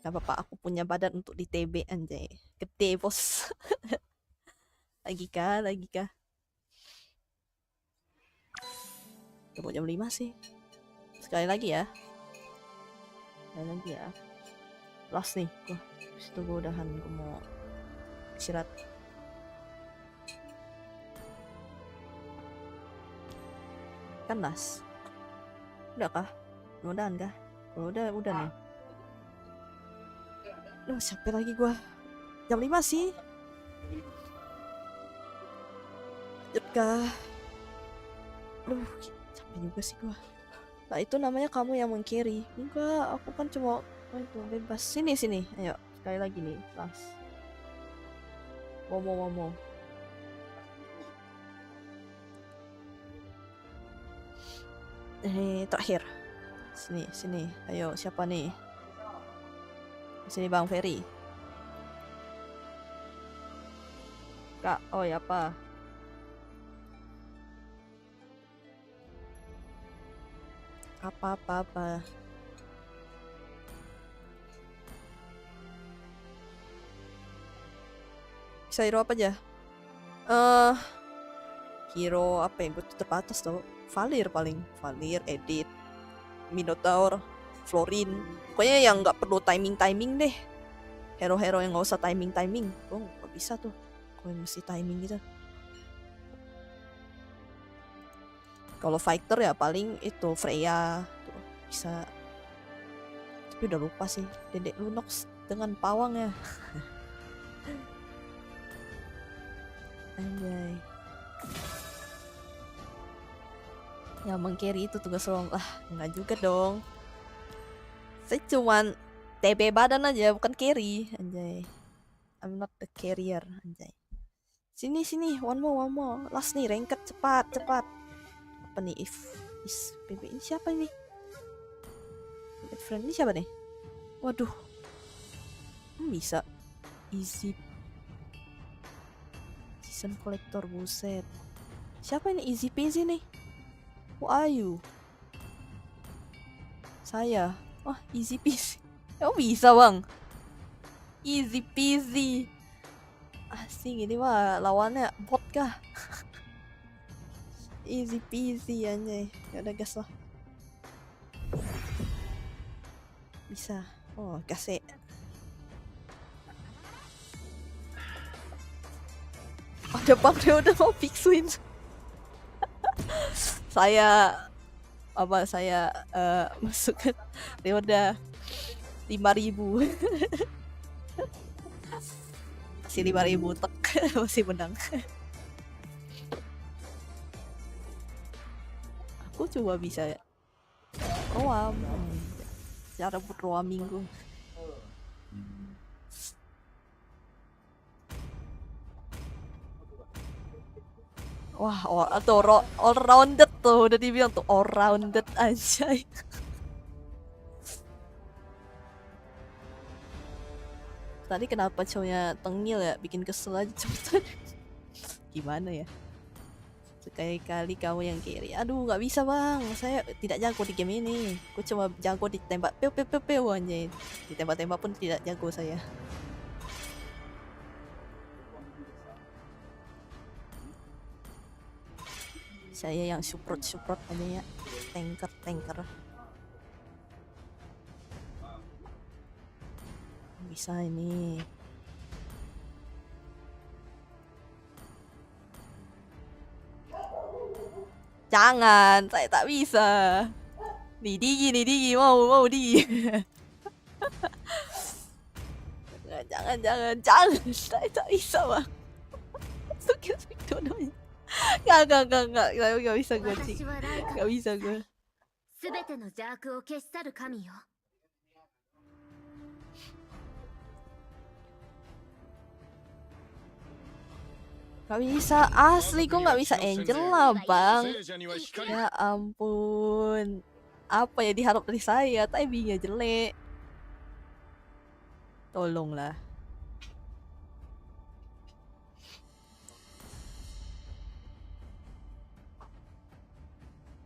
Gak apa-apa, aku punya badan untuk di TB anjay. Gede bos. Lagi kah? Udah mau jam 5 sih. Sekali lagi ya. Last nih. Habis itu gue udahan. Gue mau istirahat. Kan last. Udah kah? Udahan kah? Kalau udah nih. Duh, sampai lagi gue. Jam 5 sih. Lanjut kah? Aduh, capek juga sih gua. Nah, itu namanya kamu yang meng-carry. Enggak, aku kan cuma itu bebas. Sini. Ayo, sekali lagi nih, last. Momo. Terakhir. Sini. Ayo, siapa nih? Sini Bang Ferry. Kak, oh ya apa? Apa. Bisa hero apa aja? Hero apa yang gue terbatas tau? Valir paling. Valir, Edit, Minotaur, Florin. Pokoknya yang nggak perlu timing deh. Hero-hero yang nggak usah timing. Gue nggak bisa tuh. Gue mesti timing gitu. Kalau fighter ya paling itu Freya tuh bisa. Tapi udah lupa sih. Dedek Lunox dengan pawang ya. Anjay. Ya meng-carry itu tugas orang lah. Enggak juga dong. Saya cuman TB badan aja bukan carry. Anjay. I'm not the carrier. Anjay. Sini. One more. Last nih ranked cepat. Apa nih is PB ini siapa ini? Friend ini siapa nih? Waduh. Bisa. Easy season collector, buset. Siapa ini Easy Peasy nih? Who are you? Saya. Wah, Easy Peasy. Oh, bisa bang. Easy peasy. Asing ini mah lawannya bot kah? Easy peasy anjay. Ya udah gas lah. Bisa. Oh, gas ya. Ada bang dia udah mau fixin. Saya masukkan dia udah 5.000. Masih 5.000 tek. Masih menang. Aku coba bisa roam. Cara buat roaming gue. Wah, all rounded tuh, udah dibilang tuh all rounded anjay. Tadi kenapa cowoknya tengil ya, bikin kesel aja cepetan. Gimana ya? Sekali-kali kamu yang kiri. Aduh, nggak bisa bang, saya tidak jago di game ini. Aku cuma jago ditembak pew anjay. Ditembak-tembak pun tidak jago saya. Saya yang support aja ya, tanker. Bisa ini. Jangan, saya tak bisa. Nih digi, mau di. Jangan, saya tak bisa bang. Sakit dodonya. Enggak, nggak bisa gue sih. 私はライカ Nggak bisa gue. すべての邪悪を消し去る神よ。 Gak bisa, asli gue gak bisa Angel lah bang. Ya ampun. Apa ya diharap dari saya, timingnya jelek. Tolonglah.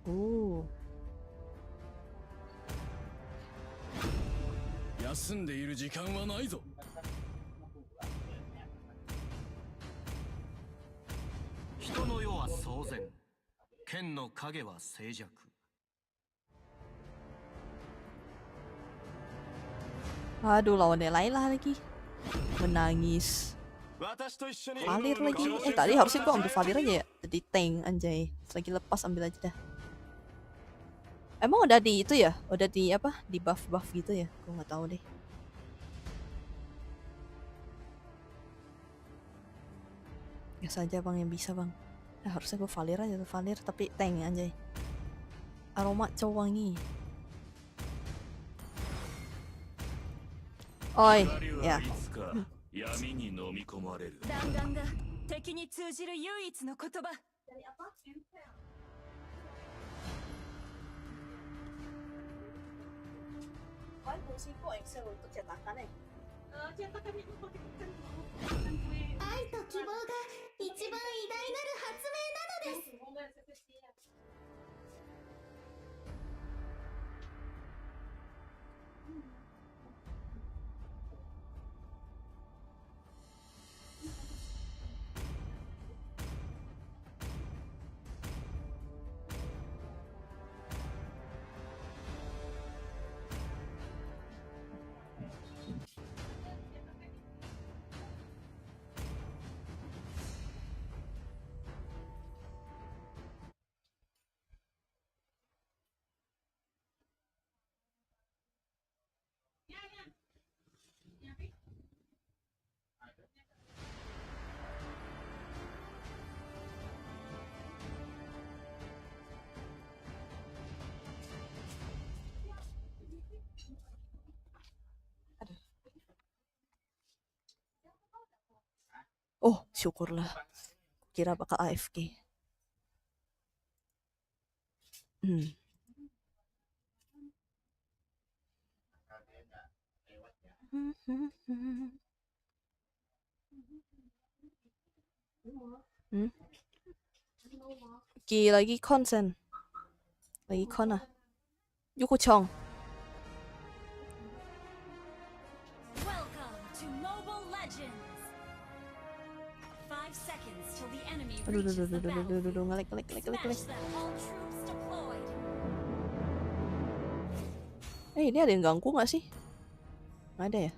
Uh. 休んでいる時間はないぞ。人の世は騒然、剣の影は静寂。 Aduh, lawannya Layla lagi. Menangis. Valir lagi. Tadi harusnya gue ambil Valir aja ya. Jadi tank anjay. Lagi lepas ambil aja dah. Emang udah di itu ya? Udah di apa? Di buff gitu ya? Gue nggak tahu deh. Ya saja bang yang bisa bang. Harusnya gue Valir aja tuh, Valir tapi tank anjay. Aroma cowok wangi. Oi, ya. 闇に飲み込まれる。弾丸が敵に通じる唯一の言葉。 愛と希望が一番偉大なる発明なのです。 Oh, syukurlah. Kira bakal AFK. Hmm? lagi konsen. Lagi kon ah. Yuko-chong. Welcome to Mobile Legends. 5 seconds till the enemy Aduh, reaches the battlefield. ngelek. Smash them, all troops deployed. Ini ada yang ganggu nggak sih? Nggak ada ya?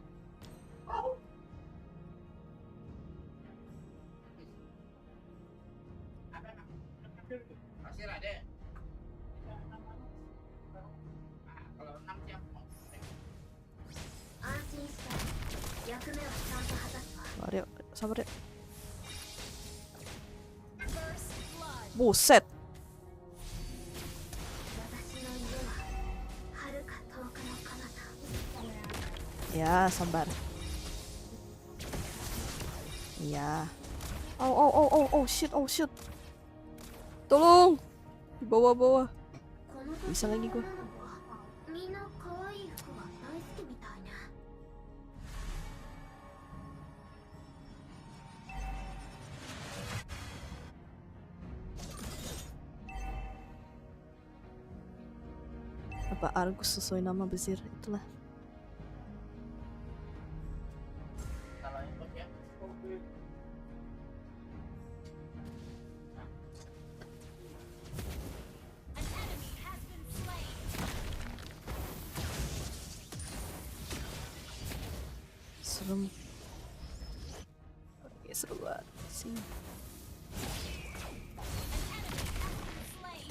Masih ada. Kalau 6 jam. 安心した役目はちゃんと果たすわ Sabar ya. First blood. Buset. 私の家は遥か遠くの彼方 Ya, sabar. Ya. Oh, shit. Tolong. Di bawah. この Bisa lagi gua. みんな可愛い服が大好きみたいね Apa Argus sesuai nama Bezir itulah. Kalau ikut ya. An enemy has been slain. Serem. Oke, seru banget sih. Slain.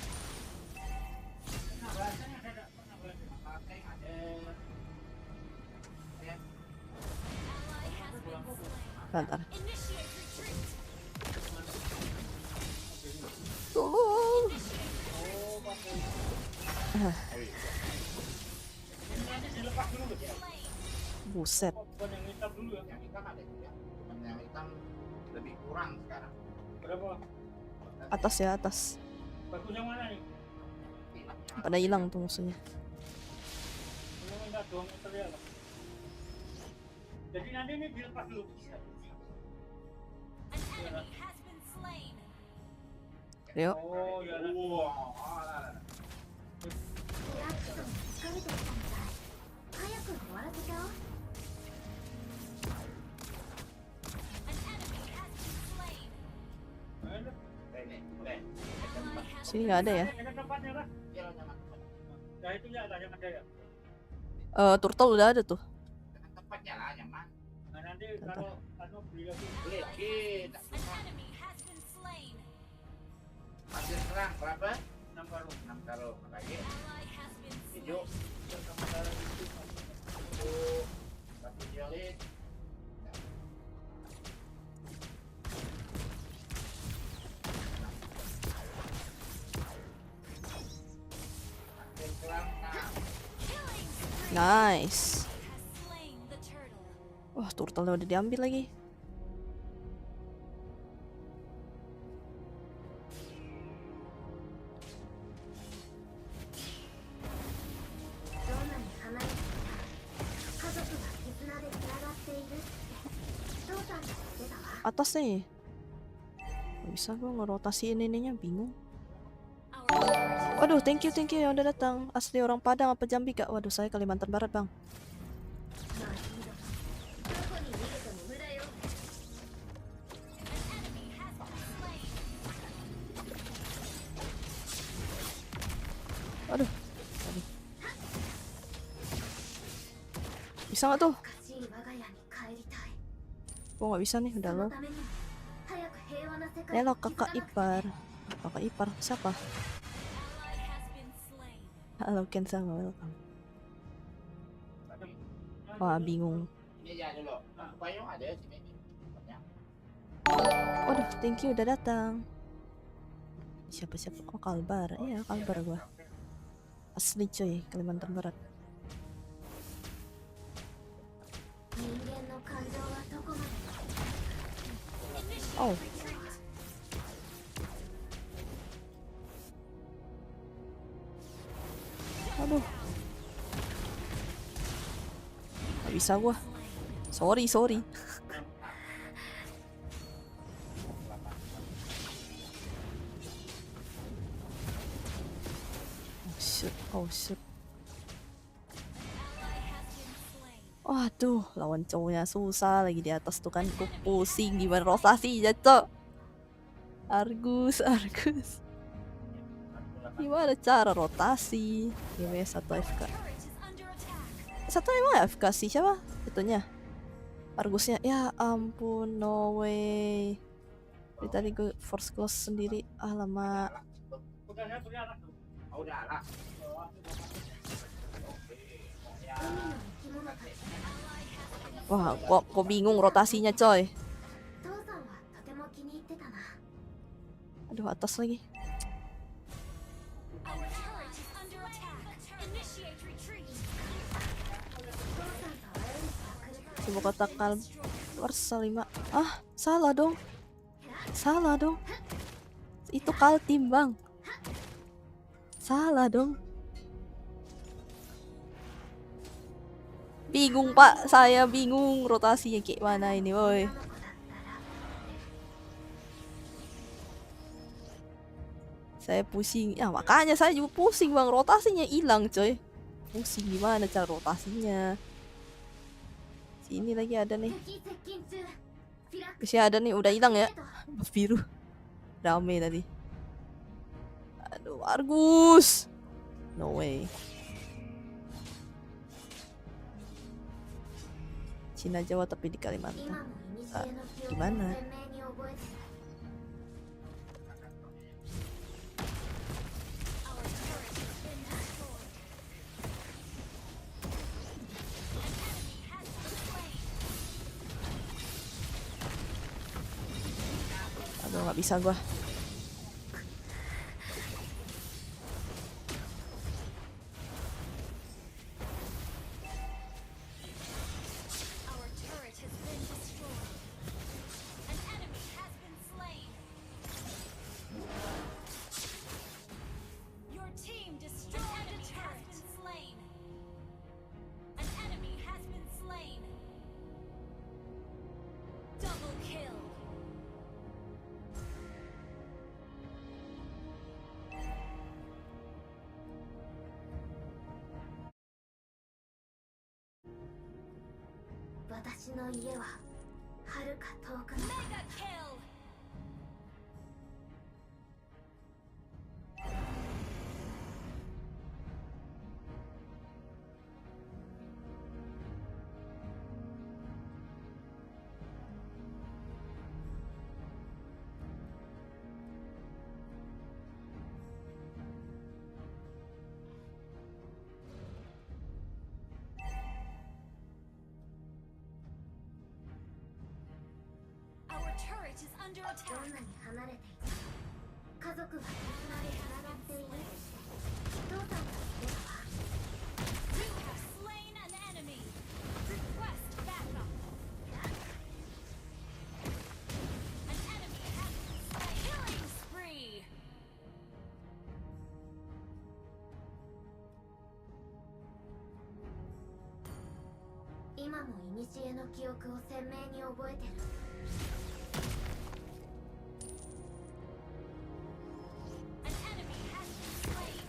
Ally has been slain. Bentar. Initiate retreat. Tolong. Slain. Buset. Bukan yang hitam dulu ya. Yang hitam ada juga. Cuman yang hitam lebih kurang sekarang. Berapa? Atas ya, atas. Bagus yang mana nih? Pada hilang tuh musuhnya. Ini minta 2 meter ya. Jadi nanti ini dilepas dulu. An enemy has been slain. Yuk. Oh, ya. Wah. リアクション疲れてきたみたい早く終わらせちゃおう An enemy has been slain. Ini, boleh. Ally has Sini nggak ada ya? Ini tempatnya lah. Iya, nyaman. Ya itu ya, yang ada ya. Turtle udah ada tuh. Tempatnya lah nyaman. Nah, nanti Bentar. kalau beli lagi, tak An enemy has been slain. masih serang berapa? 6 karung. 6 karung lagi. Ally has been Hijau. slain. Satu jolin. Makin serang, nah. Killing spree Nice. has slain the turtle. Wah, turtle udah diambil lagi. どんなに離れていた家族が絆でつながっているって父さんが言ってたわ Atas nih. Gak bisa gue ngerotasiin ininya, bingung. Our turret Waduh, thank you yang udah datang. Asli orang Padang apa Jambi kak? Waduh, saya Kalimantan Barat bang. まあいいだどこに逃げても無駄よ An enemy has been slain. Waduh. Tadi. Bisa nggak tuh? おかしい我が家に帰りたい Gue nggak bisa nih, udah そ lo. のためにも早く平和な世界 Nelo を築 kakak かなくて ipar. Kakak ipar siapa? Ally has been slain. Halo Kensa, welcome. Wah, bingung. Ini aja dulu. Nah, payung ada sini. Tempatnya. Waduh, thank you udah datang. Siapa? Oh, Kalbar. Iya, Kalbar gua. Asli cuy, Kalimantan Barat. 人間の感情はどこまで Oh, aduh. Gak bisa gua. Sorry. Oh shoot. Waduh, lawan cowoknya susah lagi di atas tuh kan. Gue pusing gimana rotasinya, Cok. Argus. Gimana cara rotasi? Gimana satu FK? Satu emang FK sih siapa? Itunya. Argusnya. Ya ampun, no way. Dari tadi gue force close sendiri. Alamak. Oh, udah lah. 海の生き物たち Wah, kok bingung rotasinya, coy. 父さんはとても気に入ってたな Aduh, atas lagi. Our turret is under attack. Initiate retreat. 父さんと会える日が来ると Coba katakan Warsa 5. Ah, salah dong. Itu Kaltim, Bang. Salah dong. Bingung, Pak. Saya bingung rotasinya kayak mana ini, woi. 女の子だったら Saya pusing. Ya, makanya saya juga pusing, Bang. Rotasinya hilang, coy. Pusing gimana cara rotasinya. Sini lagi ada nih. 敵接近中フィラック Bisa ada nih, udah hilang ya. と Buff biru. Rame tadi. Aduh, Argus. No way. Cina Jawa tapi di 今 Kalimantan. も古の記憶を gimana? 鮮明に覚えてる Our turret has been destroyed. An enemy has been slain. Aduh, nggak bisa gua. Our turret has been destroyed. An enemy has been slain. Your team destroyed a turret. Has been slain. An enemy has been slain. Double kill.「私の家は遥か遠くの Mega kill. Our turret is under ど attack. んなに離れていても家族は絆でつながっているって父さんが言ってたわ You have slain an enemy. Request backup. An enemy has been slain. Killing spree. 今も古の記憶を鮮明に覚えてる An enemy has been slain.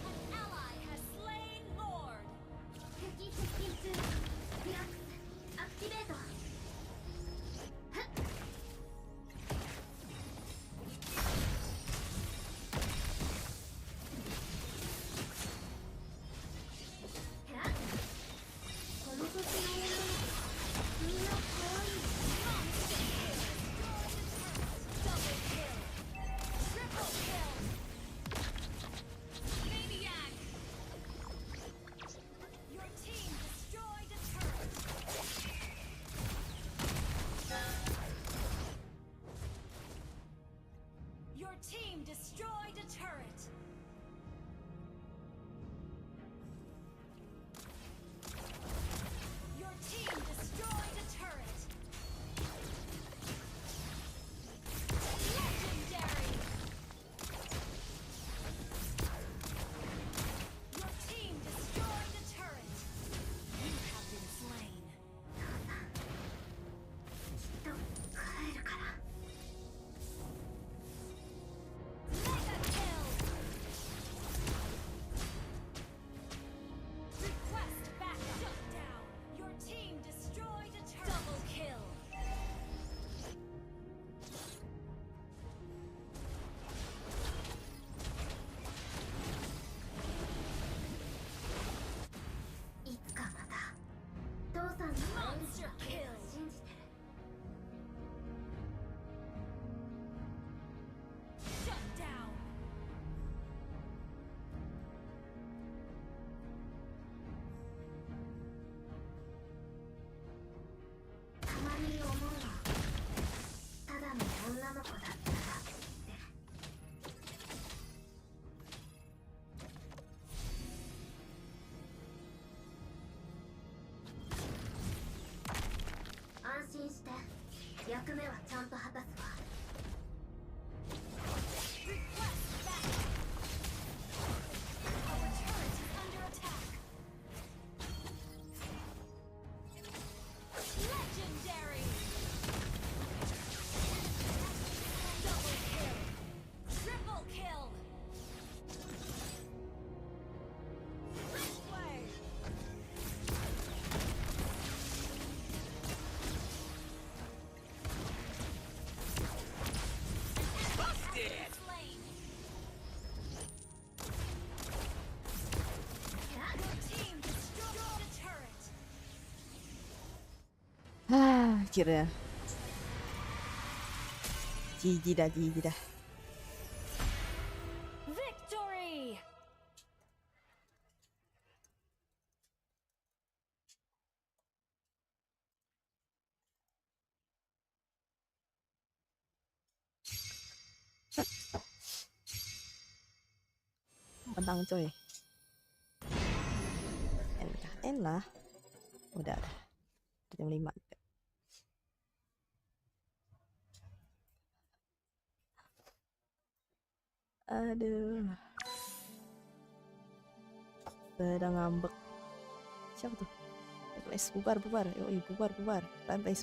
An ally has slain Lord. 敵接近中フィラックスアクティベート この年の女の子は役目はちゃんと果たすわ。 Our turret is under attack. Legendary. Double kill. Triple kill. This way. Busted. Slain. Your team destroyed the turret. Akhirnya. GG dah. Victory! Menang coy. N lah. Udah. Jam 5. Aduh. Pada ngambek. Siapa tuh? Guys, bubar. Yoi, bubar. Bye-bye semua.